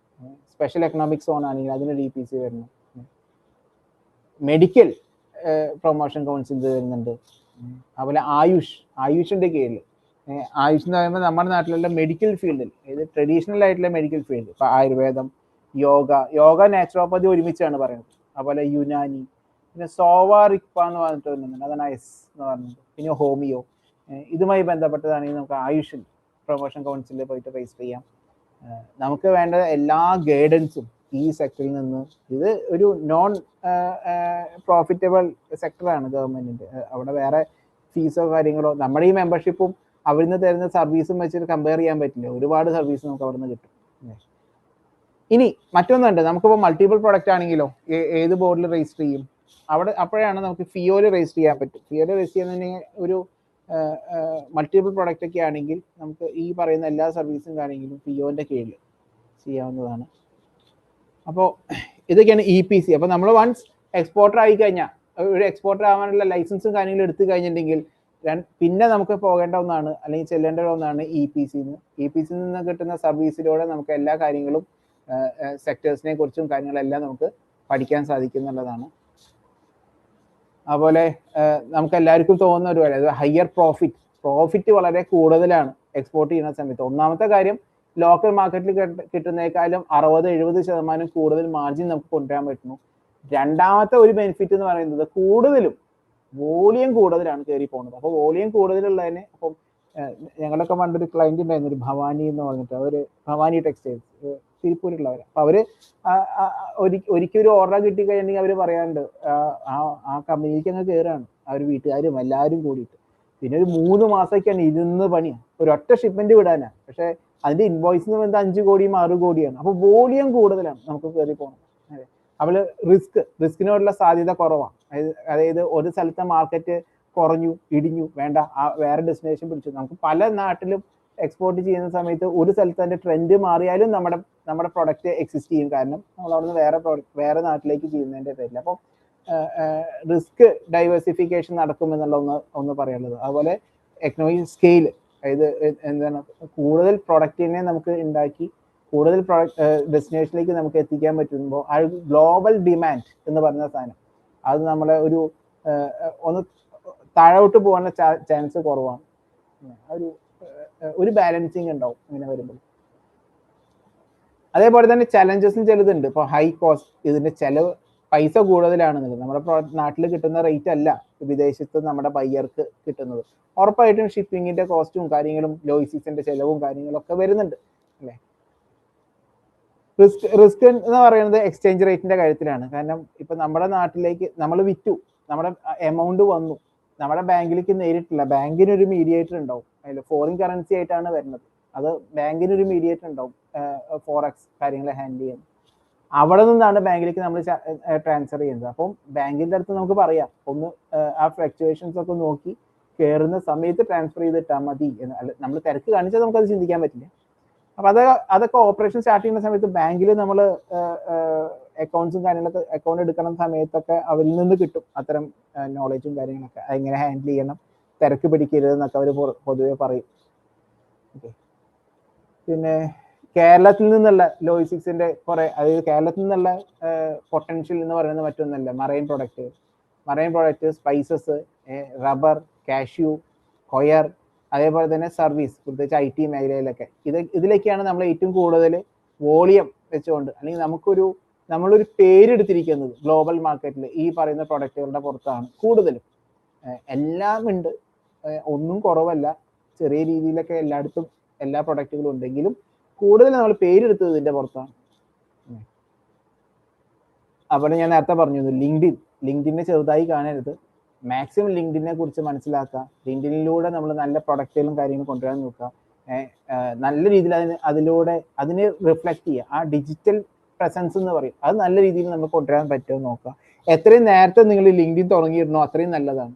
സ്പെഷ്യൽ എക്കണോമിക് സോൺ ആണെങ്കിൽ അതിനൊരു EPC വരുന്നു. മെഡിക്കൽ പ്രൊമോഷൻ കൗൺസിൽ വരുന്നുണ്ട്. അതുപോലെ ആയുഷിന്റെ കീഴിൽ, ആയുഷ് എന്ന് പറയുമ്പോൾ നമ്മുടെ നാട്ടിലുള്ള മെഡിക്കൽ ഫീൽഡിൽ, ഇത് ട്രഡീഷണൽ ആയിട്ടുള്ള മെഡിക്കൽ ഫീൽഡ്, ഇപ്പൊ ആയുർവേദം, യോഗ നാച്ചുറോപ്പതി ഒരുമിച്ചാണ് പറയുന്നത്. അതുപോലെ യുനാനി, പിന്നെ സോവാറിക്പ എന്ന് പറഞ്ഞിട്ട് വരുന്നുണ്ട്, അതാണ് S എന്ന് പറഞ്ഞത്. പിന്നെ ഹോമിയോ, ഇതുമായി ബന്ധപ്പെട്ടതാണെങ്കിൽ നമുക്ക് ആയുഷിൽ പ്രൊമോഷൻ കൗൺസിലിൽ പോയിട്ട് രജിസ്റ്റർ ചെയ്യാം. നമുക്ക് വേണ്ട എല്ലാ ഗൈഡൻസും ഈ സെക്ടറിൽ നിന്ന്, ഇത് ഒരു നോൺ പ്രോഫിറ്റബിൾ സെക്ടറാണ് ഗവൺമെന്റിന്റെ, അവിടെ വേറെ ഫീസോ കാര്യങ്ങളോ, നമ്മുടെ ഈ മെമ്പർഷിപ്പും അവിടുന്ന് തരുന്ന സർവീസും വെച്ചിട്ട് കമ്പയർ ചെയ്യാൻ പറ്റില്ല. ഒരുപാട് സർവീസ് നമുക്ക് അവിടുന്ന് കിട്ടും. ഇനി മറ്റൊന്നുണ്ട്, നമുക്കിപ്പോൾ മൾട്ടിപ്പിൾ പ്രൊഡക്റ്റ് ആണെങ്കിലോ ഏത് ബോർഡിൽ രജിസ്റ്റർ ചെയ്യും? അപ്പോഴാണ് നമുക്ക് ഫിയോയിൽ രജിസ്റ്റർ ചെയ്യാൻ പറ്റും. ഫിയോയിൽ രജിസ്റ്റർ ചെയ്യുന്നതിന് ഒരു മൾട്ടിപ്പിൾ പ്രൊഡക്റ്റ് ഒക്കെ ആണെങ്കിൽ നമുക്ക് ഈ പറയുന്ന എല്ലാ സർവീസും കാര്യങ്ങളും ഫിയോന്റെ കീഴിൽ ചെയ്യാവുന്നതാണ്. അപ്പോൾ ഇതൊക്കെയാണ് EPC. അപ്പോൾ നമ്മൾ വൺസ് എക്സ്പോർട്ടർ ആയി കഴിഞ്ഞാൽ, ഒരു എക്സ്പോർട്ടർ ആവാനുള്ള ലൈസൻസും കാര്യങ്ങളും എടുത്തു കഴിഞ്ഞിട്ടുണ്ടെങ്കിൽ പിന്നെ നമുക്ക് പോകേണ്ട ഒന്നാണ്, അല്ലെങ്കിൽ ചെല്ലേണ്ട ഒന്നാണ് EPC. EPCയിൽ നിന്ന് കിട്ടുന്ന സർവീസിലൂടെ നമുക്ക് എല്ലാ കാര്യങ്ങളും, സെക്ടേഴ്സിനെ കുറിച്ചും കാര്യങ്ങളെല്ലാം നമുക്ക് പഠിക്കാൻ സാധിക്കും എന്നുള്ളതാണ്. അതുപോലെ നമുക്ക് എല്ലാവർക്കും തോന്നുന്ന ഒരു കാര്യം, ഹയർ പ്രോഫിറ്റ് വളരെ കൂടുതലാണ് എക്സ്പോർട്ട് ചെയ്യുന്ന സമയത്ത്. ഒന്നാമത്തെ കാര്യം, ലോക്കൽ മാർക്കറ്റിൽ കിട്ടുന്നതിനേക്കാളും 60-70% കൂടുതൽ മാർജിൻ നമുക്ക് കൊണ്ടുവരാൻ പറ്റുന്നു. രണ്ടാമത്തെ ഒരു ബെനിഫിറ്റ് എന്ന് പറയുന്നത് കൂടുതലും വോളിയം കൂടുതലാണ് കയറി പോകുന്നത്. അപ്പോൾ വോളിയം കൂടുതലുള്ളതിന്, അപ്പം ഞങ്ങളൊക്കെ പണ്ടൊരു ക്ലയന്റ് ഉണ്ടായിരുന്നു, ഒരു ഭവാനി എന്ന് പറഞ്ഞിട്ട്, അവര് ഭവാനി ടെക്സ്റ്റൈൽസ് തിരുപ്പൂരുള്ളവർ. അപ്പൊ അവര് ഒരിക്കലും ഒരു ഓർഡർ കിട്ടി കഴിഞ്ഞിട്ടുണ്ടെങ്കിൽ അവര് പറയാറുണ്ട്, ആ കമ്പനിക്ക് അങ്ങ് കയറാണ് അവർ വീട്ടുകാരും എല്ലാവരും കൂടിയിട്ട്. പിന്നെ ഒരു 3 മാസമൊക്കെയാണ് ഇരുന്ന് പണിയാണ്, ഒരു ഒറ്റ ഷിപ്മെന്റ് വിടാനാണ്. പക്ഷെ അതിന്റെ ഇൻവോയ്സ് എന്ന് പറയുന്നത് 5 കോടിയും 6 കോടിയാണ്. അപ്പൊ വോളിയം കൂടുതലാണ് നമുക്ക് കയറി പോകുന്നത്. അവള് റിസ്കിനോടുള്ള സാധ്യത കുറവാണ്. അതായത് ഒരു സ്ഥലത്തെ മാർക്കറ്റ് കുറഞ്ഞു, ഇടിഞ്ഞു, വേണ്ട വേറെ ഡെസ്റ്റിനേഷൻ പിടിച്ചു. നമുക്ക് പല നാട്ടിലും എക്സ്പോർട്ട് ചെയ്യുന്ന സമയത്ത് ഒരു സ്ഥലത്ത് അതിന്റെ ട്രെൻഡ് മാറിയാലും നമ്മുടെ പ്രൊഡക്റ്റ് എക്സിസ്റ്റ് ചെയ്യും. കാരണം നമ്മൾ അവിടുന്ന് വേറെ നാട്ടിലേക്ക് ചെയ്യുന്നതിന്റെ പേരിൽ. അപ്പം റിസ്ക് ഡൈവേഴ്സിഫിക്കേഷൻ നടക്കുമെന്നുള്ള ഒന്ന് പറയാനുള്ളത്. അതുപോലെ എക്കണോമിക് സ്കെയിൽ, അതായത് എന്താണ്, കൂടുതൽ പ്രൊഡക്റ്റിനെ നമുക്ക് ഉണ്ടാക്കി കൂടുതൽ ഡെസ്റ്റിനേഷനിലേക്ക് നമുക്ക് എത്തിക്കാൻ പറ്റുമ്പോൾ ആ ഗ്ലോബൽ ഡിമാൻഡ് എന്ന് പറയുന്ന സാധനം, അത് നമ്മളെ ഒന്ന് താഴോട്ട് പോകാനുള്ള ചാൻസ് കുറവാണ്. ഒരു ബാലൻസിങ് ഉണ്ടാവും ഇങ്ങനെ വരുമ്പോൾ. അതേപോലെ തന്നെ ചലഞ്ചസും ചിലതുണ്ട്. ഇപ്പോൾ ഹൈ കോസ്റ്റ്, ഇതിന്റെ ചെലവ് പൈസ കൂടുതലാണെന്നുള്ളത്. നമ്മുടെ നാട്ടിൽ കിട്ടുന്ന റേറ്റ് അല്ല വിദേശത്ത് നമ്മുടെ ബയ്യർക്ക് കിട്ടുന്നത്. ഉറപ്പായിട്ടും ഷിപ്പിങ്ങിന്റെ കോസ്റ്റും കാര്യങ്ങളും ലോജിസ്റ്റിക്സിന്റെ ചെലവും കാര്യങ്ങളൊക്കെ വരുന്നുണ്ട് അല്ലേ. റിസ്ക് എന്ന് പറയുന്നത് എക്സ്ചേഞ്ച് റേറ്റിന്റെ കാര്യത്തിലാണ്. കാരണം ഇപ്പൊ നമ്മുടെ നാട്ടിലേക്ക് നമ്മൾ വിറ്റു, നമ്മുടെ എമൗണ്ട് വന്നു, നമ്മുടെ ബാങ്കിലേക്ക് നേരിട്ടില്ല, ബാങ്കിന് ഒരു മീഡിയേറ്റർ ഉണ്ടാവും, അതിൽ ഫോറിൻ കറൻസി ആയിട്ടാണ് വരുന്നത്, അത് ബാങ്കിന് ഒരു മീഡിയേറ്റർ ഉണ്ടാവും ഫോറക്സ് കാര്യങ്ങൾ ഹാൻഡിൽ ചെയ്യുന്നത്. അവിടെ നിന്നാണ് ബാങ്കിലേക്ക് നമ്മൾ ട്രാൻസ്ഫർ ചെയ്യുന്നത്. അപ്പം ബാങ്കിന്റെ അടുത്ത് നമുക്ക് പറയാം ഒന്ന് ആ ഫ്ലക്ച്വേഷൻസ് ഒക്കെ നോക്കി കയറുന്ന സമയത്ത് ട്രാൻസ്ഫർ ചെയ്തിട്ടാൽ മതി എന്ന്. അല്ല നമ്മൾ തിരക്ക് കാണിച്ചാൽ നമുക്കത് ചിന്തിക്കാൻ പറ്റില്ല. അപ്പൊ അതൊക്കെ ഓപ്പറേഷൻ സ്റ്റാർട്ട് ചെയ്യുന്ന സമയത്ത് ബാങ്കിൽ നമ്മൾ അക്കൗണ്ട്സും കാര്യങ്ങളൊക്കെ അക്കൗണ്ട് എടുക്കുന്ന സമയത്തൊക്കെ അവരിൽ നിന്ന് കിട്ടും അത്തരം നോളജും കാര്യങ്ങളൊക്കെ, എങ്ങനെ ഹാൻഡിൽ ചെയ്യണം, തിരക്ക് പിടിക്കരുത് എന്നൊക്കെ അവർ പൊതുവെ പറയും. ഓക്കെ. പിന്നെ കേരളത്തിൽ നിന്നുള്ള ലോജിസ്റ്റിക്സിന്റെ കുറെ, അതായത് കേരളത്തിൽ നിന്നുള്ള പൊട്ടൻഷ്യൽ എന്ന് പറയുന്നത് മറ്റൊന്നല്ല, marine product, spices, rubber, cashew, coir, അതേപോലെ തന്നെ സർവീസ്, പ്രത്യേകിച്ച് IT മേഖലയിലൊക്കെ ഇതിലേക്കാണ് നമ്മൾ ഏറ്റവും കൂടുതൽ വോളിയം വെച്ചുകൊണ്ട്, അല്ലെങ്കിൽ നമ്മളൊരു പേരെടുത്തിരിക്കുന്നത് ഗ്ലോബൽ മാർക്കറ്റിൽ ഈ പറയുന്ന പ്രൊഡക്റ്റുകളുടെ പുറത്താണ് കൂടുതലും. എല്ലാം ഉണ്ട്, ഒന്നും കുറവല്ല, ചെറിയ രീതിയിലൊക്കെ എല്ലായിടത്തും എല്ലാ പ്രൊഡക്റ്റുകളും ഉണ്ടെങ്കിലും കൂടുതൽ നമ്മൾ പേരെടുത്തത് ഇതിന്റെ പുറത്താണ്. അവിടെ ഞാൻ നേരത്തെ പറഞ്ഞു ലിങ്ക്ഡിനെ ചെറുതായി കാണരുത്, മാക്സിമം ലിങ്ക്ഡിനെ കുറിച്ച് മനസ്സിലാക്കുക, ലിങ്ക്ഡിനിലൂടെ നമ്മൾ നല്ല പ്രൊഡക്റ്റുകളും കാര്യങ്ങളും കൊണ്ടുവരാൻ നോക്കുക, നല്ല രീതിയിൽ അതിനെ റിഫ്ലക്ട് ചെയ്യുക, ആ ഡിജിറ്റൽ പ്രസൻസ് എന്ന് പറയും, അത് നല്ല രീതിയിൽ നമുക്ക് കൊണ്ടുവരാൻ പറ്റുമോ നോക്കുക. എത്രയും നേരത്തെ നിങ്ങൾ ലിങ്ക്ഡിൻ തുടങ്ങിയിരുന്നോ അത്രയും നല്ലതാണ്.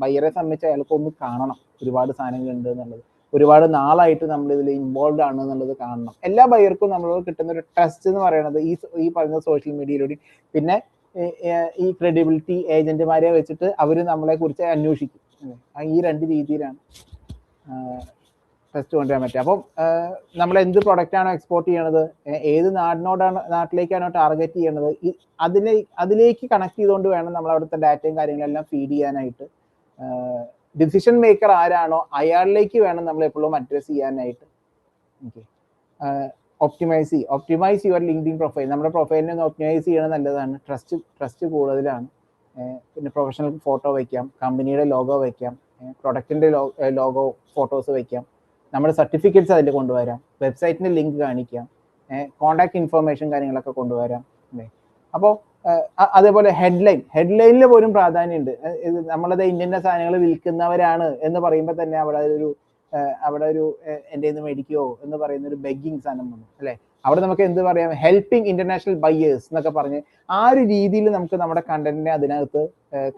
ബയ്യറെ സംബന്ധിച്ച് അയാൾക്ക് ഒന്ന് കാണണം ഒരുപാട് സാധനങ്ങൾ ഉണ്ട് എന്നുള്ളത്, ഒരുപാട് നാളായിട്ട് നമ്മൾ ഇതിൽ ഇൻവോൾവ് ആണ് എന്നുള്ളത് കാണണം. എല്ലാ ബയ്യർക്കും നമ്മളോട് കിട്ടുന്ന ഒരു ട്രസ്റ്റ് എന്ന് പറയുന്നത് ഈ പറയുന്ന സോഷ്യൽ മീഡിയയിലൂടെ, പിന്നെ ഈ ക്രെഡിബിലിറ്റി ഏജന്റുമാരെ വെച്ചിട്ട് അവർ നമ്മളെ കുറിച്ച് അന്വേഷിക്കും. ഈ രണ്ട് രീതിയിലാണ് ടെസ്റ്റ് കൊണ്ടുവരാൻ പറ്റുക. അപ്പം നമ്മൾ എന്ത് പ്രൊഡക്റ്റ് ആണോ എക്സ്പോർട്ട് ചെയ്യണത്, ഏത് നാട്ടിലേക്കാണോ ടാർഗറ്റ് ചെയ്യണത്, അതിലേക്ക് കണക്ട് ചെയ്തുകൊണ്ട് വേണം നമ്മൾ അവിടുത്തെ ഡാറ്റയും കാര്യങ്ങളെല്ലാം ഫീഡ് ചെയ്യാനായിട്ട്. ഡിസിഷൻ മേക്കർ ആരാണോ അയാളിലേക്ക് വേണം നമ്മൾ എപ്പോഴും അഡ്രസ് ചെയ്യാനായിട്ട്. Okay. Optimise your LinkedIn profile. നമ്മുടെ പ്രൊഫൈലിനെ ഒന്ന് ഒപ്റ്റിമൈസ് ചെയ്യണത് നല്ലതാണ്. ട്രസ്റ്റ് കൂടുതലാണ്. പിന്നെ പ്രൊഫഷണൽ ഫോട്ടോ വയ്ക്കാം, കമ്പനിയുടെ ലോഗോ വയ്ക്കാം, പ്രൊഡക്റ്റിന്റെ ലോഗോ ഫോട്ടോസ് വയ്ക്കാം, നമ്മുടെ സർട്ടിഫിക്കറ്റ്സ് അതിൽ കൊണ്ടുവരാം, വെബ്സൈറ്റിന്റെ ലിങ്ക് കാണിക്കാം, കോണ്ടാക്ട് ഇൻഫർമേഷൻ കാര്യങ്ങളൊക്കെ കൊണ്ടുവരാം അല്ലേ. അപ്പോൾ അതേപോലെ ഹെഡ്ലൈനിൽ പോലും പ്രാധാന്യമുണ്ട്. നമ്മളത് ഇന്ന സാധനങ്ങൾ വിൽക്കുന്നവരാണ് എന്ന് പറയുമ്പോൾ തന്നെ അവിടെ ഒരു എൻ്റെ നിന്ന് മേടിക്കുമോ എന്ന് പറയുന്ന ഒരു ബെഗിങ് സാധനം വന്നു അല്ലെ. അവിടെ നമുക്ക് എന്ത് പറയാം, ഹെൽപ്പിംഗ് ഇന്റർനാഷണൽ ബയേഴ്സ് എന്നൊക്കെ പറഞ്ഞ് ആ ഒരു രീതിയിൽ നമുക്ക് നമ്മുടെ കണ്ടന്റിനെ അതിനകത്ത്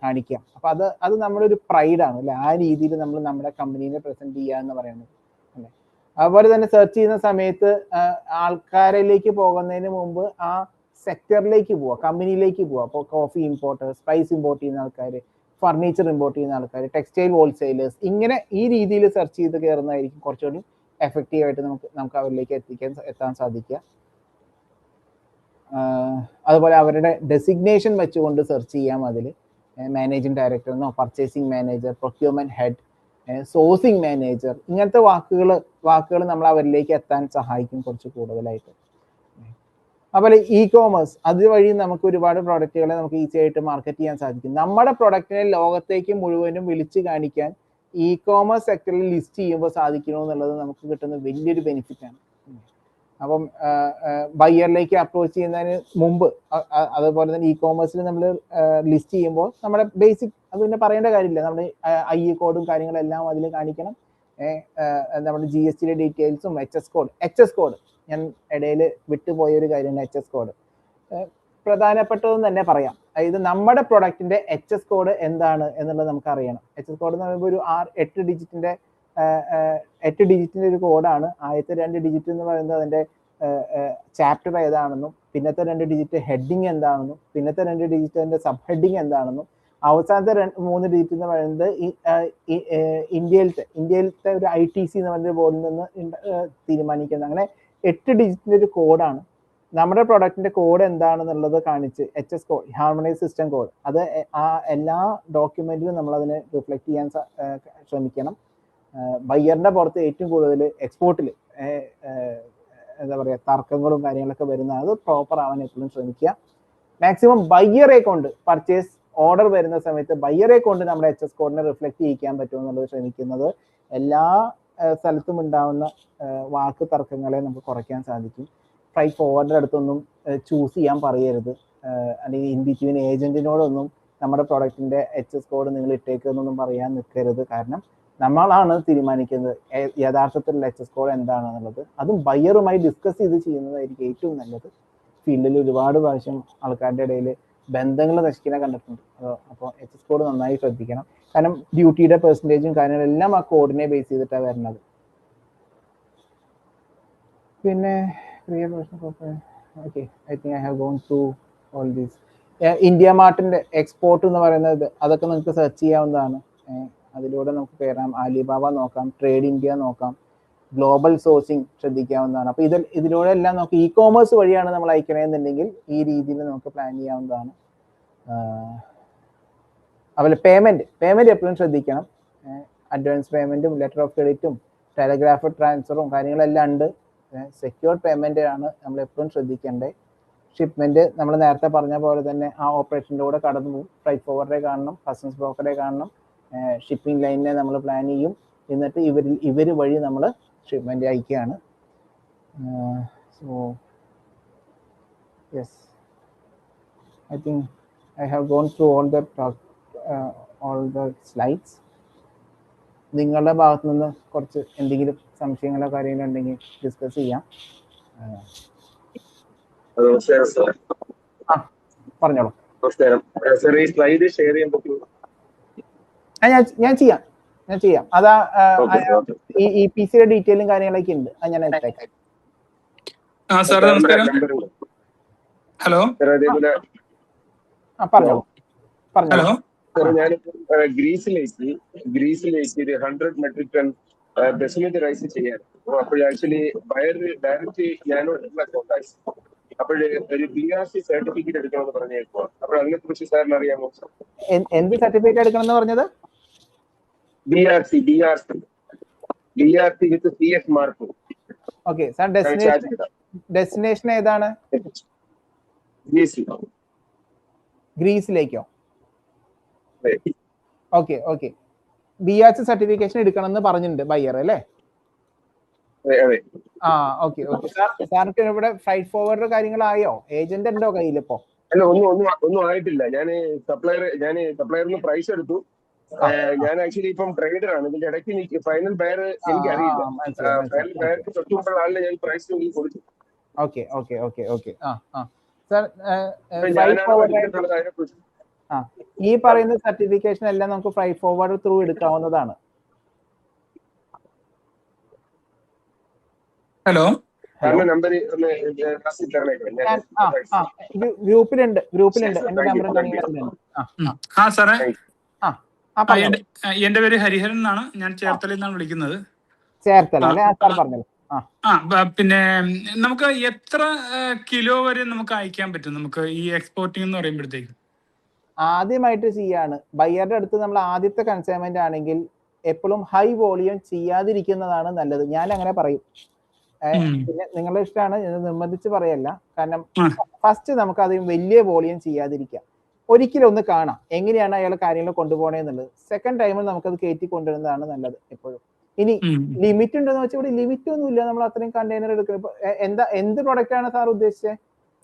കാണിക്കാം. അപ്പൊ അത് നമ്മുടെ ഒരു പ്രൈഡാണ് അല്ലെ, ആ രീതിയിൽ നമ്മൾ നമ്മുടെ കമ്പനീനെ പ്രസന്റ് ചെയ്യുക എന്ന് പറയുന്നത് അല്ലെ. അതുപോലെ തന്നെ സെർച്ച് ചെയ്യുന്ന സമയത്ത് ആൾക്കാരിലേക്ക് പോകുന്നതിന് മുമ്പ് ആ സെക്ടറിലേക്ക് പോവുക, കമ്പനിയിലേക്ക് പോവുക. അപ്പോൾ കോഫി ഇമ്പോർട്ടർ, സ്പൈസ് ഇമ്പോർട്ട് ചെയ്യുന്ന ആൾക്കാർ, ഫർണിച്ചർ ഇമ്പോർട്ട് ചെയ്യുന്ന ആൾക്കാർ, ടെക്സ്റ്റൈൽ ഹോൾസെയിലേഴ്സ്, ഇങ്ങനെ ഈ രീതിയിൽ സെർച്ച് ചെയ്ത് കയറുന്നതായിരിക്കും കുറച്ചുകൂടി എഫക്റ്റീവായിട്ട് നമുക്ക് അവരിലേക്ക് എത്താൻ സാധിക്കുക. അതുപോലെ അവരുടെ ഡെസിഗ്നേഷൻ വെച്ചുകൊണ്ട് സെർച്ച് ചെയ്യാം. അതിൽ മാനേജിംഗ് ഡയറക്ടർ എന്നോ, purchasing manager, procurement head, sourcing manager, ഇങ്ങനത്തെ വാക്കുകൾ നമ്മൾ അവരിലേക്ക് എത്താൻ സഹായിക്കും കുറച്ച് കൂടുതലായിട്ട്. അതുപോലെ ഇ-കോമേഴ്സ്, അതുവഴി നമുക്ക് ഒരുപാട് പ്രോഡക്റ്റുകളെ നമുക്ക് ഈസി ആയിട്ട് മാർക്കറ്റ് ചെയ്യാൻ സാധിക്കും. നമ്മുടെ പ്രൊഡക്റ്റിനെ ലോകത്തേക്ക് മുഴുവനും വിളിച്ചു കാണിക്കാൻ ഇ-കോമേഴ്സ് സെക്ടറിൽ ലിസ്റ്റ് ചെയ്യുമ്പോൾ സാധിക്കണമെന്നുള്ളത് നമുക്ക് കിട്ടുന്ന വലിയൊരു ബെനിഫിറ്റ് ആണ്. അപ്പം ബയ്യറിലേക്ക് അപ്രോച്ച് ചെയ്യുന്നതിന് മുമ്പ്, അതുപോലെ തന്നെ ഇ-കോമേഴ്സിൽ നമ്മൾ ലിസ്റ്റ് ചെയ്യുമ്പോൾ നമ്മുടെ ബേസിക്, അത് പിന്നെ പറയേണ്ട കാര്യമില്ല, നമ്മുടെ IE കോഡും കാര്യങ്ങളെല്ലാം അതിൽ കാണിക്കണം. നമ്മുടെ GST ഡീറ്റെയിൽസും, HS കോഡ് ഞാൻ ഇടയിൽ വിട്ടുപോയ ഒരു കാര്യമാണ്. HS കോഡ് പ്രധാനപ്പെട്ടതെന്ന് തന്നെ പറയാം. അതായത് നമ്മുടെ പ്രൊഡക്റ്റിന്റെ HS കോഡ് എന്താണ് എന്നുള്ളത് നമുക്ക് അറിയണം. HS കോഡ് എന്ന് പറയുമ്പോൾ ഒരു 8 ഡിജിറ്റിന്റെ ഒരു കോഡാണ്. ആദ്യത്തെ 2 ഡിജിറ്റ് എന്ന് പറയുന്നത് അതിന്റെ ചാപ്റ്റർ ഏതാണെന്നും, പിന്നത്തെ 2 ഡിജിറ്റ് ഹെഡിങ് എന്താണെന്നും, പിന്നത്തെ 2 ഡിജിറ്റ് അതിന്റെ സബ് ഹെഡിങ് എന്താണെന്നും, അവസാനത്തെ 3 ഡിജിറ്റ് എന്ന് പറയുന്നത് ഇന്ത്യയിലത്തെ ഒരു ITC എന്ന് പറയുന്ന ബോർഡിൽ നിന്ന് തീരുമാനിക്കുന്നത്. അങ്ങനെ 8 ഡിജിറ്റിന്റെ ഒരു കോഡാണ്. നമ്മുടെ പ്രൊഡക്റ്റിന്റെ കോഡ് എന്താണെന്നുള്ളത് കാണിച്ച് HS code, harmonise system code, അത് എല്ലാ ഡോക്യുമെന്റിലും നമ്മൾ അതിനെ റിഫ്ലക്ട് ചെയ്യാൻ ശ്രമിക്കണം. ബയ്യറിന്റെ പുറത്ത് ഏറ്റവും കൂടുതൽ എക്സ്പോർട്ടിൽ എന്താ പറയുക തർക്കങ്ങളും കാര്യങ്ങളൊക്കെ വരുന്നത്, അത് പ്രോപ്പർ ആവാൻ എപ്പോഴും ശ്രമിക്കുക. മാക്സിമം ബയ്യറെ കൊണ്ട് പർച്ചേസ് ഓർഡർ വരുന്ന സമയത്ത് ബയ്യറെ കൊണ്ട് നമ്മുടെ HS കോഡിനെ റിഫ്ലക്ട് ചെയ്യിക്കാൻ പറ്റുമെന്നുള്ളത് ശ്രമിക്കുന്നത് എല്ലാ സ്ഥലത്തും ഉണ്ടാവുന്ന വാക്ക് തർക്കങ്ങളെ നമുക്ക് കുറയ്ക്കാൻ സാധിക്കും. ഫ്രൈറ്റ് ഫോർവേഡർ അടുത്തൊന്നും ചൂസ് ചെയ്യാൻ പറയരുത്, അല്ലെങ്കിൽ ഇൻ ബിറ്റ്വീൻ ഏജന്റിനോടൊന്നും നമ്മുടെ പ്രൊഡക്റ്റിന്റെ HS കോഡ് നിങ്ങൾ ഇട്ടേക്കെന്നൊന്നും പറയാൻ നിൽക്കരുത്. കാരണം നമ്മളാണ് തീരുമാനിക്കുന്നത് യഥാർത്ഥത്തിലുള്ള HS കോഡ് എന്താണെന്നുള്ളത്. അതും ബയ്യറുമായി ഡിസ്കസ് ചെയ്ത് ചെയ്യുന്നതായിരിക്കും ഏറ്റവും നല്ലത്. ഫീൽഡിൽ ഒരുപാട് പ്രാവശ്യം ആൾക്കാരുടെ ഇടയിൽ ബന്ധങ്ങൾ നശിക്കുന്ന കണ്ടിട്ടുണ്ട്. അപ്പോൾ HS കോഡ് നന്നായി ശ്രദ്ധിക്കണം. കാരണം ഡ്യൂട്ടിയുടെ പെർസെൻറ്റേജും കാര്യങ്ങളെല്ലാം ആ കോഡിനെ ബേസ് ചെയ്തിട്ടാണ് വരുന്നത്. പിന്നെ okay, I think I have gone through all these. India മാർട്ടിന്റെ എക്സ്പോർട്ട് എന്ന് പറയുന്നത് അതൊക്കെ നമുക്ക് സെർച്ച് ചെയ്യാവുന്നതാണ്. അതിലൂടെ നമുക്ക് കയറാം, ആലിബാബ നോക്കാം, ട്രേഡ് ഇന്ത്യ നോക്കാം, ഗ്ലോബൽ സോഴ്സിങ് ശ്രദ്ധിക്കാവുന്നതാണ്. അപ്പോൾ ഇതിലൂടെ എല്ലാം നമുക്ക് ഇ-കോമേഴ്സ് വഴിയാണ് നമ്മൾ അയക്കണമെന്നുണ്ടെങ്കിൽ ഈ രീതിയിൽ നമുക്ക് പ്ലാൻ ചെയ്യാവുന്നതാണ്. അതുപോലെ പേയ്മെന്റ് എപ്പോഴും ശ്രദ്ധിക്കണം. അഡ്വാൻസ് പേയ്മെന്റും ലെറ്റർ ഓഫ് ക്രെഡിറ്റും ടെലഗ്രാഫ് ട്രാൻസ്ഫറും കാര്യങ്ങളെല്ലാം ഉണ്ട്. സെക്യൂർ പേയ്മെന്റ് ആണ് നമ്മൾ എപ്പോഴും ശ്രദ്ധിക്കേണ്ടത്. ഷിപ്മെന്റ് നമ്മൾ നേരത്തെ പറഞ്ഞ പോലെ തന്നെ ആ ഓപ്പറേഷൻ്റെ കൂടെ കടന്നു പോകും. ഫ്രൈറ്റ് ഫോർവേഡറെ കാണണം, കസ്റ്റംസ് ബ്രോക്കറെ കാണണം, ഷിപ്പിംഗ് ലൈനിനെ നമ്മൾ പ്ലാൻ ചെയ്യും, എന്നിട്ട് ഇവർ വഴി നമ്മൾ ഷിപ്മെന്റ് അയക്കുകയാണ്. So yes, I think I have gone through all the slides. നിങ്ങളുടെ ഭാഗത്തു നിന്ന് കുറച്ച് എന്തെങ്കിലും സംശയങ്ങളോ കാര്യങ്ങളോ ഉണ്ടെങ്കിൽ ഡിസ്കസ് ചെയ്യാം. പറഞ്ഞോളൂ. ഞാൻ ചെയ്യാം. അതാ ഈ PC ഡീറ്റെയിലും കാര്യങ്ങളൊക്കെ ഉണ്ട്. ഞാൻ ഹലോ പറഞ്ഞോളൂ. ഹലോ, ഞാനിപ്പോ ഗ്രീസിലേക്ക് ഒരു 100 മെട്രിക് ടൺ ബസുമതി റൈസ് ചെയ്യാൻ. അപ്പോൾ ആക്ച്വലി ബയർ ഡയറക്റ്റ് ഞാനോടുള്ള കോൺടാക്ട്. അപ്പോൾ ഒരു BRC സർട്ടിഫിക്കറ്റ് എടുക്കണമെന്ന് പറഞ്ഞേക്കോ. അപ്പോൾ അതിനെ കുറിച്ച് സാറിന് അറിയാമോ? എന്ത് സർട്ടിഫിക്കറ്റ് എടുക്കണം പറഞ്ഞത്? BRC വിത്ത് CS mark. Okay sir, destination ഏതാണ്? ഗ്രീസിലേക്കോ? ഓക്കെ. BRC സർട്ടിഫിക്കേഷൻ എടുക്കണം എന്ന് പറഞ്ഞിട്ടുണ്ട് ബയ്യർ അല്ലേ? ഓക്കെ. സാർക്ക് ഇവിടെ ഫ്രൈറ്റ് ഫോർവേഡർ കാര്യങ്ങളായോ? ഏജന്റ് ഉണ്ടോ കയ്യിൽ ഇപ്പോ? അല്ല, ഒന്നും ആയിട്ടില്ല. ഞാൻ സപ്ലയറിന് പ്രൈസ് എടുത്തു. ഞാൻ ആക്ച്വലി ഇപ്പം ട്രേഡർ ആണ്. ഇതിന്റെ ഇടയ്ക്ക് എനിക്ക് ഫൈനൽ ബയർ എനിക്ക് അറിയില്ല. ഫൈനൽ ബയർക്ക് തൊട്ടുമ്പോഴാണ് ഞാൻ പ്രൈസ് കൊടുത്തു. ഓക്കെ. സാർ, ഈ പറയുന്ന സർട്ടിഫിക്കേഷൻ എല്ലാം നമുക്ക് ഫ്രൈറ്റ് ഫോർവേഡ് ത്രൂ എടുക്കാവുന്നതാണ്. ഹലോ, നമ്പർ ഗ്രൂപ്പിലുണ്ട്. എന്റെ നമ്പർ എന്റെ പേര് ഹരിഹരൻ എന്നാണ്. ഞാൻ ചേർത്തലയിൽ നിന്നാണ് വിളിക്കുന്നത്. ചേർത്തല അല്ലേ? സാർ പറഞ്ഞല്ലോ. പിന്നെ നമുക്ക് എത്ര കിലോ വരെ നമുക്ക് അയക്കാൻ പറ്റും നമുക്ക് ഈ എക്സ്പോർട്ടിംഗ് എന്ന് പറയുമ്പോഴത്തേക്ക്? ആദ്യമായിട്ട് ചെയ്യാണ് ബയ്യറുടെ അടുത്ത് നമ്മൾ ആദ്യത്തെ കൺസൈൻമെന്റ് ആണെങ്കിൽ എപ്പോഴും ഹൈ വോളിയം ചെയ്യാതിരിക്കുന്നതാണ് നല്ലത്. ഞാൻ അങ്ങനെ പറയും. പിന്നെ നിങ്ങളുടെ ഇഷ്ടമാണ്, നിർബന്ധിച്ച് പറയല്ല. കാരണം ഫസ്റ്റ് നമുക്ക് അത് വലിയ വോളിയം ചെയ്യാതിരിക്കാം. ഒരിക്കലും ഒന്ന് കാണാം എങ്ങനെയാണ് അയാൾ കാര്യങ്ങൾ കൊണ്ടുപോകണേന്നുള്ളത്. സെക്കൻഡ് ടൈമിൽ നമുക്കത് കയറ്റി കൊണ്ടുവരുന്നതാണ് നല്ലത് എപ്പോഴും. ഇനി ലിമിറ്റ് ഉണ്ടെന്ന് വെച്ചാൽ ഇവിടെ ലിമിറ്റ് ഒന്നുമില്ല. നമ്മൾ അത്രയും കണ്ടെയ്നർ എടുക്കുന്നത്. എന്ത് പ്രൊഡക്റ്റ് ആണ് സാർ ഉദ്ദേശിച്ചത്?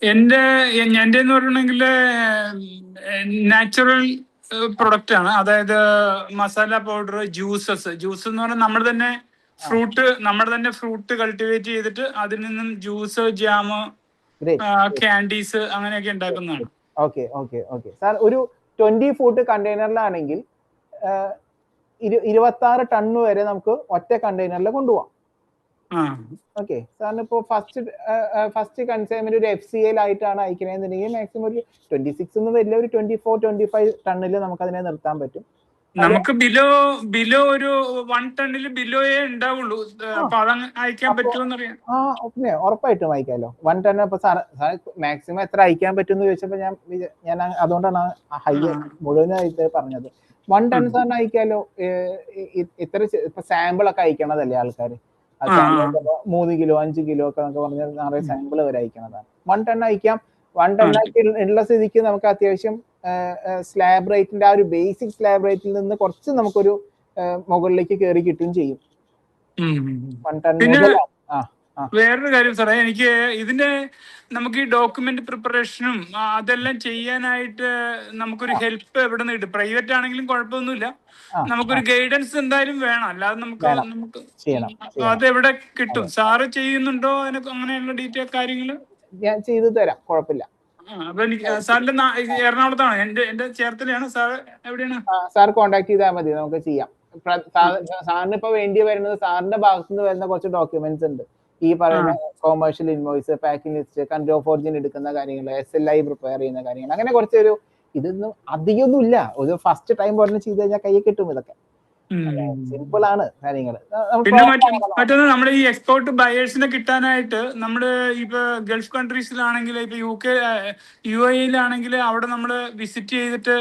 എന്റെ എന്ന് പറഞ്ഞിട്ടുണ്ടെങ്കിൽ നാച്ചുറൽ പ്രൊഡക്റ്റ് ആണ്. അതായത് മസാല പൗഡർ, ജ്യൂസ് എന്ന് പറഞ്ഞാൽ നമ്മുടെ തന്നെ ഫ്രൂട്ട് കൾട്ടിവേറ്റ് ചെയ്തിട്ട് അതിൽ നിന്നും ജ്യൂസ്, ജാമ്, കാൻഡീസ് അങ്ങനെയൊക്കെ ഉണ്ടാക്കുന്നതാണ്. ഓക്കെ സാർ, ഒരു 20 ഫൂട്ട് കണ്ടെയ്നറിലാണെങ്കിൽ 26 ടണ്ണ് വരെ നമുക്ക് ഒറ്റ കണ്ടെയ്നറിൽ കൊണ്ടുപോകാം. ഓക്കെ സാറിന് ഇപ്പോ ഫസ്റ്റ് കൺസൈൻമെന്റ് ഒരു FCL ആയിട്ടാണ് അയക്കണമെന്നുണ്ടെങ്കിൽ മാക്സിമം ഒരു 26 ഒന്നും വരില്ല, ഒരു 24-25 ടണ്ണിൽ നമുക്ക് അതിനെ നിർത്താൻ പറ്റും. നമുക്ക് ബിലോ ഒരു 1 ടണ്ണിൽ ബിലോയേ ഉണ്ടാവുള്ളൂ. അപ്പൊ അത് അയക്കാൻ പറ്റുമെന്ന് അറിയാം. ഉറപ്പായിട്ടും അയക്കാമല്ലോ. 1 ടൺ ഇപ്പൊ മാക്സിമം എത്ര അയക്കാൻ പറ്റും എന്ന് ചോദിച്ചപ്പോ ഞാൻ അതുകൊണ്ടാണ് ഹൈ മുഴുവനായിട്ട് പറഞ്ഞത്. 1 ടൺ സാറിന് അയക്കാമല്ലോ. ഇത്ര ഇപ്പൊ സാമ്പിൾ ഒക്കെ അയക്കണതല്ലേ ആൾക്കാര്. 3 കിലോ 5 കിലോ ഒക്കെ പറഞ്ഞാൽ നിറയെ സാമ്പിൾ വരെ അയക്കണതാണ്. 1 ടൺ അയക്കാം. 1 ടണ്ണാക്കി ഉള്ള സ്ഥിതിക്ക് നമുക്ക് അത്യാവശ്യം സ്ലാബ് റേറ്റിന്റെ ആ ഒരു ബേസിക് സ്ലാബ് റേറ്റിൽ നിന്ന് കുറച്ച് നമുക്കൊരു മുകളിലേക്ക് കയറി കിട്ടുകയും ചെയ്യും. 1 ടൺ പിന്നെ മുതൽ വേറൊരു കാര്യം സാറേ, എനിക്ക് ഇതിന്റെ നമുക്ക് ഈ ഡോക്യുമെന്റ് പ്രിപ്പറേഷനും അതെല്ലാം ചെയ്യാനായിട്ട് നമുക്കൊരു ഹെൽപ്പ് എവിടെ നിന്ന് കിട്ടും? പ്രൈവറ്റ് ആണെങ്കിലും കുഴപ്പമൊന്നുമില്ല, നമുക്കൊരു ഗൈഡൻസ് എന്തായാലും വേണം, അല്ലാതെ നമുക്ക് അതെവിടെ കിട്ടും? സാറ് ചെയ്യുന്നുണ്ടോ അതിനൊക്കെ അങ്ങനെയുള്ള ഡീറ്റെയിൽ കാര്യങ്ങള്? ഞാൻ ചെയ്തു തരാം, കുഴപ്പമില്ല. അപ്പൊ എനിക്ക് സാറിന്റെ എറണാകുളത്താണ്, എന്റെ ചേർത്തലയാണ്. സാറ് എവിടെയാണ്? സാർ കോൺടാക്ട് ചെയ്താൽ മതി, നമുക്ക് ചെയ്യാം. സാറിന് ഇപ്പൊ വേണ്ടി വരുന്നത് സാറിന്റെ ഭാഗത്തു നിന്ന് വരുന്ന കുറച്ച് ഡോക്യുമെന്റ്സ് ഉണ്ട്. ഈ പറയുന്ന commercial invoice, packing list, country of origin എടുക്കുന്ന കാര്യങ്ങൾ, SLI പ്രിപ്പയർ ചെയ്യുന്ന കാര്യങ്ങൾ, അങ്ങനെ കുറച്ചൊരു ഇതൊന്നും അധികമൊന്നും ഇല്ല. ഒരു ഫസ്റ്റ് ടൈം പറഞ്ഞ് ചെയ്ത് കഴിഞ്ഞാൽ കയ്യിൽ കിട്ടും. ഇതൊക്കെ സിമ്പിൾ ആണ് കാര്യങ്ങൾ. പിന്നെ മറ്റൊന്ന്, നമ്മുടെ ഈ എക്സ്പോർട്ട് ബയേഴ്സിനെ കിട്ടാനായിട്ട് നമ്മള് ഇപ്പൊ ഗൾഫ് കൺട്രീസിലാണെങ്കിൽ, ഇപ്പൊ UAE-യിലാണെങ്കിൽ അവിടെ നമ്മള് വിസിറ്റ് ചെയ്തിട്ട്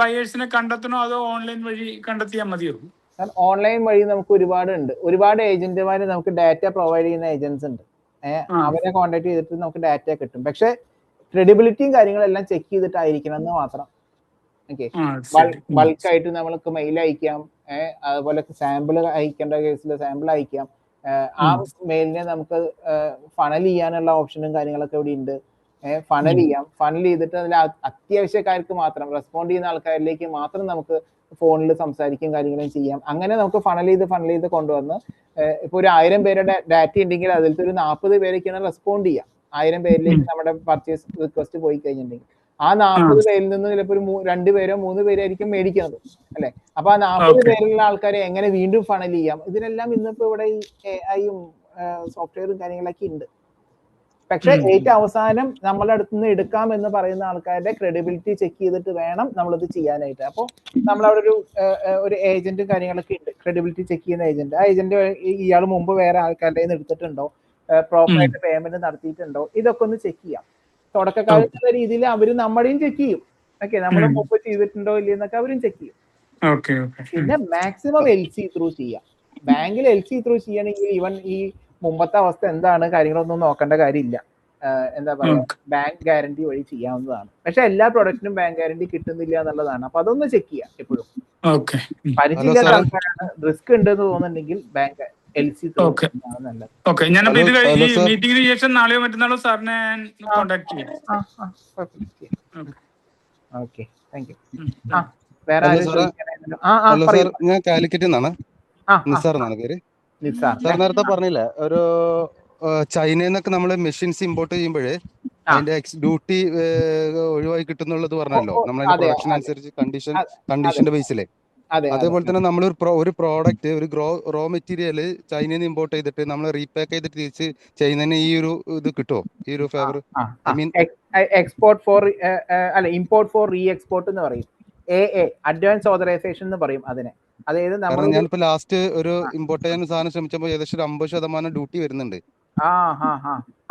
ബയേഴ്സിനെ കണ്ടെത്തണോ അതോ ഓൺലൈൻ വഴി കണ്ടെത്തിയാൽ മതിയോ? ഓൺലൈൻ വഴി നമുക്ക് ഒരുപാട് ഏജന്റുമാര് നമുക്ക് ഡാറ്റ പ്രൊവൈഡ് ചെയ്യുന്ന ഏജൻസ് ഉണ്ട്. അവരെ കോൺടാക്ട് ചെയ്തിട്ട് നമുക്ക് ഡാറ്റ കിട്ടും. പക്ഷെ ക്രെഡിബിലിറ്റിയും കാര്യങ്ങളെല്ലാം ചെക്ക് ചെയ്തിട്ടായിരിക്കണം എന്ന് മാത്രം. ഓക്കെ, ബൾക്കായിട്ട് നമ്മൾക്ക് മെയിൽ അയക്കാം, അതുപോലെ സാമ്പിൾ അയക്കേണ്ട കേസിൽ സാമ്പിൾ അയക്കാം. ആ മെയിലിനെ നമുക്ക് ഫണൽ ചെയ്യാനുള്ള ഓപ്ഷനും കാര്യങ്ങളൊക്കെ ഇവിടെ ഉണ്ട്. ഫണൽ ചെയ്യാം. ഫണൽ ചെയ്തിട്ട് അതിൽ അത്യാവശ്യക്കാർക്ക് മാത്രം, റെസ്പോണ്ട് ചെയ്യുന്ന ആൾക്കാരിലേക്ക് മാത്രം നമുക്ക് ഫോണിൽ സംസാരിക്കും കാര്യങ്ങളും ചെയ്യാം. അങ്ങനെ നമുക്ക് ഫണൽ ചെയ്ത് കൊണ്ടുവന്ന് ഇപ്പൊ ഒരു 1000 പേരുടെ ഡാറ്റ ഉണ്ടെങ്കിൽ അതിലത്തെ ഒരു 40 പേരൊക്കെയാണ് റെസ്പോണ്ട് ചെയ്യാം. 1000 പേരിലേക്ക് നമ്മുടെ പർച്ചേസ് റിക്വസ്റ്റ് പോയി കഴിഞ്ഞിട്ടുണ്ടെങ്കിൽ ആ 40 പേരിൽ നിന്ന് ചിലപ്പോൾ ഒരു 2 പേരോ 3 പേരോ ആയിരിക്കും മേടിക്കുന്നത്, അല്ലെ? അപ്പൊ ആ 40 പേരിലുള്ള ആൾക്കാരെ എങ്ങനെ വീണ്ടും ഫണൽ ചെയ്യാം? ഇതിനെല്ലാം ഇന്നിപ്പോ ഇവിടെ ഈ AI-യും സോഫ്റ്റ്വെയറും കാര്യങ്ങളൊക്കെ ഉണ്ട്. പക്ഷെ ഏറ്റവും അവസാനം നമ്മളുടെ അടുത്ത് നിന്ന് എടുക്കാം എന്ന് പറയുന്ന ആൾക്കാരുടെ ക്രെഡിബിലിറ്റി ചെക്ക് ചെയ്തിട്ട് വേണം നമ്മളിത് ചെയ്യാനായിട്ട്. അപ്പോൾ നമ്മളവിടെ ഒരു ഏജന്റും കാര്യങ്ങളൊക്കെ ഉണ്ട്, ക്രെഡിബിലിറ്റി ചെക്ക് ചെയ്യുന്ന ഏജന്റ്. ആ ഏജന്റ് ഇയാൾ മുമ്പ് വേറെ ആൾക്കാരുടെ നിന്ന് എടുത്തിട്ടുണ്ടോ, പ്രോപ്പറായിട്ട് പേയ്മെന്റ് നടത്തിയിട്ടുണ്ടോ, ഇതൊക്കെ ഒന്ന് ചെക്ക് ചെയ്യാം. തുടക്കക്കാരുടെ രീതിയിൽ അവര് നമ്മളെയും ചെക്ക് ചെയ്യും. ഓക്കെ, നമ്മൾ മുമ്പ് ചെയ്തിട്ടുണ്ടോ ഇല്ലെന്നൊക്കെ അവരും ചെക്ക് ചെയ്യും. പിന്നെ മാക്സിമം LC ത്രൂ ചെയ്യാം. ബാങ്കിൽ LC ത്രൂ ചെയ്യണമെങ്കിൽ ഈവൻ ഈ മുമ്പത്തെ അവസ്ഥ എന്താണ് കാര്യങ്ങളൊന്നും നോക്കേണ്ട കാര്യമില്ല. എന്താ പറയാ, ബാങ്ക് ഗ്യാരണ്ടി വഴി ചെയ്യാവുന്നതാണ്. പക്ഷെ എല്ലാ പ്രൊഡക്റ്റിനും ബാങ്ക് ഗ്യാരണ്ടി കിട്ടുന്നില്ല എന്നുള്ളതാണ്. അപ്പൊ അതൊന്ന് ചെക്ക് ചെയ്യാം എപ്പോഴും. പരിചയമില്ലാത്ത ആൾക്കാരാണ്, റിസ്ക് ഉണ്ടെന്ന് തോന്നുന്നുണ്ടെങ്കിൽ ബാങ്ക് LC നല്ലത്. ഞാനപ്പോ ഇത് ഈ മീറ്റിംഗിന് ശേഷം നാളെയോ മറ്റന്നാളോ സാറിനെ കോൺടാക്ട് ചെയ്യാം. Okay, thank you. വേറെ ഞാൻ കാലിക്കറ്റിൽ നിന്നാണ്, നിസാർ എന്നാണ് പേര്. സാർ നേരത്തെ പറഞ്ഞില്ലേ, ഒരു ചൈനയിൽ നിന്നൊക്കെ നമ്മള് മെഷീൻസ് ഇമ്പോർട്ട് ചെയ്യുമ്പോഴേ അതിന്റെ ഡ്യൂട്ടി ഒഴിവായി കിട്ടുന്നുള്ളത് പറഞ്ഞല്ലോ, നമ്മളതിന്റെ പ്രൊഡക്ഷൻ അനുസരിച്ച് കണ്ടീഷന്റെ ബേസിലെ. അതേപോലെ തന്നെ നമ്മൾ ഒരു പ്രോഡക്റ്റ്, ഒരു റോ മെറ്റീരിയൽ ചൈനയിൽ നിന്ന് ഇമ്പോർട്ട് ചെയ്തിട്ട് നമ്മൾ റീപാക്ക് ചെയ്തിട്ട് തിരിച്ച് ചെയ്യുന്നതിന് ഈ ഒരു ഇത് കിട്ടുമോ, ഈ ഒരു favour? I mean export for അല്ല, ഇമ്പോർട്ട് ഫോർ റീ എക്സ്പോർട്ട് എന്ന് പറയും. AA അഡ്വാൻസ് ഓതറൈസേഷൻ എന്ന് പറയും അതിനെ. അതായത് ഞാനിപ്പോ ലാസ്റ്റ് ഒരു ഇമ്പോർട്ട് ചെയ്യാൻ സാധനം ശ്രമിച്ചപ്പോൾ ഏകദേശം 50% ഡ്യൂട്ടി വരുന്നുണ്ട്.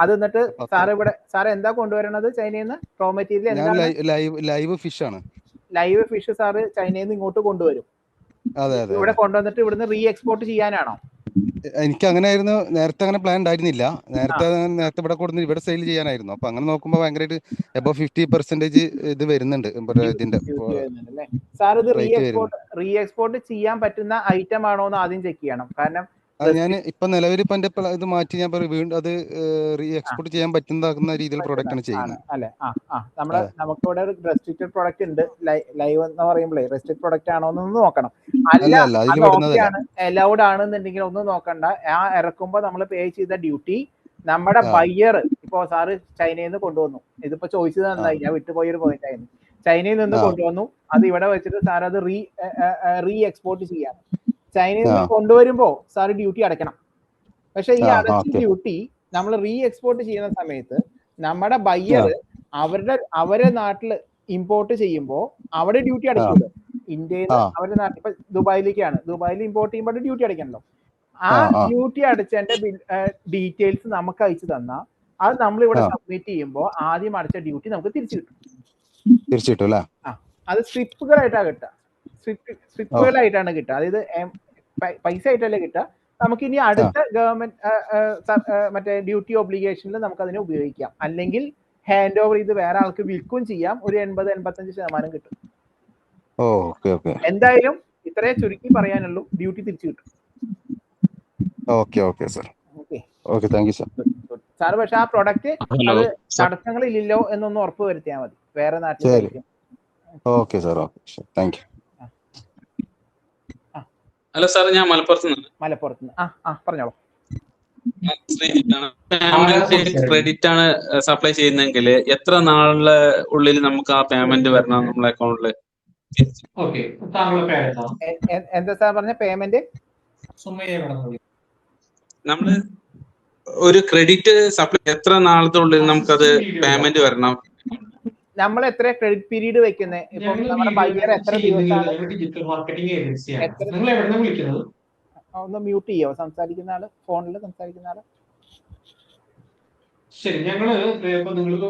അത് എന്നിട്ട് സാറ് എന്താ കൊണ്ടുവരണത് ചൈനയിൽ നിന്ന്? റോ മെറ്റീരിയൽ ലൈവ് ഫിഷ് ആണ്. ലൈവ് ഫിഷ് സാറ് ചൈനയിൽ നിന്ന് ഇങ്ങോട്ട് കൊണ്ടുവരും. ഇവിടെ കൊണ്ടുവന്നിട്ട് ഇവിടുന്ന് റീ എക്സ്പോർട്ട് ചെയ്യാനാണോ? എനിക്ക് അങ്ങനെ ആയിരുന്നു നേരത്തെ, അങ്ങനെ പ്ലാൻ ഉണ്ടായിരുന്നില്ല. നേരത്തെ ഇവിടെ കൊടുത്ത് ഇവിടെ സെയിൽ ചെയ്യാനായിരുന്നു. അപ്പൊ അങ്ങനെ നോക്കുമ്പോൾ ഭയങ്കരമായിട്ട് എബോ 50% ഇത് വരുന്നുണ്ട് ഇതിന്റെ. സാർ ഇത് റീ എക്സ്പോർട്ട് ചെയ്യാൻ പറ്റുന്ന ഐറ്റം ആണോ എന്ന് ആദ്യം ചെക്ക് ചെയ്യണം. കാരണം ഞാൻ ഇപ്പൊ നിലവിൽ ഇപ്പൊ എന്റെ ഇത് മാറ്റി ഞാൻ വീണ്ടും അത് റീ എക്സ്പോർട്ട് ചെയ്യാൻ പറ്റുന്ന രീതിയിൽ പ്രൊഡക്റ്റ് ആണ് ചെയ്യുന്നത്, അല്ലെ? നമുക്കിവിടെ റെസ്ട്രിക്റ്റഡ് പ്രൊഡക്റ്റ് ഉണ്ട്. ലൈവ് എന്ന് പറയുമ്പോഴേ റെസ്ട്രിക്റ്റഡ് പ്രൊഡക്റ്റ് ആണോ എന്നൊന്ന് നോക്കണം. അലൗഡ് ആണെന്നുണ്ടെങ്കിൽ ഒന്നും നോക്കണ്ട. ആ ഇറക്കുമ്പോ നമ്മൾ പേ ചെയ്ത ഡ്യൂട്ടി നമ്മുടെ ബയ്യർ, ഇപ്പൊ സാറ് ചൈനയിൽ നിന്ന് കൊണ്ടുവന്നു, ഇതിപ്പോ ചോദിച്ചത് നന്നായി, ഞാൻ വിട്ടുപോയൊരു പോയിന്റ് ആയിരുന്നു. ചൈനയിൽ നിന്ന് കൊണ്ടുവന്നു, അത് ഇവിടെ വെച്ചിട്ട് സാർ അത് റീ എക്സ്പോർട്ട് ചെയ്യാണ്. ചൈനയിൽ നിന്ന് കൊണ്ടുവരുമ്പോ സാർ ഡ്യൂട്ടി അടയ്ക്കണം. പക്ഷെ ഈ അടച്ച ഡ്യൂട്ടി നമ്മൾ റീ എക്സ്പോർട്ട് ചെയ്യുന്ന സമയത്ത് നമ്മുടെ ബയ്യർ അവരെ നാട്ടില് ഇമ്പോർട്ട് ചെയ്യുമ്പോൾ അവിടെ ഡ്യൂട്ടി അടയ്ക്കുമല്ലോ. ഇന്ത്യയിൽ അവരുടെ നാട്ടിൽ ഇപ്പൊ ദുബായിൽ ഇമ്പോർട്ട് ചെയ്യുമ്പോൾ ഡ്യൂട്ടി അടയ്ക്കണല്ലോ. ആ ഡ്യൂട്ടി അടച്ചതിന്റെ ഡീറ്റെയിൽസ് നമുക്ക് അയച്ചു തന്നാൽ അത് നമ്മൾ ഇവിടെ സബ്മിറ്റ് ചെയ്യുമ്പോൾ ആദ്യം അടച്ച ഡ്യൂട്ടി നമുക്ക് തിരിച്ചു കിട്ടും. അത് സ്ട്രിപ്പുകളായിട്ടാണ് കിട്ടുക. സ്ട്രിപ്പുകളായിട്ടാണ് കിട്ടുക. അതായത് പൈസ ആയിട്ടല്ലേ കിട്ടുക. നമുക്ക് ഇനി അടുത്ത ഗവൺമെന്റ് മറ്റേ ഡ്യൂട്ടി ഒബ്ലിഗേഷനിൽ നമുക്ക് അതിനെ ഉപയോഗിക്കാം. അല്ലെങ്കിൽ ഹാൻഡ് ഓവർ ചെയ്ത് വേറെ ആൾക്ക് വിൽക്കുകയും ചെയ്യാം. ഒരു 80-85% കിട്ടും. എന്തായാലും ഇത്രേ ചുരുക്കി പറയാനുള്ളൂ. ഡ്യൂട്ടി തിരിച്ചു കിട്ടും. Okay sir. Okay, thank you sir. Sir പക്ഷെ ആ പ്രൊഡക്റ്റ് അത് തടസ്സങ്ങളില്ലല്ലോ എന്നൊന്ന് ഉറപ്പ് വരുത്തിയാൽ മതി. വേറെ നാട്ടിൽ. Okay sir. Okay, thank you. Hello sir, ഞാൻ മലപ്പുറത്തുനിന്ന്. പറഞ്ഞോളൂ. ക്രെഡിറ്റ് ആണ് സപ്ലൈ ചെയ്യുന്നതെങ്കിൽ എത്ര നാളിലെ ഉള്ളിൽ നമുക്ക് ആ പേയ്മെന്റ് വരണം നമ്മളെ അക്കൗണ്ടില്? എന്താ സാർ പറഞ്ഞ പേയ്മെന്റ്? നമ്മള് ഒരു ക്രെഡിറ്റ് സപ്ലൈ എത്ര നാളത്തെ ഉള്ളിൽ നമുക്കത് പേയ്മെന്റ് വരണം? നമ്മൾ എത്ര ക്രെഡിറ്റ് പീരീഡ് വെക്കുന്നത്? ഇപ്പൊ നമ്മുടെ ബയ്യർ എത്ര ദിവസമാണ്? ഒന്ന് മ്യൂട്ട് ചെയ്യോ സംസാരിക്കുന്ന ആള്? ഫോണിൽ സംസാരിക്കുന്ന ആള്. ശരി, ഞങ്ങള് ഇപ്പൊ നിങ്ങൾക്ക്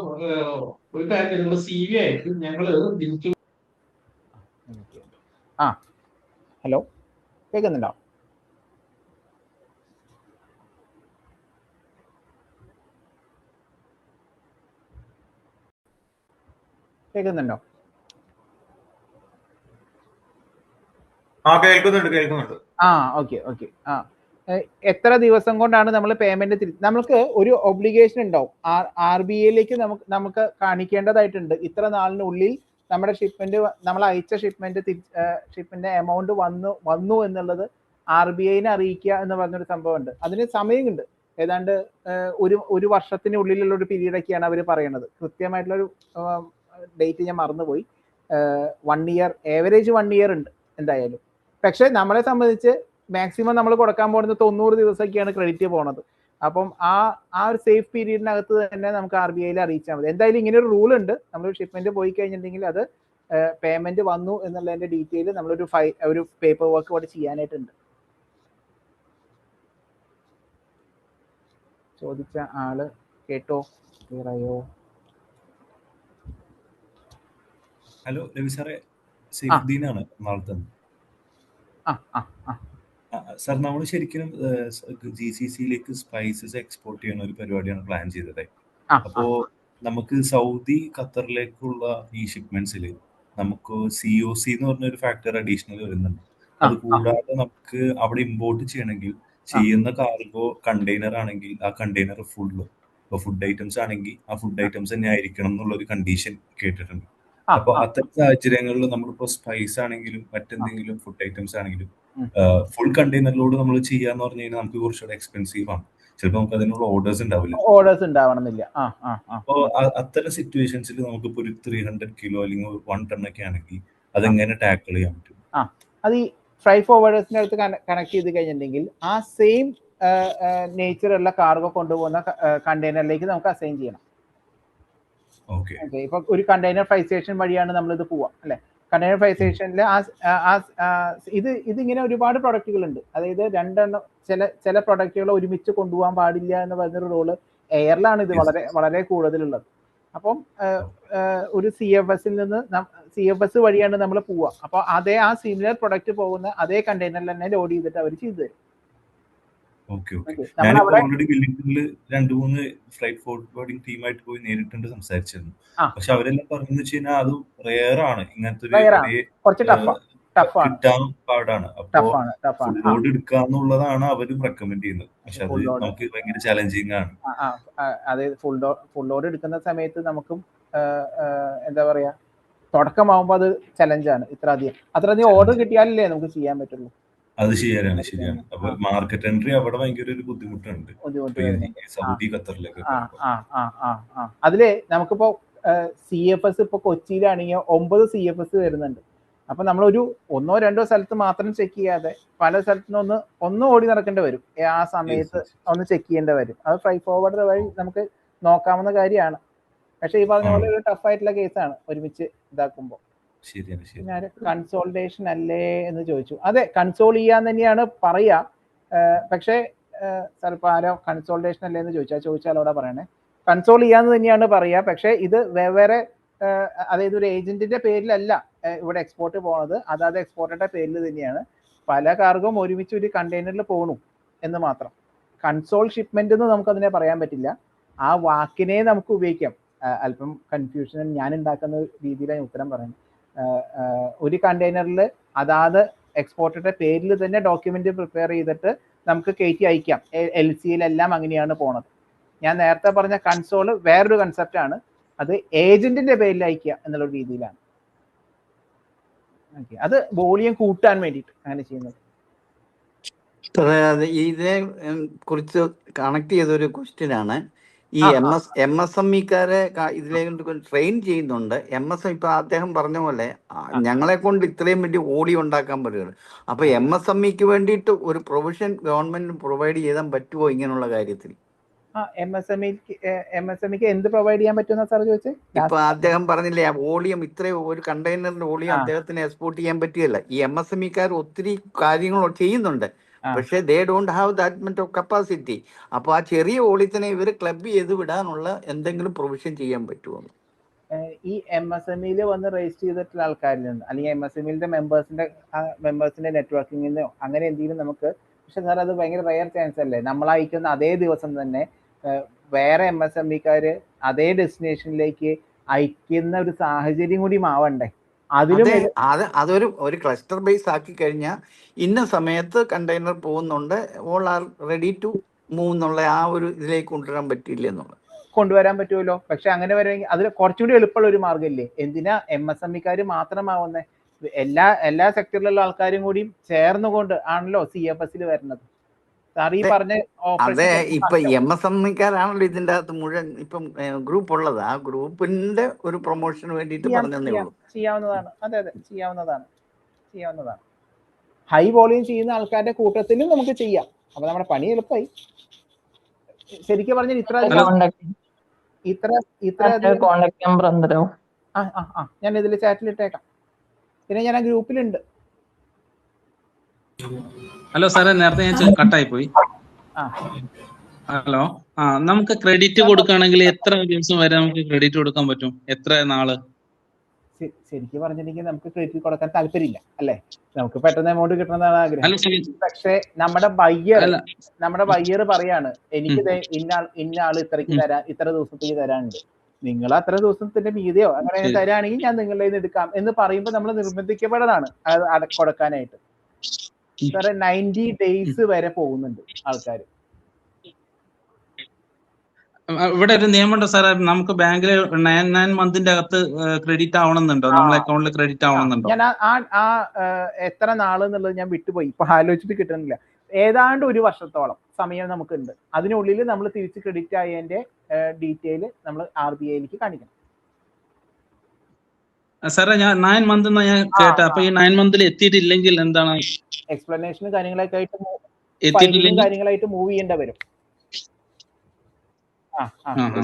ഒരു കാര്യം നിങ്ങൾ CV ആയിരിക്കും ഞങ്ങള്. ഹലോ, കേൾക്കുന്നുണ്ടോ? കേൾക്കുന്നുണ്ടോ? കേൾക്കുന്നുണ്ട്. ഓക്കെ. എത്ര ദിവസം കൊണ്ടാണ് നമ്മൾ പേയ്മെന്റ് നമുക്ക് ഒരു ഒബ്ലിഗേഷൻ ഉണ്ടാവും. RBIയിലേക്ക് നമുക്ക് കാണിക്കേണ്ടതായിട്ടുണ്ട്. ഇത്ര നാളിനുള്ളിൽ നമ്മുടെ ഷിപ്മെന്റ്, നമ്മൾ അയച്ച ഷിപ്മെന്റ് എമൗണ്ട് വന്നു എന്നുള്ളത് RBIനെ അറിയിക്കുക എന്ന് പറഞ്ഞൊരു സംഭവമുണ്ട്. അതിന് സമയമുണ്ട്. ഏതാണ്ട് ഒരു വർഷത്തിനുള്ളിലുള്ള ഒരു പീരീഡൊക്കെയാണ് അവർ പറയുന്നത്. കൃത്യമായിട്ടുള്ളൊരു ഡേറ്റ് ഞാൻ മറന്നുപോയി. 1 ഇയർ, ഏവറേജ് 1 ഇയർ ഉണ്ട് എന്തായാലും. പക്ഷെ നമ്മളെ സംബന്ധിച്ച് മാക്സിമം നമ്മൾ കൊടുക്കാൻ പോകുന്നത് 90 ദിവസമൊക്കെയാണ് ക്രെഡിറ്റ് പോണത്. അപ്പം ആ ഒരു സേഫ് പീരീഡിനകത്ത് തന്നെ നമുക്ക് RBIയിൽ അറിയിച്ചാൽ മതി. എന്തായാലും ഇങ്ങനെ ഒരു റൂൾ ഉണ്ട്. നമ്മൾ ഷിപ്മെന്റ് പോയി കഴിഞ്ഞിട്ടുണ്ടെങ്കിൽ അത് പേയ്മെന്റ് വന്നു എന്നുള്ളതിന്റെ ഡീറ്റെയിൽ നമ്മളൊരു പേപ്പർ വർക്ക് അവിടെ ചെയ്യാനായിട്ടുണ്ട്. ചോദിച്ച ആള് കേട്ടോ? ക്ലിയറായോ? ഹലോ രവി സാറേ, സൈഫുദ്ദീനാണ് നാളത്തെ. സാർ, നമ്മൾ ശരിക്കും GCCയിലേക്ക് സ്പൈസസ് എക്സ്പോർട്ട് ചെയ്യുന്ന ഒരു പരിപാടിയാണ് പ്ലാൻ ചെയ്തത്. അപ്പോ നമുക്ക് സൗദി, ഖത്തറിലേക്കുള്ള ഈ ഷിപ്മെന്റ്സിൽ നമുക്ക് COC എന്ന് പറഞ്ഞൊരു ഫാക്ടർ അഡീഷണൽ വരുന്നുണ്ട്. അത് കൂടാതെ നമുക്ക് അവിടെ ഇമ്പോർട്ട് ചെയ്യണമെങ്കിൽ ചെയ്യുന്ന കാർഗോ കണ്ടെയ്നർ ആണെങ്കിൽ ആ കണ്ടെയ്നർ ഫുള്ള്, ഇപ്പൊ ഫുഡ് ഐറ്റംസ് ആണെങ്കിൽ ആ ഫുഡ് ഐറ്റംസ് തന്നെ ആയിരിക്കണം എന്നുള്ളൊരു കണ്ടീഷൻ കേട്ടിട്ടുണ്ട്. അപ്പൊ അത്തരം സാഹചര്യങ്ങളിൽ നമ്മളിപ്പോ സ്പൈസ് ആണെങ്കിലും മറ്റെന്തെങ്കിലും ഫുഡ് ഐറ്റംസ് ആണെങ്കിലും ഫുൾ കണ്ടെയ്നറിലോട് നമ്മൾ ചെയ്യാന്ന് പറഞ്ഞു കഴിഞ്ഞാൽ നമുക്ക് കുറച്ചുകൂടെ എക്സ്പെൻസീവ് ആണ്. ചിലപ്പോൾ നമുക്ക് അതിനുള്ള ഓർഡേഴ്സ് ഉണ്ടാവണമെന്നില്ല. അപ്പോ അത്തരം സിറ്റുവേഷൻസിൽ നമുക്കിപ്പോ ഒരു 300 കിലോ അല്ലെങ്കിൽ 1 ടൺ ഒക്കെ ആണെങ്കിൽ അതെങ്ങനെ ടാക്കിൾ ചെയ്യാൻ പറ്റും? അത് ഈ ഫ്രൈ ഫോർവേഡേഴ്സിന്റെ അടുത്ത് കണക്ട് ചെയ്ത് കഴിഞ്ഞിട്ടുണ്ടെങ്കിൽ ആ സെയിം നേച്ചറുള്ള കാർഗോ കൊണ്ടുപോകുന്ന കണ്ടെയ്നറിലേക്ക് നമുക്ക് അസൈൻ ചെയ്യണം. ഇപ്പൊ ഒരു കണ്ടെയ്നർ ഫ്രൈ സ്റ്റേഷൻ വഴിയാണ് നമ്മളിത് പോവാ അല്ലെ? കണ്ടെയ്നർ ഫ്രൈ സ്റ്റേഷനിൽ ഇതിങ്ങനെ ഒരുപാട് പ്രൊഡക്റ്റുകൾ ഉണ്ട്. അതായത് രണ്ടെണ്ണം, ചില പ്രൊഡക്റ്റുകൾ ഒരുമിച്ച് കൊണ്ടുപോകാൻ പാടില്ല എന്ന് പറഞ്ഞൊരു റോള് എയറിലാണ് ഇത് വളരെ കൂടുതലുള്ളത്. അപ്പം ഒരു CFSൽ നിന്ന് CFS വഴിയാണ് നമ്മൾ പോവുക. അപ്പോൾ ആ സിമിലർ പ്രൊഡക്റ്റ് പോകുന്ന അതേ കണ്ടെയ്നറിൽ തന്നെ ലോഡ് ചെയ്തിട്ട് അവർ ചെയ്തു തരും. ഞാനിപ്പോ ഓൾറെഡി വില്ലിംഗ്ടണിൽ 2-3 ഫ്ലൈറ്റ് ഫോർവേഡിംഗ് ടീമായിട്ട് പോയി നേരിട്ടുണ്ട് സംസാരിച്ചിരുന്നു. പക്ഷെ അവരെല്ലാം പറഞ്ഞെന്ന് വെച്ച് കഴിഞ്ഞാൽ അത് റെയർ ആണ്, ഇങ്ങനത്തെ കിട്ടാൻ പാടാണ്. അപ്പൊ ഫുൾ ലോഡ് എടുക്കാന്നുള്ളതാണ് അവരും റെക്കമെൻഡ് ചെയ്യുന്നത്. പക്ഷെ അത് നമുക്ക് ഭയങ്കര ചാലഞ്ചിങ് ആണ്. അതായത് ഫുൾ ലോഡ് എടുക്കുന്ന സമയത്ത് നമുക്കും എന്താ പറയാ, തുടക്കമാകുമ്പോ അത് ചലഞ്ചാണ്. അത്രയധികം ഓർഡർ കിട്ടിയാലല്ലേ നമുക്ക് ചെയ്യാൻ പറ്റുള്ളൂ. അത് ശരിയാണ്. അപ്പൊ മാർക്കറ്റ് എൻട്രി അവിടെ ഭയങ്കര ഒരു ബുദ്ധിമുട്ടുണ്ട് സൗദി, ഖത്തറിലേക്ക്. അതില് നമുക്കിപ്പോ CFS ഇപ്പൊ കൊച്ചിയിലാണെങ്കിൽ 9 CFS വരുന്നുണ്ട്. അപ്പൊ നമ്മളൊരു 1-2 സ്ഥലത്ത് മാത്രം ചെക്ക് ചെയ്യാതെ പല സ്ഥലത്തുനിന്ന് ഒന്ന് ഓടി നടക്കേണ്ടി വരും. ആ സമയത്ത് ഒന്ന് ചെക്ക് ചെയ്യേണ്ടി വരും. അത് ഫ്രൈ ഫോർവേഡർ വഴി നമുക്ക് നോക്കാവുന്ന കാര്യമാണ്. പക്ഷെ ഈ പറഞ്ഞ പോലെ ഒരു ടഫ് ആയിട്ടുള്ള കേസാണ് ഒരുമിച്ച് ഇതാക്കുമ്പോൾ. ഞാൻ കൺസോൾട്ടേഷൻ അല്ലേ എന്ന് ചോദിച്ചു. അതെ, കൺസോൾ ചെയ്യാന്ന് തന്നെയാണ് പറയാ. പക്ഷേ ചിലപ്പോൾ ആരോ കൺസോൾട്ടേഷൻ അല്ലേ എന്ന് ചോദിച്ചാൽ അവിടെ പറയണേ, കൺസോൾ ചെയ്യാന്ന് തന്നെയാണ് പറയാ. പക്ഷെ ഇത് വെവ്വേറെ, അതായത് ഒരു ഏജന്റിന്റെ പേരിലല്ല ഇവിടെ എക്സ്പോർട്ട് പോണത്, അതായത് എക്സ്പോർട്ടറുടെ പേരിൽ തന്നെയാണ്. പല കാർഗോം ഒരുമിച്ച് ഒരു കണ്ടെയ്നറിൽ പോകണു എന്ന് മാത്രം. കൺസോൾ ഷിപ്മെന്റ് എന്ന് നമുക്ക് അതിനെ പറയാൻ പറ്റില്ല. ആ വാക്കിനെ നമുക്ക് ഉപയോഗിക്കാം. അല്പം കൺഫ്യൂഷൻ ഞാൻ ഉണ്ടാക്കുന്ന രീതിയിലാണ് ഉത്തരം പറയുന്നത്. ഒരു കണ്ടെയ്നറിൽ അതാത് എക്സ്പോർട്ടറുടെ പേരിൽ തന്നെ ഡോക്യുമെന്റ് പ്രിപ്പയർ ചെയ്തിട്ട് നമുക്ക് കയറ്റി അയക്കാം. LCയിലെല്ലാം അങ്ങനെയാണ് പോണത്. ഞാൻ നേരത്തെ പറഞ്ഞ കൺസോള് വേറൊരു കൺസെപ്റ്റ് ആണ്, അത് ഏജന്റിന്റെ പേരിൽ അയക്കുക എന്നുള്ള രീതിയിലാണ്. അത് വോളിയം കൂട്ടാൻ വേണ്ടിയിട്ട് അങ്ങനെ ചെയ്യുന്നത്. ഇതിനെ കുറിച്ച് കണക്ട് ചെയ്തൊരു ക്വസ്റ്റ്യൻ ആണ്. ഈ MSME-കാരെ ഇതിലേക്ക് ട്രെയിൻ ചെയ്യുന്നുണ്ട്. MSM ഇപ്പൊ അദ്ദേഹം പറഞ്ഞ പോലെ ഞങ്ങളെ കൊണ്ട് ഇത്രയും വലിയ ഓടി ഉണ്ടാക്കാൻ പറ്റുന്നത്. അപ്പൊ MSME-ക്ക് വേണ്ടിയിട്ട് ഒരു പ്രൊവിഷൻ ഗവൺമെന്റ് പ്രൊവൈഡ് ചെയ്യാൻ പറ്റുമോ ഇങ്ങനെയുള്ള കാര്യത്തിൽ? MSME-ക്ക് എന്ത് പ്രൊവൈഡ് ചെയ്യാൻ പറ്റുന്ന സാർ ചോദിച്ചത്? ഇപ്പൊ അദ്ദേഹം പറഞ്ഞില്ലേ വോളിയം ഇത്രയും ഒരു കണ്ടെയ്നറിന്റെ വോളിയം അദ്ദേഹത്തിന് എക്സ്പോർട്ട് ചെയ്യാൻ പറ്റുകയില്ല. ഈ MSME-കാർ ഒത്തിരി കാര്യങ്ങൾ ചെയ്യുന്നുണ്ട്, പക്ഷെ they don't have that much of capacity. അപ്പൊ ആ ചെറിയ വോളിയത്തിനെ ഇവർ ക്ലബ് ചെയ്ത് വിടാനുള്ള എന്തെങ്കിലും പ്രൊവിഷൻ ചെയ്യാൻ പറ്റുമോ? ഈ MSME-യിൽ വന്ന് രജിസ്റ്റർ ചെയ്തിട്ടുള്ള ആൾക്കാരിൽ നിന്ന് അല്ലെങ്കിൽ MSME-യുടെ മെമ്പേഴ്സിന്റെ നെറ്റ്വർക്കിംഗിൽ നിന്നോ അങ്ങനെ എന്തെങ്കിലും നമുക്ക്, പക്ഷെ സാർ അത് ഭയങ്കര റയർ ചാൻസ് അല്ലേ? നമ്മൾ അയക്കുന്ന അതേ ദിവസം തന്നെ വേറെ MSME-കാര് അതേ ഡെസ്റ്റിനേഷനിലേക്ക് അയക്കുന്ന ഒരു സാഹചര്യം കൂടി ആവണ്ടേ? അതൊരു ക്ലസ്റ്റർ ബേസ് ആക്കി കഴിഞ്ഞാൽ ഇന്ന സമയത്ത് കണ്ടെയ്നർ പോകുന്നുണ്ട്, all are ready to move എന്നുള്ള ആ ഒരു ഇതിലേക്ക് കൊണ്ടുവരാൻ പറ്റില്ല എന്നുള്ളത് കൊണ്ടുവരാൻ പറ്റുമല്ലോ. പക്ഷെ അങ്ങനെ വരുമെങ്കിൽ അതിൽ കുറച്ചുകൂടി എളുപ്പമുള്ള ഒരു മാർഗ്ഗമില്ലേ? എന്തിനാ MSME-കാര് മാത്രമാവുന്നേ? എല്ലാ സെക്ടറിലുള്ള ആൾക്കാരും കൂടി ചേർന്നുകൊണ്ട് ആണല്ലോ CFS-ൽ വരുന്നത്. സാർ ഈ പറഞ്ഞ അതെ, ഇപ്പൊ MSME-കാരാണല്ലോ ഇതിന്റെ അകത്ത് മുഴുവൻ ഇപ്പം ഗ്രൂപ്പ് ഉള്ളത്. ആ ഗ്രൂപ്പിന്റെ ഒരു പ്രൊമോഷന് വേണ്ടിയിട്ട് പറഞ്ഞതേ ഉള്ളൂ. ചെയ്യാവുന്നതാണ്. അതെ ചെയ്യാവുന്നതാണ്. ഹൈ വോളിയം ചെയ്യുന്ന ആൾക്കാരുടെ കൂട്ടത്തിലും നമുക്ക് ചെയ്യാം. അപ്പൊ നമ്മുടെ പണി എളുപ്പമായി. ശരിക്കും പറഞ്ഞാൽ ഞാൻ ഇതിൽ ചാറ്റിൽ ഇട്ടേക്കാം. പിന്നെ ഞാൻ ആ ഗ്രൂപ്പിലുണ്ട്. ഹലോ സാറേ, നേരത്തെ ഞാൻ കട്ടായി പോയി. ഹലോ, നമുക്ക് ക്രെഡിറ്റ് കൊടുക്കുകയാണെങ്കിൽ എത്ര ദിവസം വരെ നമുക്ക് ക്രെഡിറ്റ് കൊടുക്കാൻ പറ്റും? എത്ര നാള്? ശരിക്കും പറഞ്ഞിട്ടുണ്ടെങ്കിൽ നമുക്ക് ക്രെഡിറ്റ് കൊടുക്കാൻ താല്പര്യമില്ല അല്ലേ? നമുക്ക് പെട്ടെന്ന് എമൗണ്ട് കിട്ടണമെന്നാണ് ആഗ്രഹം. പക്ഷെ നമ്മുടെ ബയ്യർ പറയാണ് എനിക്ക് ഇന്ന ആള് ഇത്ര ദിവസത്തേക്ക് തരാനുണ്ട്, നിങ്ങൾ അത്ര ദിവസത്തിന്റെ മീതിയോ അങ്ങനെ തരാണെങ്കിൽ ഞാൻ നിങ്ങളുടെ നിന്ന് എടുക്കാം എന്ന് പറയുമ്പോൾ നമ്മൾ നിർബന്ധിക്കപ്പെടലാണ് അത് കൊടുക്കാനായിട്ട്. സാറേ 90 days വരെ പോകുന്നുണ്ട് ആൾക്കാർ. ഇവിടെ ഒരു നിയമമുണ്ട് സാറേ, നമുക്ക് ബാങ്കിൽ 9 മന്തിന്റെ അകത്ത് ക്രെഡിറ്റ് ആവണമെന്നുണ്ടോ? നമ്മളെ അക്കൗണ്ടിൽ ക്രെഡിറ്റ് ആവണമെന്നുണ്ടോ? ഞാൻ എത്ര നാള് എന്നുള്ളത് ഞാൻ വിട്ടുപോയി, ഇപ്പൊ ആലോചിച്ചിട്ട് കിട്ടുന്നില്ല. ഏതാണ്ട് 1 വർഷത്തോളം സമയം നമുക്കുണ്ട്. അതിനുള്ളിൽ നമ്മൾ തിരിച്ച് ക്രെഡിറ്റ് ആയതിന്റെ ഡീറ്റെയിൽ നമ്മൾ RBI-ലേക്ക് കാണിക്കണം. സാറേ, ഞാൻ 9 മന്ത് ഞാൻ കേട്ട. അപ്പൊ ഈ 9 മന്തിൽ എത്തിയിട്ടില്ലെങ്കിൽ എന്താണ്? എക്സ്പ്ലനേഷനും കാര്യങ്ങളായിട്ട് മൂവ് ചെയ്യേണ്ട വരും.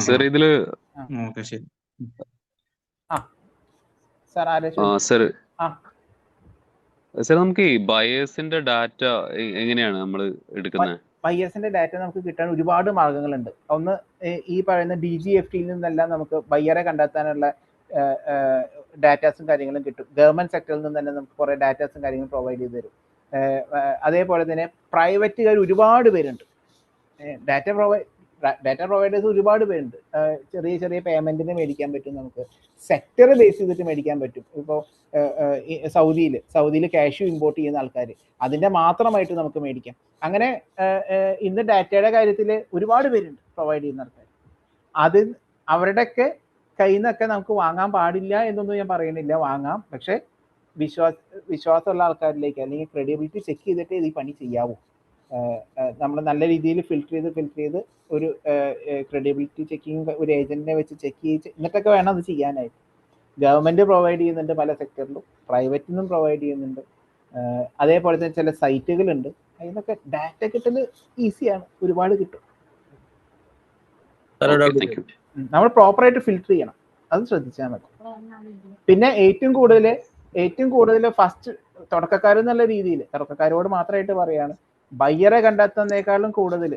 സാർ ഇതില് സാർ നമുക്ക് ഈ ബയേഴ്സിന്റെ ഡാറ്റ എങ്ങനെയാണ് നമ്മൾ എടുക്കുന്നത്? ബയേഴ്സിന്റെ ഡാറ്റ നമുക്ക് കിട്ടാൻ ഒരുപാട് മാർഗങ്ങളുണ്ട്. ഒന്ന്, ഈ പറയുന്ന DGFT-യിൽ നിന്നെല്ലാം നമുക്ക് ബയ്യറെ കണ്ടെത്താനുള്ള ഡാറ്റാസും കാര്യങ്ങളും കിട്ടും. ഗവൺമെന്റ് സെക്ടറിൽ നിന്ന് തന്നെ നമുക്ക് കുറെ ഡാറ്റാസും കാര്യങ്ങളും പ്രൊവൈഡ് ചെയ്ത് തരും. അതേപോലെ തന്നെ പ്രൈവറ്റുകാർ ഒരുപാട് പേരുണ്ട്. ഡാറ്റ പ്രൊവൈഡേഴ്സ് ഒരുപാട് പേരുണ്ട്. ചെറിയ പേയ്മെന്റിന് മേടിക്കാൻ പറ്റും, നമുക്ക് സെക്ടർ ബേസ് ചെയ്തിട്ട് മേടിക്കാൻ പറ്റും. ഇപ്പോൾ സൗദിയിൽ കാഷ്യൂ ഇമ്പോർട്ട് ചെയ്യുന്ന ആൾക്കാർ, അതിന്റെ മാത്രമായിട്ട് നമുക്ക് മേടിക്കാം. അങ്ങനെ ഇന്ന് ഡാറ്റയുടെ കാര്യത്തിൽ ഒരുപാട് പേരുണ്ട് പ്രൊവൈഡ് ചെയ്യുന്ന ആൾക്കാർ. അത് അവരുടെയൊക്കെ കയ്യിൽ നിന്നൊക്കെ നമുക്ക് വാങ്ങാൻ പാടില്ല എന്നൊന്നും ഞാൻ പറയുന്നില്ല, വാങ്ങാം. പക്ഷെ വിശ്വാസമുള്ള ആൾക്കാരിലേക്ക് അല്ലെങ്കിൽ ക്രെഡിബിലിറ്റി ചെക്ക് ചെയ്തിട്ട് ഈ പണി ചെയ്യാവൂ. നമ്മൾ നല്ല രീതിയിൽ ഫിൽറ്റർ ചെയ്ത് ഒരു ക്രെഡിബിലിറ്റി ചെക്കിങ് ഒരു ഏജന്റിനെ വെച്ച് ചെക്ക് ചെയ്ത് എന്നിട്ടൊക്കെ വേണം അത് ചെയ്യാനായിട്ട്. ഗവൺമെന്റ് പ്രൊവൈഡ് ചെയ്യുന്നുണ്ട് പല സെക്ടറിലും, പ്രൈവറ്റിൽ നിന്നും പ്രൊവൈഡ് ചെയ്യുന്നുണ്ട്. അതേപോലെ തന്നെ ചില സൈറ്റുകളുണ്ട്, അതിനൊക്കെ ഡാറ്റ കിട്ടൽ ഈസിയാണ്, ഒരുപാട് കിട്ടും. നമ്മൾ പ്രോപ്പറായിട്ട് ഫിൽറ്റർ ചെയ്യണം, അത് ശ്രദ്ധിച്ചാൽ മതി. പിന്നെ ഏറ്റവും കൂടുതൽ ഫസ്റ്റ് തുടക്കക്കാരെന്നുള്ള രീതിയിൽ, തുടക്കക്കാരോട് മാത്രമായിട്ട് പറയാണ്, ബയ്യറെ കണ്ടെത്തുന്നതിനേക്കാളും കൂടുതൽ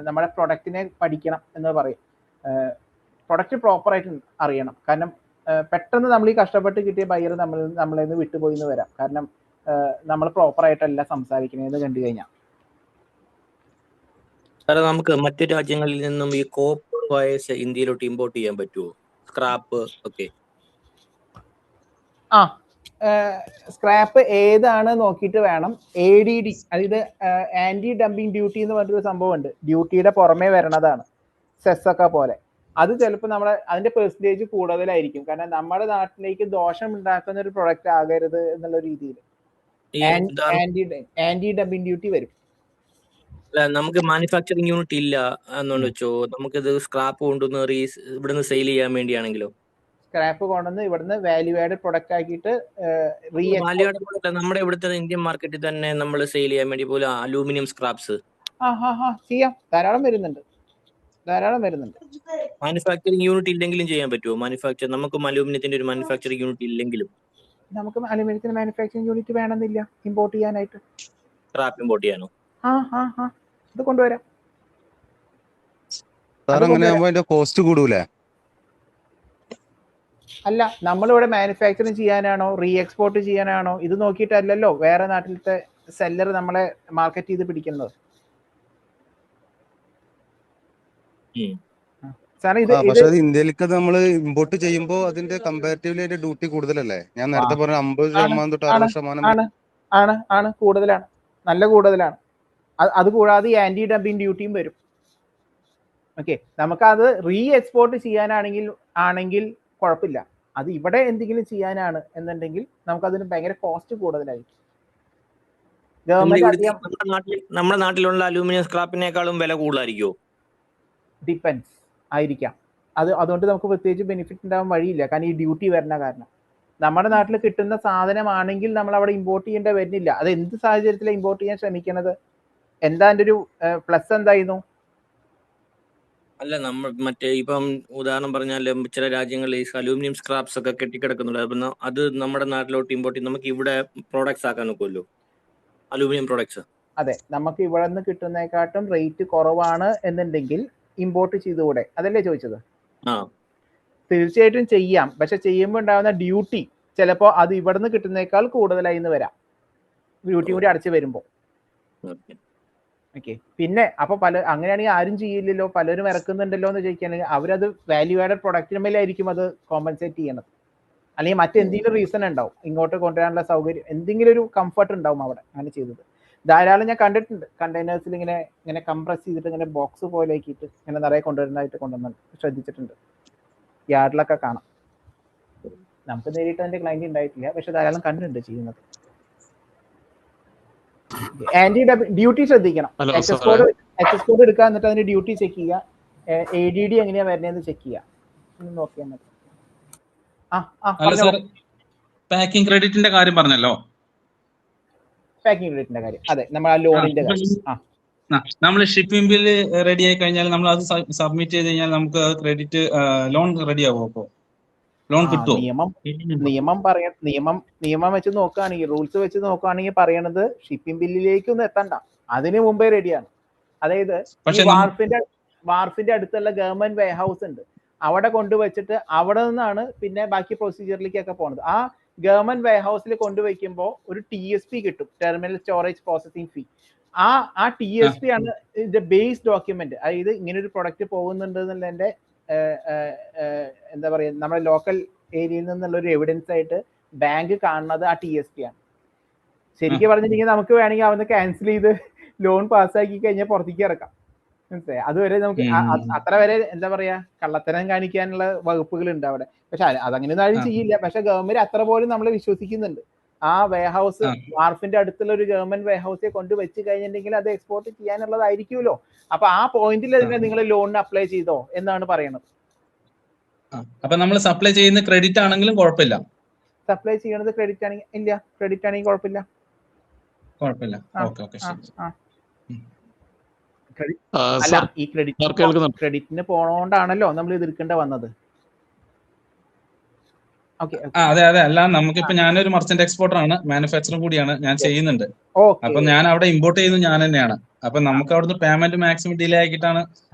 നമ്മുടെ പ്രൊഡക്റ്റിനെ പഠിക്കണം എന്ന് പറയും. പ്രൊഡക്റ്റ് പ്രോപ്പറായിട്ട് അറിയണം. കാരണം പെട്ടെന്ന് നമ്മൾ ഈ കഷ്ടപ്പെട്ട് കിട്ടിയ ബയ്യർ നമ്മളിൽ നിന്ന് വിട്ടുപോയി എന്ന് വരാം. കാരണം നമ്മൾ പ്രോപ്പറായിട്ടല്ല സംസാരിക്കണേന്ന് കണ്ടു കഴിഞ്ഞാൽ. നമുക്ക് മറ്റു രാജ്യങ്ങളിൽ നിന്നും ഈ കോപ്പർ വയസ്സ് ഇന്ത്യയിലോട്ട് ഇമ്പോർട്ട് ചെയ്യാൻ പറ്റുമോ? സ്ക്രാപ്പ് ഒക്കെ. ആ സ്ക്രാപ്പ് ഏതാണ് നോക്കിയിട്ട് വേണം. ADD, അതായത് ആന്റി ഡംപിങ് ഡ്യൂട്ടി എന്ന് പറഞ്ഞൊരു സംഭവം ഉണ്ട്. ഡ്യൂട്ടിയുടെ പുറമേ വരണതാണ്, സെസ് ഒക്കെ പോലെ. അത് ചിലപ്പോൾ നമ്മളെ അതിന്റെ പെർസെന്റേജ് കൂടുതലായിരിക്കും. കാരണം നമ്മുടെ നാട്ടിലേക്ക് ദോഷം ഉണ്ടാക്കുന്ന ഒരു പ്രൊഡക്റ്റ് ആകരുത് എന്നുള്ള രീതിയിൽ ആന്റി ഡംപിങ് ഡ്യൂട്ടി വരും. അല്ല, നമുക്ക് മാനുഫാക്ചറിങ് യൂണിറ്റ് ഇല്ല എന്നുകൊണ്ട് വെച്ചോ, നമുക്കിത് സ്ക്രാപ്പ് കൊണ്ടുവന്ന് ഇവിടുന്ന് സെയിൽ ചെയ്യാൻ വേണ്ടിയാണെങ്കിലോ? സ്ക്രാപ്പ് കൊണ്ടുവന്ന് ഇവിടുന്ന് വാല്യൂ ആഡഡ് പ്രൊഡക്റ്റ് ആക്കിയിട്ട് നമ്മുടെ ഇവിടുത്തെ ഇന്ത്യൻ മാർക്കറ്റിൽ തന്നെ നമ്മൾ സെയിൽ ചെയ്യാൻ വേണ്ടി പോലും അലൂമിനിയം സ്ക്രാപ്സ് ചെയ്യാം. ധാരാളം വരുന്നുണ്ട്. മാനുഫാക്ചറിങ് യൂണിറ്റ് ഇല്ലെങ്കിലും ചെയ്യാൻ പറ്റുമോ? നമുക്ക് അലൂമിനിയത്തിന്റെ ഒരു മാനുഫാക്ചറിങ് യൂണിറ്റ് ഇല്ലെങ്കിലും നമുക്ക് അലൂമിനിയത്തിന് മാനുഫാക്ചറിങ് യൂണിറ്റ് വേണമെന്നില്ല ഇമ്പോർട്ട് ചെയ്യാനായിട്ട്. സ്ക്രാപ്പ് ഇമ്പോർട്ട് ചെയ്യാനോ? ഇത് കൊണ്ടുവരാം. കോസ്റ്റ് കൂടൂലേ? അല്ല, നമ്മളിവിടെ മാനുഫാക്ചറിങ് ചെയ്യാനാണോ റീ എക്സ്പോർട്ട് ചെയ്യാനാണോ ഇത് നോക്കിയിട്ടല്ലല്ലോ വേറെ നാട്ടിലത്തെ സെല്ലർ നമ്മളെ മാർക്കറ്റ് ചെയ്ത് പിടിക്കുന്നത്. ഇന്ത്യയിലേക്ക് നമ്മൾ ഇമ്പോർട്ട് ചെയ്യുമ്പോൾ അതിന്റെ കമ്പാരിറ്റീവ്ലി അതിന്റെ ഡ്യൂട്ടി കൂടുതലല്ലേ? ഞാൻ നേരത്തെ പറഞ്ഞ 50% തൊട്ട് 60% ആണ്. കൂടുതലാണ്, നല്ല കൂടുതലാണ്. അത് കൂടാതെ ആന്റി ഡംപിങ് ഡ്യൂട്ടിയും വരും. ഓക്കെ, നമുക്കത് റീ എക്സ്പോർട്ട് ചെയ്യാനാണെങ്കിൽ കുഴപ്പമില്ല. അത് ഇവിടെ എന്തെങ്കിലും ചെയ്യാനാണ് എന്നുണ്ടെങ്കിൽ നമുക്കതിന് ഭയങ്കര കോസ്റ്റ് കൂടുതലായിരിക്കും. നമ്മുടെ നാട്ടിലുള്ള അലൂമിനിയം സ്ക്രാപ്പിനേക്കാളും വില കൂടുതലായിരിക്കുമോ? ഡിപ്പെൻസ് ആയിരിക്കാം. അതുകൊണ്ട് നമുക്ക് പ്രത്യേകിച്ച് ബെനിഫിറ്റ് ഉണ്ടാവാൻ വഴിയില്ല. കാരണം ഈ ഡ്യൂട്ടി വരുന്ന കാരണം നമ്മുടെ നാട്ടിൽ കിട്ടുന്ന സാധനമാണെങ്കിൽ നമ്മൾ അവിടെ ഇമ്പോർട്ട് ചെയ്യേണ്ട വരുന്നില്ല. അത് എന്ത് സാഹചര്യത്തിലാണ് ഇമ്പോർട്ട് ചെയ്യാൻ ശ്രമിക്കുന്നത്? എന്താ അതിൻ്റെ ഒരു പ്ലസ് എന്തായിരുന്നു? അല്ല, നമ്മൾ ഇപ്പം ഉദാഹരണം പറഞ്ഞാൽ ചില രാജ്യങ്ങളിൽ അലൂമിനിയം സ്ക്രാപ്സ് ഒക്കെ കെട്ടിക്കിടക്കുന്നുണ്ട്. അത് നമ്മുടെ നാട്ടിലോട്ട് ഇമ്പോർട്ട് ചെയ്ത് നമുക്ക് ഇവിടെ പ്രോഡക്ട്സ് ആക്കാൻ നോക്കുമല്ലോ, അലൂമിനിയം പ്രോഡക്ട്സ്. അതെ, നമുക്ക് ഇവിടെ നിന്ന് കിട്ടുന്നതിനെക്കാട്ടും റേറ്റ് കുറവാണ് എന്നുണ്ടെങ്കിൽ ഇമ്പോർട്ട് ചെയ്തുകൂടെ? അതല്ലേ ചോദിച്ചത്? തീർച്ചയായിട്ടും ചെയ്യാം. പക്ഷെ ചെയ്യുമ്പോൾ ഉണ്ടാകുന്ന ഡ്യൂട്ടി ചിലപ്പോൾ അത് ഇവിടെ നിന്ന് കിട്ടുന്നേക്കാൾ കൂടുതലായി എന്ന് വരാം, ഡ്യൂട്ടി കൂടി അടച്ചു വരുമ്പോൾ. ഓക്കെ, പിന്നെ അപ്പൊ അങ്ങനെയാണെങ്കിൽ ആരും ചെയ്യില്ലല്ലോ, പലരും ഇറക്കുന്നുണ്ടല്ലോ എന്ന് ചോദിക്കുകയാണെങ്കിൽ അവരത് വാല്യൂ ആഡഡ് പ്രൊഡക്റ്റിന്മേലായിരിക്കും അത് കോമ്പൻസേറ്റ് ചെയ്യണത്. അല്ലെങ്കിൽ മറ്റെന്തെങ്കിലും റീസൺ ഉണ്ടാവും, ഇങ്ങോട്ട് കൊണ്ടുവരാനുള്ള സൗകര്യം, എന്തെങ്കിലും ഒരു കംഫർട്ട് ഉണ്ടാവും അവിടെ അങ്ങനെ ചെയ്തത്. ധാരാളം ഞാൻ കണ്ടിട്ടുണ്ട്. കണ്ടെയ്നേഴ്സിൽ ഇങ്ങനെ കംപ്രസ് ചെയ്തിട്ട് ഇങ്ങനെ ബോക്സ് പോലെ ആക്കിയിട്ട് ഇങ്ങനെ നിറയെ കൊണ്ടുവരുന്നതായിട്ട് ശ്രദ്ധിച്ചിട്ടുണ്ട്. യാർഡിലൊക്കെ കാണാം. നമുക്ക് നേരിട്ട് അതിന്റെ ക്ലയന്റ് ഉണ്ടായിട്ടില്ല, പക്ഷെ ധാരാളം കണ്ടിട്ടുണ്ട് ചെയ്യുന്നത്. ആന്റി ഡ്യൂട്ടി ശ്രദ്ധിക്കണം. HS കോഡ് എടുക്കുക, എന്നിട്ട് അതിന്റെ ഡ്യൂട്ടി ചെക്ക് ചെയ്യുക. ADD എങ്ങനെയാ വരുന്നതെന്ന് ചെക്ക് ചെയ്യുക. നോക്കിയാൽ മതി. പാക്കിംഗ് ക്രെഡിറ്റിന്റെ കാര്യം പറഞ്ഞല്ലോ. പാക്കിംഗ് ക്രെഡിറ്റിന്റെ കാര്യം, അതെ, നമ്മൾ ആ ലോണിന്റെ കാര്യം. നമ്മൾ ഷിപ്പിംഗ് ബില്ല് റെഡി ആയി കഴിഞ്ഞാൽ നമ്മൾ അത് സബ്മിറ്റ് ചെയ്ത് കഴിഞ്ഞാൽ നമുക്ക് ക്രെഡിറ്റ് ലോൺ റെഡി ആവും. അപ്പോൾ ലോൺ കിട്ടുമോ? നിയമം വെച്ച് നോക്കുകയാണെങ്കിൽ, റൂൾസ് വെച്ച് നോക്കുകയാണെങ്കിൽ പറയണത് ഷിപ്പിംഗ് ബില്ലിലേക്കൊന്നും എത്തണ്ട, അതിന് മുമ്പേ റെഡിയാണ്. അതായത് വാർഫിന്റെ അടുത്തുള്ള ഗവൺമെന്റ് വെയർഹൗസ് ഉണ്ട്, അവിടെ കൊണ്ടുവച്ചിട്ട് അവിടെ നിന്നാണ് പിന്നെ ബാക്കി പ്രൊസീജിയറിലേക്കൊക്കെ പോണത്. ആ ഗവൺമെന്റ് വെയർഹൗസിൽ കൊണ്ടുവയ്ക്കുമ്പോൾ ഒരു TSP കിട്ടും, ടെർമിനൽ സ്റ്റോറേജ് പ്രോസസിംഗ് ഫീ. ആ TSP ആണ് ഇതിന്റെ ബേസ് ഡോക്യുമെന്റ്. അതായത് ഇങ്ങനെ ഒരു പ്രൊഡക്റ്റ് പോകുന്നുണ്ട് എന്നുള്ളതിന്റെ എന്താ പറയുക, നമ്മുടെ ലോക്കൽ ഏരിയയിൽ നിന്നുള്ള ഒരു എവിഡൻസ് ആയിട്ട് ബാങ്ക് കാണുന്നത് ആ TSP ആണ്. ശരിക്കും പറഞ്ഞിട്ടുണ്ടെങ്കിൽ നമുക്ക് വേണമെങ്കിൽ അവിടുന്ന് ക്യാൻസൽ ചെയ്ത് ലോൺ പാസ്സാക്കി കഴിഞ്ഞാൽ പുറത്തേക്ക് ഇറക്കാം. മനസ്സിലായി? അതുവരെ നമുക്ക് അത്ര വരെ എന്താ പറയാ, കള്ളത്തരം കാണിക്കാനുള്ള വകുപ്പുകൾ ഉണ്ട് അവിടെ. പക്ഷെ അതങ്ങനെയൊന്നും ആരും ചെയ്യില്ല. പക്ഷെ ഗവൺമെന്റ് അത്ര പോലും നമ്മളെ വിശ്വസിക്കുന്നുണ്ട്. ആ വെയർഹൗസ് വാർഫിന്റെ അടുത്തുള്ള ഒരു ഗവൺമെന്റ് വെയർഹൗസിൽ കൊണ്ടുവച്ച് കഴിഞ്ഞിട്ടുണ്ടെങ്കിൽ അത് എക്സ്പോർട്ട് ചെയ്യാനുള്ളതായിരിക്കുമല്ലോ. അപ്പൊ ആ പോയിന്റിൽ തന്നെ നിങ്ങൾ ലോണിന് അപ്ലൈ ചെയ്തോ എന്നാണ് പറയണത്. അപ്പൊ നമ്മൾ സപ്ലൈ ചെയ്യുന്ന ക്രെഡിറ്റ് ആണെങ്കിലും കുഴപ്പമില്ല. സപ്ലൈ ചെയ്യണത് ക്രെഡിറ്റ് ആണെങ്കിൽ ഇല്ല, ക്രെഡിറ്റ് ആണെങ്കിൽ കുഴപ്പമില്ല. അല്ല, ഈ ക്രെഡിറ്റിന് പോണോണ്ടാണല്ലോ നമ്മൾ എതിർക്കേണ്ട വന്നത്. അതെ, അല്ല, നമുക്കിപ്പോ ഞാനൊരു മർച്ചന്റ് എക്സ്പോർട്ടർ ആണ്, മാനുഫാക്ചറും കൂടിയാണ്, ഞാൻ ചെയ്യുന്നുണ്ട്. അപ്പൊ ഞാൻ അവിടെ ഇമ്പോർട്ട് ചെയ്യുന്നത് ഞാൻ തന്നെയാണ്. അപ്പൊ നമുക്ക് അവിടുന്ന് പേയ്മെന്റ് മാക്സിമം ഡിലേ ആക്കിയിട്ടാണ്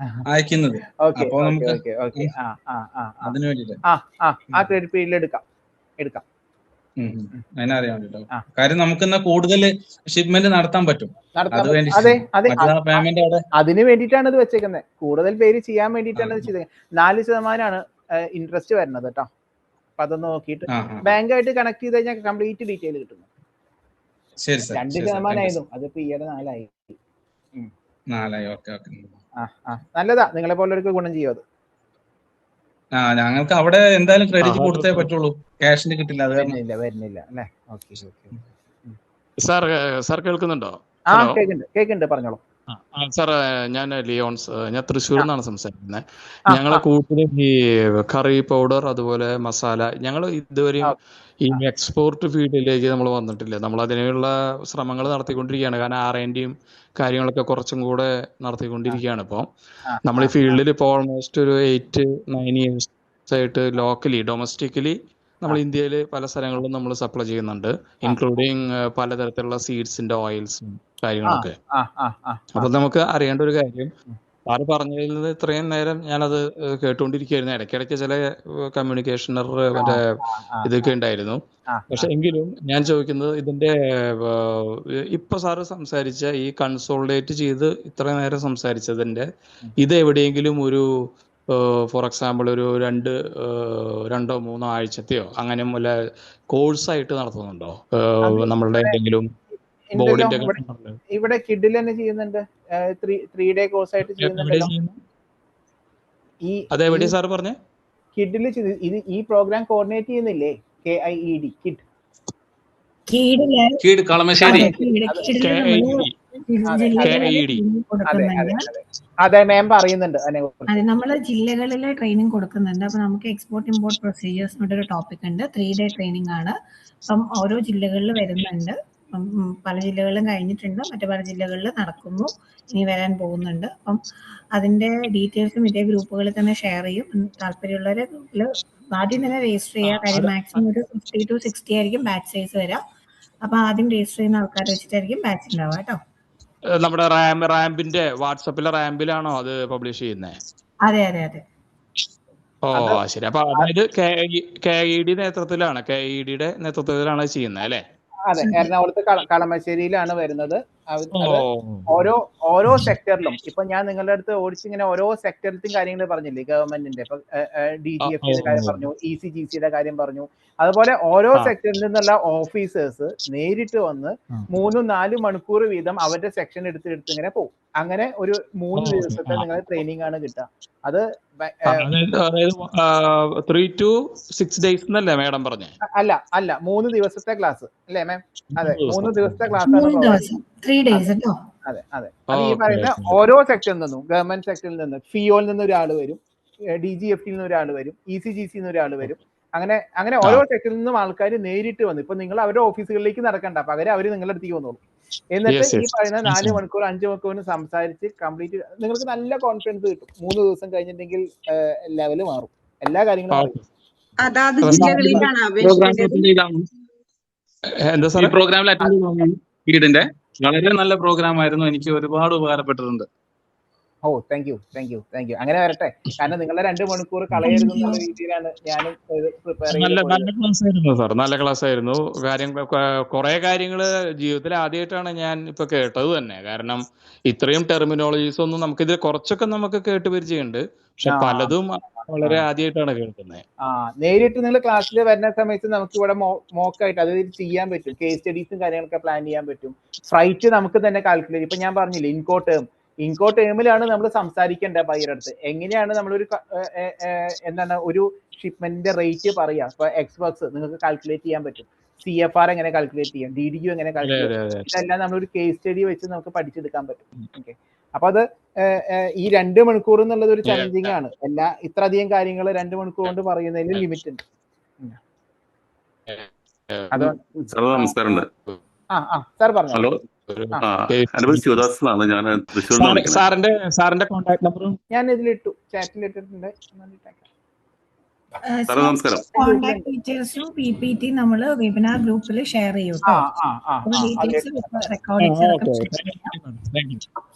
അയക്കുന്നത്. അപ്പൊ നമുക്ക് അതിന് വേണ്ടിട്ട് ആ ക്രെഡിറ്റ് പീരീഡിൽ എടുക്കാം. അതിനറിയാൻ വേണ്ടിട്ടോ. കാര്യം നമുക്ക് കൂടുതൽ ഷിപ്മെന്റ് നടത്താൻ പറ്റും. അത് വേണ്ടി പേയ്മെന്റ് അവിടെ അതിന് വേണ്ടിയിട്ടാണ് ഇത് വെച്ചേക്കുന്നത്. കൂടുതൽ പേര് ചെയ്യാൻ വേണ്ടിയിട്ടാണ് ഇത് ചെയ്തത്. 4% ഇൻട്രസ്റ്റ് വരുന്നത് കേട്ടോ. അപ്പൊ അതൊന്ന് നോക്കിയിട്ട് ബാങ്കായിട്ട് കണക്ട് ചെയ്ത് കഴിഞ്ഞാൽ കംപ്ലീറ്റ് ഡീറ്റെയിൽ കിട്ടുന്നു. 2% ആയിരുന്നു, അതിപ്പോ ഈയിടെ 4 ആയി. നല്ലതാ, നിങ്ങളെ പോലൊരു ഗുണം ചെയ്യും അത്. ഞങ്ങൾക്ക് അവിടെ എന്തായാലും ക്രെഡിറ്റ് കൊടുത്തേ പറ്റുള്ളൂ, ക്യാഷിന് കിട്ടില്ല. അത് വരുന്നില്ല അല്ലേ? സാർ കേൾക്കുന്നുണ്ടോ? കേക്കുന്നുണ്ട്, പറഞ്ഞോളൂ. സാർ ഞാൻ ലിയോൺസ്, ഞാൻ തൃശ്ശൂരിൽ നിന്നാണ് സംസാരിക്കുന്നത്. ഞങ്ങളെ കൂട്ടില് ഈ കറി പൗഡർ അതുപോലെ മസാല ഞങ്ങൾ ഇതുവരെയും ഈ എക്സ്പോർട്ട് ഫീൽഡിലേക്ക് നമ്മൾ വന്നിട്ടില്ല. നമ്മൾ അതിനുള്ള ശ്രമങ്ങൾ നടത്തിക്കൊണ്ടിരിക്കുകയാണ്. കാരണം R&Dയും കാര്യങ്ങളൊക്കെ കുറച്ചും കൂടെ നടത്തിക്കൊണ്ടിരിക്കുകയാണ്. ഇപ്പോൾ നമ്മൾ ഈ ഫീൽഡിൽ ഇപ്പോൾ ഓൾമോസ്റ്റ് ഒരു 8-9 years ആയിട്ട് ലോക്കലി ഡൊമസ്റ്റിക്കലി നമ്മൾ ഇന്ത്യയിൽ പല സ്ഥലങ്ങളിലും നമ്മൾ സപ്ലൈ ചെയ്യുന്നുണ്ട്, ഇൻക്ലൂഡിങ് പലതരത്തിലുള്ള സീഡ്സിന്റെ ഓയിൽസും കാര്യങ്ങളൊക്കെ. അപ്പൊ നമുക്ക് അറിയേണ്ട ഒരു കാര്യം, സാറ് പറഞ്ഞതിൽ ഇത്രയും നേരം ഞാനത് കേട്ടുകൊണ്ടിരിക്കുകയായിരുന്നു. ഇടയ്ക്കിടയ്ക്ക് ചില കമ്മ്യൂണിക്കേഷൻ മറ്റേ ഇതൊക്കെ ഉണ്ടായിരുന്നു. പക്ഷെ എങ്കിലും ഞാൻ ചോദിക്കുന്നത്, ഇതിന്റെ ഇപ്പൊ സാറ് സംസാരിച്ച ഈ കൺസോളിഡേറ്റ് ചെയ്ത് ഇത്രയും നേരം സംസാരിച്ചതിന്റെ ഇത് എവിടെയെങ്കിലും ഒരു ഫോർ എക്സാമ്പിൾ ഒരു 2-3 ആഴ്ചത്തെയോ അങ്ങനെ വല്ല കോഴ്സായിട്ട് നടത്തുന്നുണ്ടോ നമ്മളുടെ എന്തെങ്കിലും ബോർഡിന്റെ? ഇവിടെ കിഡിൽ തന്നെ ചെയ്യുന്നുണ്ട്, 3 day കോഴ്സ് ആയിട്ട് ചെയ്യുന്നുണ്ട്. അതെവിടെയാ സാർ പറഞ്ഞേ? കിഡിൽ ഇത് ഈ പ്രോഗ്രാം കോർഡിനേറ്റ് ചെയ്യുന്നില്ലേ KIED കിഡ് കളമശ്ശേരി. അതെ മാം പറയുന്നുണ്ട്. അതെ, നമ്മള് ജില്ലകളിലെ ട്രെയിനിങ് കൊടുക്കുന്നുണ്ട്. അപ്പൊ നമുക്ക് എക്സ്പോർട്ട് ഇമ്പോർട്ട് പ്രൊസീജിയേഴ്സ് ഒരു ടോപ്പിക് ഉണ്ട്. 3 day ട്രെയിനിങ് ആണ്. അപ്പം ഓരോ ജില്ലകളിൽ വരുന്നുണ്ട്. പല ജില്ലകളിലും കഴിഞ്ഞിട്ടുണ്ട്, മറ്റു പല ജില്ലകളിൽ നടക്കുന്നു, ഇനി വരാൻ പോകുന്നുണ്ട്. അപ്പം അതിന്റെ ഡീറ്റെയിൽസും ഇതേ ഗ്രൂപ്പുകളിൽ തന്നെ ഷെയർ ചെയ്യും. താല്പര്യമുള്ളവരെ ഗ്രൂപ്പിൽ ആദ്യം തന്നെ രജിസ്റ്റർ ചെയ്യുക. കാര്യം മാക്സിമം ഒരു 50 to 60 ആയിരിക്കും ബാച്ച് സൈസ് വരാം. അപ്പൊ ആദ്യം രജിസ്റ്റർ ചെയ്യുന്ന ആൾക്കാരെ വെച്ചിട്ടായിരിക്കും ബാച്ച് ഉണ്ടാവുക കേട്ടോ. നമ്മുടെ റാമ്പിന്റെ വാട്സാപ്പിലെ റാമ്പിലാണോ അത് പബ്ലിഷ് ചെയ്യുന്നത്? അതെ അതെ അതെ. ഓ ശരി. അപ്പൊ അതായത് KIED നേതൃത്വത്തിലാണ്, KIEDയുടെ നേതൃത്വത്തിലാണ് ചെയ്യുന്നത് അല്ലേ? അതെ, എറണാകുളത്ത് കളമശ്ശേരിയിലാണ് വരുന്നത്. ഓരോ സെക്ടറിലും ഇപ്പൊ ഞാൻ നിങ്ങളുടെ അടുത്ത് ഓടിച്ചിങ്ങനെ ഓരോ സെക്ടറിലത്തെയും കാര്യങ്ങൾ പറഞ്ഞില്ലേ, ഗവൺമെന്റിന്റെ ഇപ്പൊ DGFയുടെ കാര്യം പറഞ്ഞു, ECGCയുടെ കാര്യം പറഞ്ഞു. അതുപോലെ ഓരോ സെക്ടറിൽ നിന്നുള്ള ഓഫീസേഴ്സ് നേരിട്ട് വന്ന് 3-4 മണിക്കൂർ വീതം അവരുടെ സെക്ഷൻ എടുത്ത് ഇങ്ങനെ പോകും. അങ്ങനെ ഒരു 3 ദിവസത്തെ നിങ്ങളുടെ ട്രെയിനിങ് ആണ് കിട്ടുക. അത് 3 to 6 days എന്നല്ലേ മാഡം പറഞ്ഞേ? അല്ല 3 ദിവസത്തെ ക്ലാസ് അല്ലേ മാം? അതെ, 3 ദിവസത്തെ ക്ലാസ് ആണ്. അതെ അതെ. അത് ഈ പറയുന്ന ഓരോ സെക്ടറിൽ നിന്നും, ഗവൺമെന്റ് സെക്ടറിൽ നിന്ന്, FIOയിൽ നിന്ന് ഒരാൾ വരും, DGFയിൽ നിന്ന് ഒരാൾ വരും, ECGCയിൽ നിന്ന് ഒരാൾ വരും. അങ്ങനെ ഓരോ സെക്ടറിൽ നിന്നും ആൾക്കാർ നേരിട്ട് വന്ന്, ഇപ്പൊ നിങ്ങൾ അവരുടെ ഓഫീസുകളിലേക്ക് നടക്കണ്ട, പകരം അവര് നിങ്ങളുടെ അടുത്തേക്ക് വന്നോളൂ. എന്നിട്ട് ഈ പറയുന്ന 4 മണിക്കൂർ 5 മണിക്കൂറിന് സംസാരിച്ച് കംപ്ലീറ്റ് നിങ്ങൾക്ക് നല്ല കോൺഫിഡൻസ് കിട്ടും. 3 ദിവസം കഴിഞ്ഞിട്ടുണ്ടെങ്കിൽ ലെവല് മാറും, എല്ലാ കാര്യങ്ങളും മാറും. പ്രോഗ്രാമിൽ അറ്റൻഡ് വളരെ നല്ല പ്രോഗ്രാം ആയിരുന്നു, എനിക്ക് ഒരുപാട് ഉപകാരപ്പെട്ടിട്ടുണ്ട്. ഓ താങ്ക് യു. അങ്ങനെ വരട്ടെ, കാരണം നിങ്ങളുടെ 2 മണിക്കൂർ കളയരുതെന്നുള്ള രീതിയിലാണ് ഞാനും പ്രിപ്പയർ ചെയ്യുന്നത്. നല്ല ക്ലാസ് ആയിരുന്നു സാർ, നല്ല ക്ലാസ് ആയിരുന്നു. കുറെ കാര്യങ്ങള് ജീവിതത്തിൽ ആദ്യമായിട്ടാണ് ഞാൻ ഇപ്പൊ കേട്ടത് തന്നെ. കാരണം ഇത്രയും ടെർമിനോളജീസ് ഒന്നും നമുക്കിത് കുറച്ചൊക്കെ നമുക്ക് കേട്ട് പരിചയമുണ്ട്, പക്ഷെ പലതും വളരെ ആദ്യമായിട്ടാണ് കേൾക്കുന്നത്. നേരിട്ട് നിങ്ങൾ ക്ലാസ്സിൽ വരുന്ന സമയത്ത് നമുക്ക് ഇവിടെ മോക്കായിട്ട് അത് ചെയ്യാൻ പറ്റും. കേസ് സ്റ്റഡീസും കാര്യങ്ങളൊക്കെ പ്ലാൻ ചെയ്യാൻ പറ്റും. ഫ്രൈറ്റ് നമുക്ക് തന്നെ കാൽക്കുലേറ്റ്, ഇപ്പൊ ഞാൻ പറഞ്ഞില്ലേ ഇൻകോ ടേമിലാണ് നമ്മൾ സംസാരിക്കേണ്ടത് ബയർ അടുത്ത്. എങ്ങനെയാണ് നമ്മളൊരു ഒരു ഷിപ്മെന്റിന്റെ റേറ്റ് പറയാ. ഇപ്പൊ എക്സ്വർക്സ് നിങ്ങൾക്ക് കാൽക്കുലേറ്റ് ചെയ്യാൻ പറ്റും, CFR എങ്ങനെ കാൽക്കുലേറ്റ് ചെയ്യാം, DDQ എങ്ങനെ കാൽക്കുലേറ്റ് ചെയ്യാം, ഇതെല്ലാം നമ്മളൊരു കേസ് സ്റ്റഡി വെച്ച് നമുക്ക് പഠിച്ചെടുക്കാൻ പറ്റും. ഓക്കെ, അപ്പൊ അത് ഈ 2 മണിക്കൂർ എന്നുള്ളത് ഒരു ചലഞ്ചിങ് ആണ്. ഇത്ര അധികം കാര്യങ്ങൾ 2 മണിക്കൂർ കൊണ്ട് പറയുന്നതിന് ലിമിറ്റ് ഉണ്ട്. സാർ പറഞ്ഞു. സാറിന്റെ കോൺടാക്ട് നമ്പറും ഞാൻ ഇതിലിട്ടു, ചാറ്റിലിട്ടിട്ടുണ്ട്. കോൺടാക്ട് ഡീറ്റെയിൽസും PPT നമ്മള് വെബിനാർ ഗ്രൂപ്പിൽ ഷെയർ ചെയ്യും.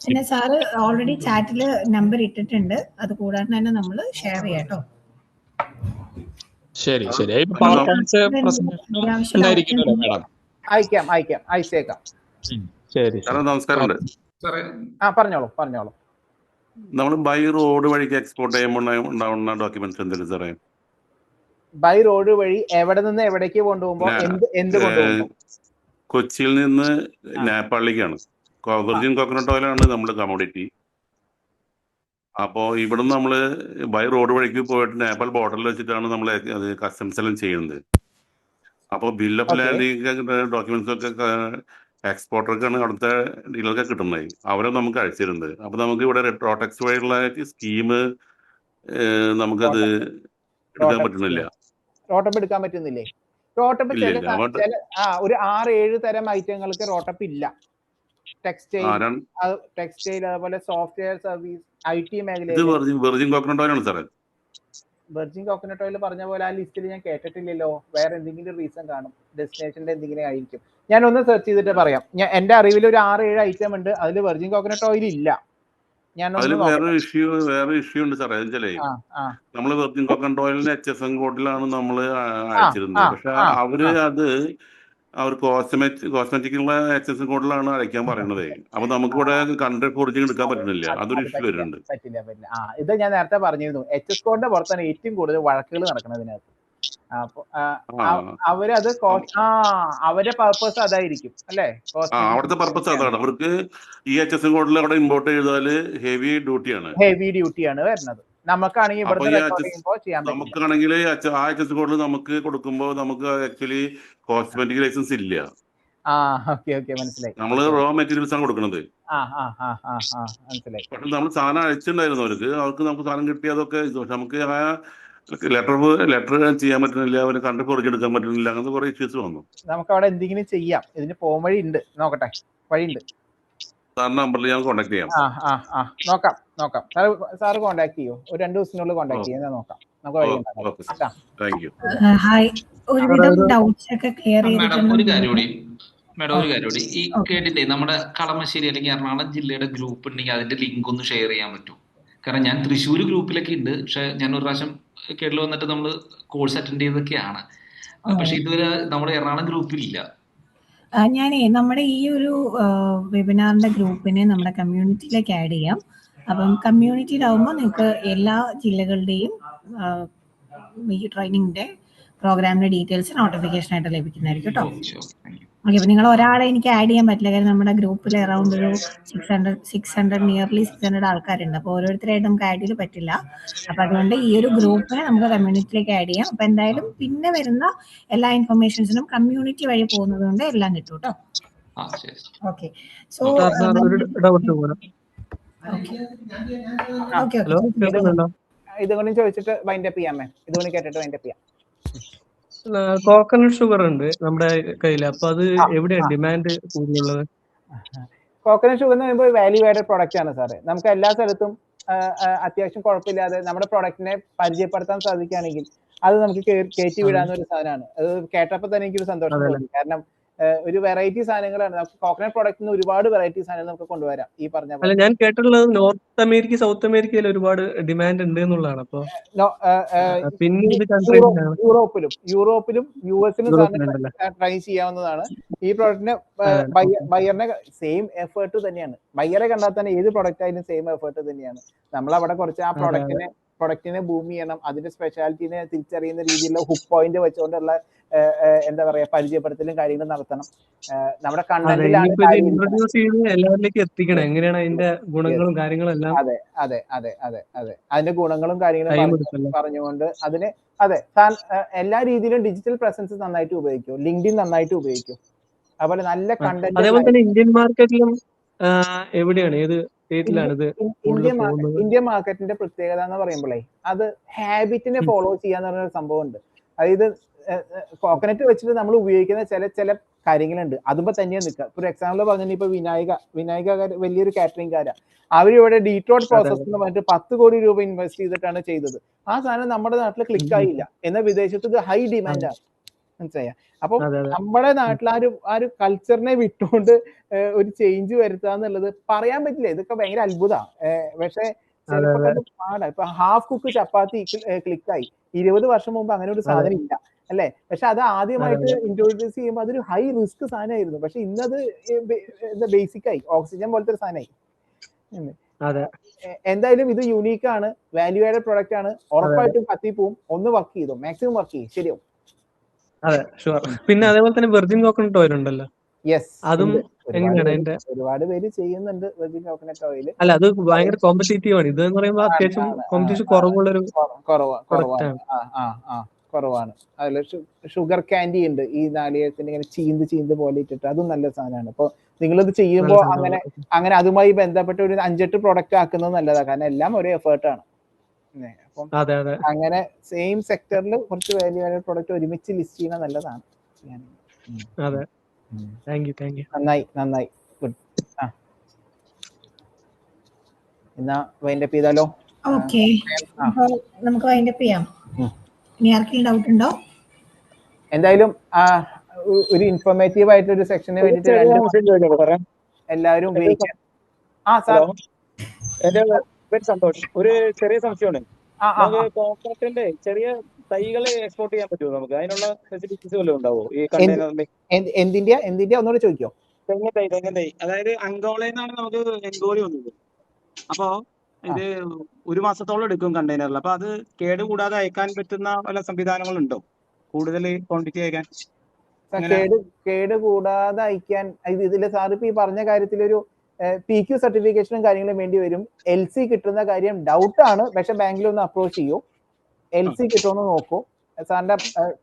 പിന്നെ സാറ് ഓൾറെഡി ചാറ്റില് നമ്പർ ഇട്ടിട്ടുണ്ട്, അത് കൂടാതെ തന്നെ നമ്മൾ ഷെയർ ചെയ്യാം കേട്ടോ. ശരി ശരി. പവർ പോയിന്റ്സ് പ്രസന്റേഷൻ ഉണ്ടായിരിക്കുമല്ലോ മാഡം? അയച്ചേക്കാം. ശരി സാറേ നമസ്കാരമുണ്ട്. പറഞ്ഞോളൂ. നമ്മൾ ബൈ റോഡ് വഴിക്ക് എക്സ്പോർട്ട് ചെയ്യുമ്പോൾ ഉണ്ടാവുന്ന ഡോക്യുമെന്റ്സ് എന്തെങ്കിലും സാറേ? ബൈ റോഡ് വഴി എവിടെ നിന്ന് എവിടേക്ക് കൊണ്ടുപോകുമ്പോ എന്ത് കൊണ്ടുപോകുമ്പോ? കൊച്ചിയിൽ നിന്ന് നേപ്പാളിലേക്കാണ്. വെർജിൻ കോക്കനട്ട് ഓയിലാണ് നമ്മുടെ കമോഡിറ്റി. അപ്പോൾ ഇവിടുന്ന് നമ്മൾ ബൈ റോഡ് വഴിക്ക് പോയിട്ട് നേപ്പാൾ ബോർഡറിൽ വെച്ചിട്ടാണ് നമ്മൾ അത് കസ്റ്റംസ് എല്ലാം ചെയ്യുന്നത്. അപ്പോൾ ബിൽ ഓഫ് ലാൻഡിങ് ഡോക്യുമെന്റ്സ് ഒക്കെ എക്സ്പോർട്ടർക്കാണ് അവിടുത്തെ ഡീലർക്ക് കിട്ടുന്നത്. അവരെ നമുക്ക് അയച്ചിരുന്നത്. അപ്പോൾ നമുക്ക് ഇവിടെ റോടെക്സ് വഴിയുള്ള സ്കീം നമുക്കത് എടുക്കാൻ പറ്റുന്നില്ല. റോട്ടപ്പ് എടുക്കാൻ പറ്റുന്നില്ലേ? റോട്ടപ്പ് ഒരു 6-7 തരം ഐറ്റങ്ങൾക്ക് റോട്ടപ്പ് ഇല്ല. ടെക്സ്റ്റൈൽ അതുപോലെ സോഫ്റ്റ്വെയർ സർവീസ്, IT മേഖലയിൽ. വെർജിൻ കോക്കനട്ട് ഓയിലാണ് സാറേ. വെർജിൻ കോക്കനട്ട് ഓയിൽ പറഞ്ഞ പോലെ ആ ലിസ്റ്റിൽ ഞാൻ കേട്ടിട്ടില്ലല്ലോ. വേറെ എന്തെങ്കിലും റീസൺ കാണും, ഡെസ്റ്റിനേഷന്റെ എന്തെങ്കിലും ആയിരിക്കും. ഞാൻ ഒന്ന് സെർച്ച് ചെയ്തിട്ട് പറയാം. എന്റെ അറിവിൽ ഒരു 6-7 ഐറ്റം ഉണ്ട്, അതിൽ വെർജിൻ കോക്കനട്ട് ഓയിൽ ഇല്ല. വേറെ ഇഷ്യൂ ഉണ്ട് സാറേ. നമ്മള് വെർജിൻ കോക്കനട്ട് ഓയിലിന് HSN കോഡിലാണ് നമ്മൾ അയച്ചിരുന്നത്. പക്ഷെ അവർ കോസ്മെറ്റിക്കുള്ള HSN കോഡിലാണ് അയക്കാൻ പറയുന്നത്. അപ്പൊ നമുക്കിവിടെ കൺട്രി ഒറിജിൻ എടുക്കാൻ പറ്റുന്നില്ല. അതൊരു ഇഷ്യൂ വരുന്നുണ്ട്. പറ്റില്ല. ഇത് ഞാൻ നേരത്തെ പറഞ്ഞിരുന്നു. HS കോഡിന്റെ പുറത്താണ് ഏറ്റവും കൂടുതൽ വഴക്കുകൾ നടക്കുന്നതിനകത്ത്. അപ്പൊ അവരത് അവരുടെ പർപ്പസ് അതായിരിക്കും അല്ലേ? അവിടുത്തെ പർപ്പസ് അതാണ്. അവർക്ക് ഈ HSN കോഡിൽ അവിടെ ഇമ്പോർട്ട് ചെയ്താല് ഹെവി ഡ്യൂട്ടിയാണ് വരുന്നത്. നമുക്കാണെങ്കിൽ നമുക്കാണെങ്കിൽ ആ HSN കോഡിൽ നമുക്ക് കൊടുക്കുമ്പോൾ നമുക്ക് ആക്ച്വലി കോസ്മെറ്റിക് ലൈസൻസ് ഇല്ല. മനസ്സിലായി. നമ്മള് റോ മെറ്റീരിയൽസ് ആണ് കൊടുക്കുന്നത്. മനസ്സിലായി. പക്ഷെ നമ്മൾ സാധനം അയച്ചിട്ടുണ്ടായിരുന്നു അവർക്ക് നമുക്ക് സാധനം കിട്ടിയതൊക്കെ. നമുക്ക് ആ ലെറ്റർ ചെയ്യാൻ പറ്റുന്നില്ല, അവര് കണ്ടു എടുക്കാൻ പറ്റുന്നില്ല. അങ്ങനത്തെ കുറെ ഇഷ്യൂസ് വന്നു. നമുക്ക് അവിടെ എന്തെങ്കിലും ചെയ്യാം. ഇതിന് പോകാൻ വഴി ഉണ്ട്, നോക്കട്ടെ. വഴിയുണ്ട്. സാറിന്റെ നമ്പറിൽ ഞാൻ കോൺടാക്ട് ചെയ്യാം. നോക്കാം. സാറ് കോൺടാക്ട് ചെയ്യോ? ഒരു 2 ദിവസത്തിനുള്ളിൽ കോൺടാക്ട് ചെയ്യാൻ നോക്കാം. നമുക്ക് വഴി ഉണ്ടാക്കാം. Thank you. ഒരു കാര്യം കൂടി ഈ കേട്ടിട്ടേ നമ്മുടെ കളമശ്ശേരി അല്ലെങ്കിൽ എറണാകുളം ജില്ലയുടെ ഗ്രൂപ്പ് ഉണ്ടെങ്കിൽ അതിന്റെ ലിങ്ക് ഒന്ന് ഷെയർ ചെയ്യാൻ പറ്റും? കാരണം ഞാൻ തൃശ്ശൂർ ഗ്രൂപ്പിലൊക്കെ ഉണ്ട്. പക്ഷെ ഞാൻ ഒരു പ്രാവശ്യം കേരള വന്നിട്ട് നമ്മൾ കോഴ്സ് അറ്റൻഡ് ചെയ്തൊക്കെയാണ്. പക്ഷെ ഇതുവരെ നമ്മുടെ എറണാകുളം ഗ്രൂപ്പിലില്ല. ഞാനേ നമ്മുടെ ഈ ഒരു വെബിനാറിന്റെ ഗ്രൂപ്പിനെ നമ്മുടെ കമ്മ്യൂണിറ്റിയിലേക്ക് ആഡ് ചെയ്യാം. അപ്പം കമ്മ്യൂണിറ്റിയിലാവുമ്പോൾ നിങ്ങൾക്ക് എല്ലാ ജില്ലകളുടെയും ഈ ട്രെയിനിങ്ങിന്റെ പ്രോഗ്രാമിന്റെ ഡീറ്റെയിൽസ് നോട്ടിഫിക്കേഷൻ ആയിട്ട് ലഭിക്കുന്നതായിരിക്കും കേട്ടോ. ഓക്കെ. അപ്പൊ നിങ്ങൾ ഒരാളെ എനിക്ക് ആഡ് ചെയ്യാൻ പറ്റില്ല. കാരണം നമ്മുടെ ഗ്രൂപ്പിൽ അറൗണ്ട് ഒരു 600 നിയർലി 600 ആൾക്കാരുണ്ട്. അപ്പോൾ ഓരോരുത്തരായിട്ട് നമുക്ക് ആഡ് ചെയ്ത് പറ്റില്ല. അപ്പൊ അതുകൊണ്ട് ഈ ഒരു ഗ്രൂപ്പിനെ നമുക്ക് കമ്മ്യൂണിറ്റിയിലേക്ക് ആഡ് ചെയ്യാം. അപ്പൊ എന്തായാലും പിന്നെ വരുന്ന എല്ലാ ഇൻഫർമേഷൻസിനും കമ്മ്യൂണിറ്റി വഴി പോകുന്നത് കൊണ്ട് എല്ലാം കിട്ടും കേട്ടോ. ഓക്കെ. സോ ഇതുകൊണ്ട് ചോദിച്ചിട്ട് വൈൻഡപ്പ് ചെയ്യാമേ. ഇതുകൊണ്ട് കേട്ടിട്ട് വൈൻഡപ്പ് ചെയ്യാം. കോക്കനട്ട് ഷുഗർ ഉണ്ട് നമ്മുടെ കയ്യിൽ. അപ്പൊ അത് എവിടെയാണ് ഡിമാൻഡ് കൂടുതലുള്ളത്? കോക്കനട്ട് ഷുഗർ എന്ന് പറയുമ്പോൾ വാല്യൂ ആഡഡ് പ്രൊഡക്റ്റ് ആണ് സാറേ. നമുക്ക് എല്ലാ സ്ഥലത്തും അത്യാവശ്യം കുഴപ്പമില്ലാതെ നമ്മുടെ പ്രൊഡക്റ്റിനെ പരിചയപ്പെടുത്താൻ സാധിക്കുകയാണെങ്കിൽ അത് നമുക്ക് കയറ്റി വിടാവുന്ന ഒരു സാധനമാണ്. അത് കേട്ടപ്പോൾ തന്നെ എനിക്കൊരു സന്തോഷം തോന്നി. കാരണം ഒരു വെറൈറ്റി സാധനങ്ങളാണ്. നമുക്ക് കോക്കനട്ട് പ്രൊഡക്റ്റിന് ഒരുപാട് വെറൈറ്റി സാധനങ്ങൾ നമുക്ക് കൊണ്ടുവരാം. ഈ പറഞ്ഞ അല്ല, ഞാൻ കേട്ടിട്ടുള്ളത് നോർത്ത് അമേരിക്ക, സൗത്ത് അമേരിക്കയിൽ ഒരുപാട് ഡിമാൻഡ് ഉണ്ട് എന്നുള്ളതാണ്. അപ്പൊ പിന്നെ യൂറോപ്പിലും US-ലും ട്രൈ ചെയ്യാവുന്നതാണ്. ഈ പ്രൊഡക്റ്റിന് ബയ്യറിനെ സെയിം എഫേർട്ട് തന്നെയാണ്. ബയ്യറെ കണ്ടാൽ തന്നെ ഏത് പ്രൊഡക്റ്റ് ആയാലും സെയിം എഫേർട്ട് തന്നെയാണ്. നമ്മളവിടെ കുറച്ച് ആ പ്രൊഡക്റ്റിനെ ബൂം ചെയ്യണം. അതിന്റെ സ്പെഷ്യാലിറ്റിനെ തിരിച്ചറിയുന്ന രീതിയിലുള്ള ഹുക്ക് പോയിന്റ് വെച്ചുകൊണ്ടുള്ള എന്താ പറയാ പരിചയപ്പെടുത്തലും കാര്യങ്ങളും നടത്തണം. നമ്മുടെ കണ്ടന്റിലാണ് എല്ലാവരിലേക്ക് എത്തിക്കണം. എങ്ങനെയാണ് അതിന്റെ ഗുണങ്ങളും കാര്യങ്ങളും എല്ലാം. അതെ അതിന്റെ ഗുണങ്ങളും കാര്യങ്ങളും പറഞ്ഞുകൊണ്ട് അതിന് എല്ലാ രീതിയിലും ഡിജിറ്റൽ പ്രസൻസ് നന്നായിട്ട് ഉപയോഗിക്കും. ലിങ്ക്ഡിൻ നന്നായിട്ട് ഉപയോഗിക്കും. അതുപോലെ നല്ല കണ്ടന്റ്. അതേപോലെ തന്നെ ഇന്ത്യൻ മാർക്കറ്റിലും എവിടെയാണ്, ഏത് ഇന്ത്യൻ മാർക്കറ്റിന്റെ പ്രത്യേകത എന്ന് പറയുമ്പോഴേ അത് ഹാബിറ്റിനെ ഫോളോ ചെയ്യാന്ന് പറഞ്ഞൊരു സംഭവം ഉണ്ട്. അതായത് കോക്കനറ്റ് വെച്ചിട്ട് നമ്മൾ ഉപയോഗിക്കുന്ന ചില കാര്യങ്ങളുണ്ട്. അതുമ്പോ തന്നെയാണ് നിൽക്കുക. ഒരു എക്സാമ്പിൾ പറഞ്ഞാൽ ഇപ്പൊ വിനായക വലിയൊരു കാറ്ററിംഗ് കാരാണ്. അവരിവിടെ ഡീട്രോട്ട് പ്രോസസ് എന്ന് പറഞ്ഞിട്ട് 10 കോടി രൂപ ഇൻവെസ്റ്റ് ചെയ്തിട്ടാണ് ചെയ്തത്. ആ സാധനം നമ്മുടെ നാട്ടിൽ ക്ലിക്ക് ആയില്ല. എന്നാൽ വിദേശത്ത് ഇത് ഹൈ ഡിമാൻഡാണ്. മനസ്സിലായ? അപ്പൊ നമ്മുടെ നാട്ടിൽ ആ ഒരു കൾച്ചറിനെ വിട്ടുകൊണ്ട് ഒരു ചേഞ്ച് വരുത്തുക എന്നുള്ളത് പറയാൻ പറ്റില്ല. ഇതൊക്കെ ഭയങ്കര അത്ഭുതമാണ്. പക്ഷെ ചിലപ്പോ കണ്ട് പാടാ. ഇപ്പൊ ഹാഫ് കുക്ക് ചപ്പാത്തി ക്ലിക്കായി. 20 വർഷം മുമ്പ് അങ്ങനെ ഒരു സാധനം ഇല്ല അല്ലെ? പക്ഷെ അത് ആദ്യമായിട്ട് ഇൻട്രോഡ്യൂസ് ചെയ്യുമ്പോൾ അതൊരു ഹൈ റിസ്ക് സാധനമായിരുന്നു. പക്ഷെ ഇന്നത് ബേസിക് ആയി, ഓക്സിജൻ പോലത്തെ ഒരു സാധനമായി. എന്തായാലും ഇത് യൂണീക്ക് ആണ്, വാല്യൂ ആഡഡ് പ്രൊഡക്റ്റ് ആണ്. ഉറപ്പായിട്ടും കത്തിപ്പോവും. ഒന്ന് വർക്ക് ചെയ്തോ, മാക്സിമം വർക്ക് ചെയ്യും, ശരിയാവും. അതെ ഷുവർ. പിന്നെ അതേപോലെ തന്നെ വെർജിൻ കോക്കനട്ട് ഓയിൽ ഉണ്ടല്ലോ, യെസ്, അതും എങ്ങനെയാണ് അതിന്റെ? ഒരുപാട് പേര് ചെയ്യുന്നുണ്ട് വെർജിൻ കോക്കനട്ട് ഓയിൽ. അല്ല, അത് ഭയങ്കര കോമ്പറ്റീറ്റീവ് ആണ്. ഇത് എന്ന് പറയുമ്പോൾ അത്യാവശ്യം കോമ്പറ്റീഷൻ കുറവുള്ളൊരു കുറവാണ്. അതിൽ ഷുഗർ കാൻഡി ഉണ്ട്, ഈ നാളികേരത്തിന്റെ ഇങ്ങനെ ചീന്ത് പോലെ ഇട്ടിട്ട്, അതും നല്ല സാധനമാണ്. അപ്പൊ നിങ്ങളിത് ചെയ്യുമ്പോൾ അങ്ങനെ അതുമായി ബന്ധപ്പെട്ട ഒരു 5-8 പ്രൊഡക്റ്റ് ആക്കുന്നത് നല്ലതാണ്. കാരണം എല്ലാം ഒരേ എഫേർട്ടാണ്. അപ്പം അങ്ങനെ സെയിം സെക്ടറിൽ കുറച്ച് വാല്യൂ ആഡഡ് പ്രൊഡക്റ്റ് ഒരുമിച്ച് ലിസ്റ്റ് ചെയ്യുന്നത് നല്ലതാണ്. നന്നായി ഗുഡ്. എന്നാ വൈൻഡപ്പ് ചെയ്താലോ? ഓക്കെ, നമുക്ക് വൈൻഡപ്പ് ചെയ്യാം. ഇനി ആർക്കെങ്കിലും ഡൗട്ട് ഉണ്ടോ? എന്തായാലും ഒരു ഇൻഫോർമേറ്റീവ് ആയിട്ട് ഒരു സെക്ഷന് വേണ്ടിട്ട് എല്ലാവരും സന്തോഷ്, ഒരു ചെറിയ സംശയമാണ്. നമുക്ക് കോക്കനട്ടിന്റെ ചെറിയ തൈകൾ എക്സ്പോർട്ട് ചെയ്യാൻ പറ്റുമോ? നമുക്ക് അതിനുള്ള ഫെസിലിറ്റീസ് വല്ലതും ഉണ്ടാവോ ഈ കണ്ടെയ്നറിൽ? എന്തിന്റെ ഒന്നുകൂടെ ചോദിക്കോ? തെങ്ങൻ തൈ, അതായത് അങ്കോളയിൽ നിന്നാണ് നമുക്ക് എൻക്വയറി വന്നത്. അപ്പോ ഇത് 1 മാസത്തോളം എടുക്കും കണ്ടെയ്നറിൽ. അപ്പൊ അത് കേടുകൂടാതെ അയക്കാൻ പറ്റുന്ന വല്ല സംവിധാനങ്ങളുണ്ടോ, കൂടുതൽ ക്വാണ്ടിറ്റി അയക്കാൻ? കേടുകൂടാതെ അയക്കാൻ ഇതില് സാർ ഇപ്പൊ ഈ പറഞ്ഞ കാര്യത്തിലൊരു PQ സർട്ടിഫിക്കേഷനും കാര്യങ്ങളും വേണ്ടി വരും. LC കിട്ടുന്ന കാര്യം ഡൗട്ടാണ്, പക്ഷെ ബാങ്കിൽ ഒന്ന് അപ്രോച്ച് ചെയ്യൂ. LC കിട്ടുമെന്ന് നോക്കൂ. സാറിന്റെ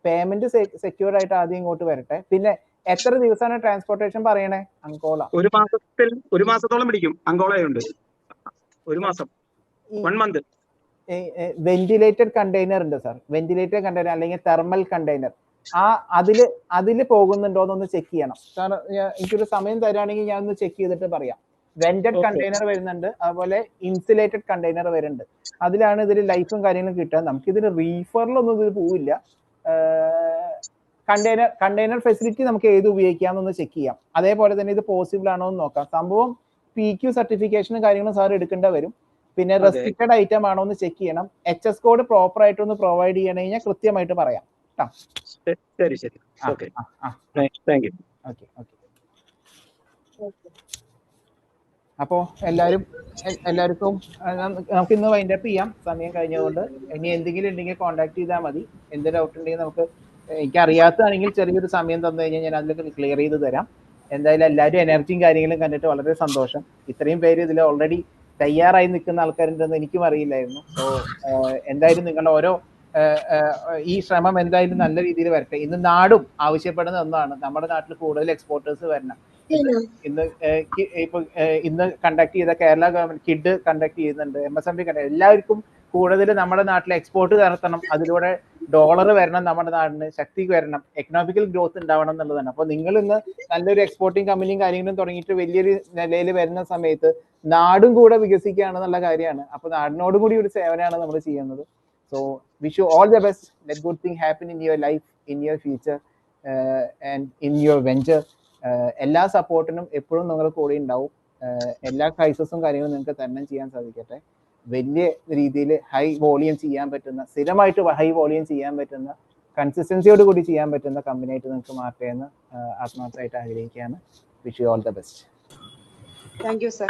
പേയ്മെന്റ് സെക്യൂർഡ് ആയിട്ട് ആദ്യം ഇങ്ങോട്ട് വരട്ടെ. പിന്നെ എത്ര ദിവസമാണ് ട്രാൻസ്പോർട്ടേഷൻ പറയണേ? അങ്കോള 1 മാസത്തോളം പിടിക്കും. അങ്കോളയുണ്ട് 1 മാസം, 1 മന്ത്. വെന്റിലേറ്റഡ് കണ്ടെയ്നർ ഉണ്ട് സാർ, വെന്റിലേറ്റഡ് കണ്ടെയ്നർ അല്ലെങ്കിൽ തെർമൽ കണ്ടെയ്നർ. അതില് പോകുന്നുണ്ടോന്നൊന്ന് ചെക്ക് ചെയ്യണം സാർ. എനിക്കൊരു സമയം തരാണെങ്കിൽ ഞാൻ ഒന്ന് ചെക്ക് ചെയ്തിട്ട് പറയാം. വെന്റഡ് കണ്ടെയ്നർ വരുന്നുണ്ട്, അതുപോലെ ഇൻസുലേറ്റഡ് കണ്ടെയ്നർ വരുന്നുണ്ട്. അതിലാണ് ഇതിൽ ലൈഫും കാര്യങ്ങളും കിട്ടുക. നമുക്കിതിന് റീഫറിലൊന്നും ഇതിൽ പോവില്ല. കണ്ടെയ്നർ ഫെസിലിറ്റി നമുക്ക് ഏത് ഉപയോഗിക്കാമെന്നൊന്ന് ചെക്ക് ചെയ്യാം. അതേപോലെ തന്നെ ഇത് പോസിബിൾ ആണോ എന്ന് നോക്കാം. സംഭവം PQ സർട്ടിഫിക്കേഷനും കാര്യങ്ങളും സാർ എടുക്കേണ്ട വരും. പിന്നെ റെസ്ട്രിക്റ്റഡ് ഐറ്റം ആണോ എന്ന് ചെക്ക് ചെയ്യണം. HS കോഡ് പ്രോപ്പർ ആയിട്ടൊന്ന് പ്രൊവൈഡ് ചെയ്യണം കഴിഞ്ഞാൽ കൃത്യമായിട്ട് പറയാം. ശരി ശരി, ഓക്കെ, താങ്ക് യു. അപ്പോ എല്ലാവർക്കും നമുക്ക് ഇന്ന് വൈൻഡപ്പ് ചെയ്യാം, സമയം കഴിഞ്ഞതുകൊണ്ട്. ഇനി എന്തെങ്കിലും ഉണ്ടെങ്കിൽ കോൺടാക്ട് ചെയ്താൽ മതി. എന്ത് ഡൗട്ട് ഉണ്ടെങ്കിൽ നമുക്ക്, എനിക്ക് അറിയാത്തതാണെങ്കിൽ ചെറിയൊരു സമയം തന്നു കഴിഞ്ഞാൽ ഞാൻ അതിലൊക്കെ ക്ലിയർ ചെയ്ത് തരാം. എന്തായാലും എല്ലാവരും എനർജിയും കാര്യങ്ങളും കണ്ടിട്ട് വളരെ സന്തോഷം. ഇത്രയും പേര് ഇതിൽ ഓൾറെഡി തയ്യാറായി നിൽക്കുന്ന ആൾക്കാരുണ്ടെന്ന് എനിക്കും അറിയില്ലായിരുന്നു. സോ എന്തായാലും നിങ്ങളുടെ ഓരോ ഈ ശ്രമം എന്തായാലും നല്ല രീതിയിൽ വരട്ടെ. ഇന്ന് നാടും ആവശ്യപ്പെടുന്ന ഒന്നാണ്, നമ്മുടെ നാട്ടിൽ കൂടുതൽ എക്സ്പോർട്ടേഴ്സ് വരണം. ഇന്ന് കണ്ടക്ട് ചെയ്ത കേരള ഗവൺമെന്റ് കിഡ് കണ്ടക്ട് ചെയ്യുന്നുണ്ട്, MSME എല്ലാവർക്കും കൂടുതൽ നമ്മുടെ നാട്ടിൽ എക്സ്പോർട്ട് നടത്തണം. അതിലൂടെ ഡോളർ വരണം, നമ്മുടെ നാടിന് ശക്തി വരണം, എക്കണോമിക്കൽ ഗ്രോത്ത് ഉണ്ടാവണം എന്നുള്ളതാണ്. അപ്പൊ നിങ്ങൾ ഇന്ന് നല്ലൊരു എക്സ്പോർട്ടിങ് കമ്പനിയും കാര്യങ്ങളും തുടങ്ങിയിട്ട് വലിയൊരു നിലയിൽ വരുന്ന സമയത്ത് നാടും കൂടെ വികസിക്കുകയാണെന്നുള്ള കാര്യമാണ്. അപ്പൊ നാടിനോടും കൂടി ഒരു സേവനമാണ് നമ്മൾ ചെയ്യുന്നത്. So wish you all the best. Let good thing happen in your life, in your future, and in your venture. എല്ലാ സപ്പോർട്ടിനും എപ്പോഴും നിങ്ങൾ കൂടെ ഉണ്ടാവും. എല്ലാ ക്രൈസിസും കാര്യങ്ങളും നിങ്ങൾക്ക് തന്നെ ചെയ്യാൻ സാധിക്കട്ടെ. വലിയ രീതിയിൽ ഹൈ വോളിയം ചെയ്യാൻ പറ്റുന്ന, സ്ഥിരമായിട്ട് ഹൈ വോളിയം ചെയ്യാൻ പറ്റുന്ന, കൺസിസ്റ്റൻസിയോട് കൂടി ചെയ്യാൻ പറ്റുന്ന കമ്പനിയായിട്ട് നിങ്ങൾക്ക് മാറട്ടെ എന്ന് ആത്മാർത്ഥമായിട്ട് ആഗ്രഹിക്കുകയാണ്. Wish you all the best. Thank you sir.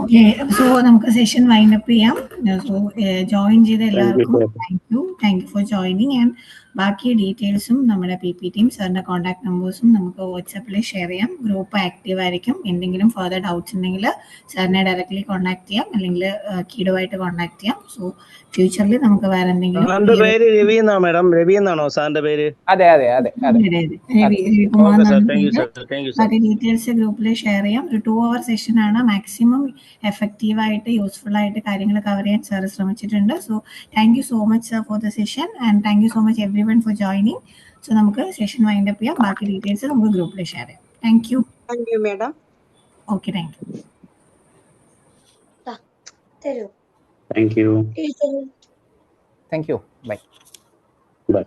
Okay, so നമുക്ക് സെഷൻ വൈൻഡ് അപ്പ് ചെയ്യാം. സോ ജോയിൻ ചെയ്ത എല്ലാവർക്കും thank you for joining. And ബാക്കി ഡീറ്റെയിൽസും നമ്മുടെ PPTയും സാറിൻ്റെ കോൺടാക്ട് നമ്പേഴ്സും നമുക്ക് വാട്സാപ്പിൽ ഷെയർ ചെയ്യാം. ഗ്രൂപ്പ് ആക്റ്റീവ് ആയിരിക്കും. എന്തെങ്കിലും ഫർദർ ഡൗട്ട്സ് ഉണ്ടെങ്കിൽ സാറിനെ ഡയറക്റ്റ്ലി കോൺടാക്ട് ചെയ്യാം, അല്ലെങ്കിൽ കീഡുമായിട്ട് കോൺടാക്ട് ചെയ്യാം. സോ ഫ്യൂച്ചറിൽ നമുക്ക് വേറെ എന്തെങ്കിലും. സാറിന്റെ പേര് രവി എന്നാണോ മാഡം? രവി എന്നാണോ സാറിന്റെ പേര്? അതെ. രവികുമാർ. ബാക്കി ഡീറ്റെയിൽസ് ഗ്രൂപ്പിൽ ഷെയർ ചെയ്യാം. ഒരു 2 hour സെഷൻ ആണ്. മാക്സിമം എഫക്റ്റീവായിട്ട് യൂസ്ഫുൾ ആയിട്ട് കാര്യങ്ങൾ കവർ ചെയ്യാൻ സാർ ശ്രമിച്ചിട്ടുണ്ട്. So thank you so much sir for the session, and thank you so much everyone for joining. So നമുക്ക് സെഷൻ വൈൻഡ് അപ്പ് ചെയ്യാം. ബാക്കി ഡീറ്റെയിൽസ് നമുക്ക് ഗ്രൂപ്പിൽ ഷെയർ ചെയ്യാം. Thank you. Thank you madam. Okay, thank you. Thank you. Thank you. Bye. Bye.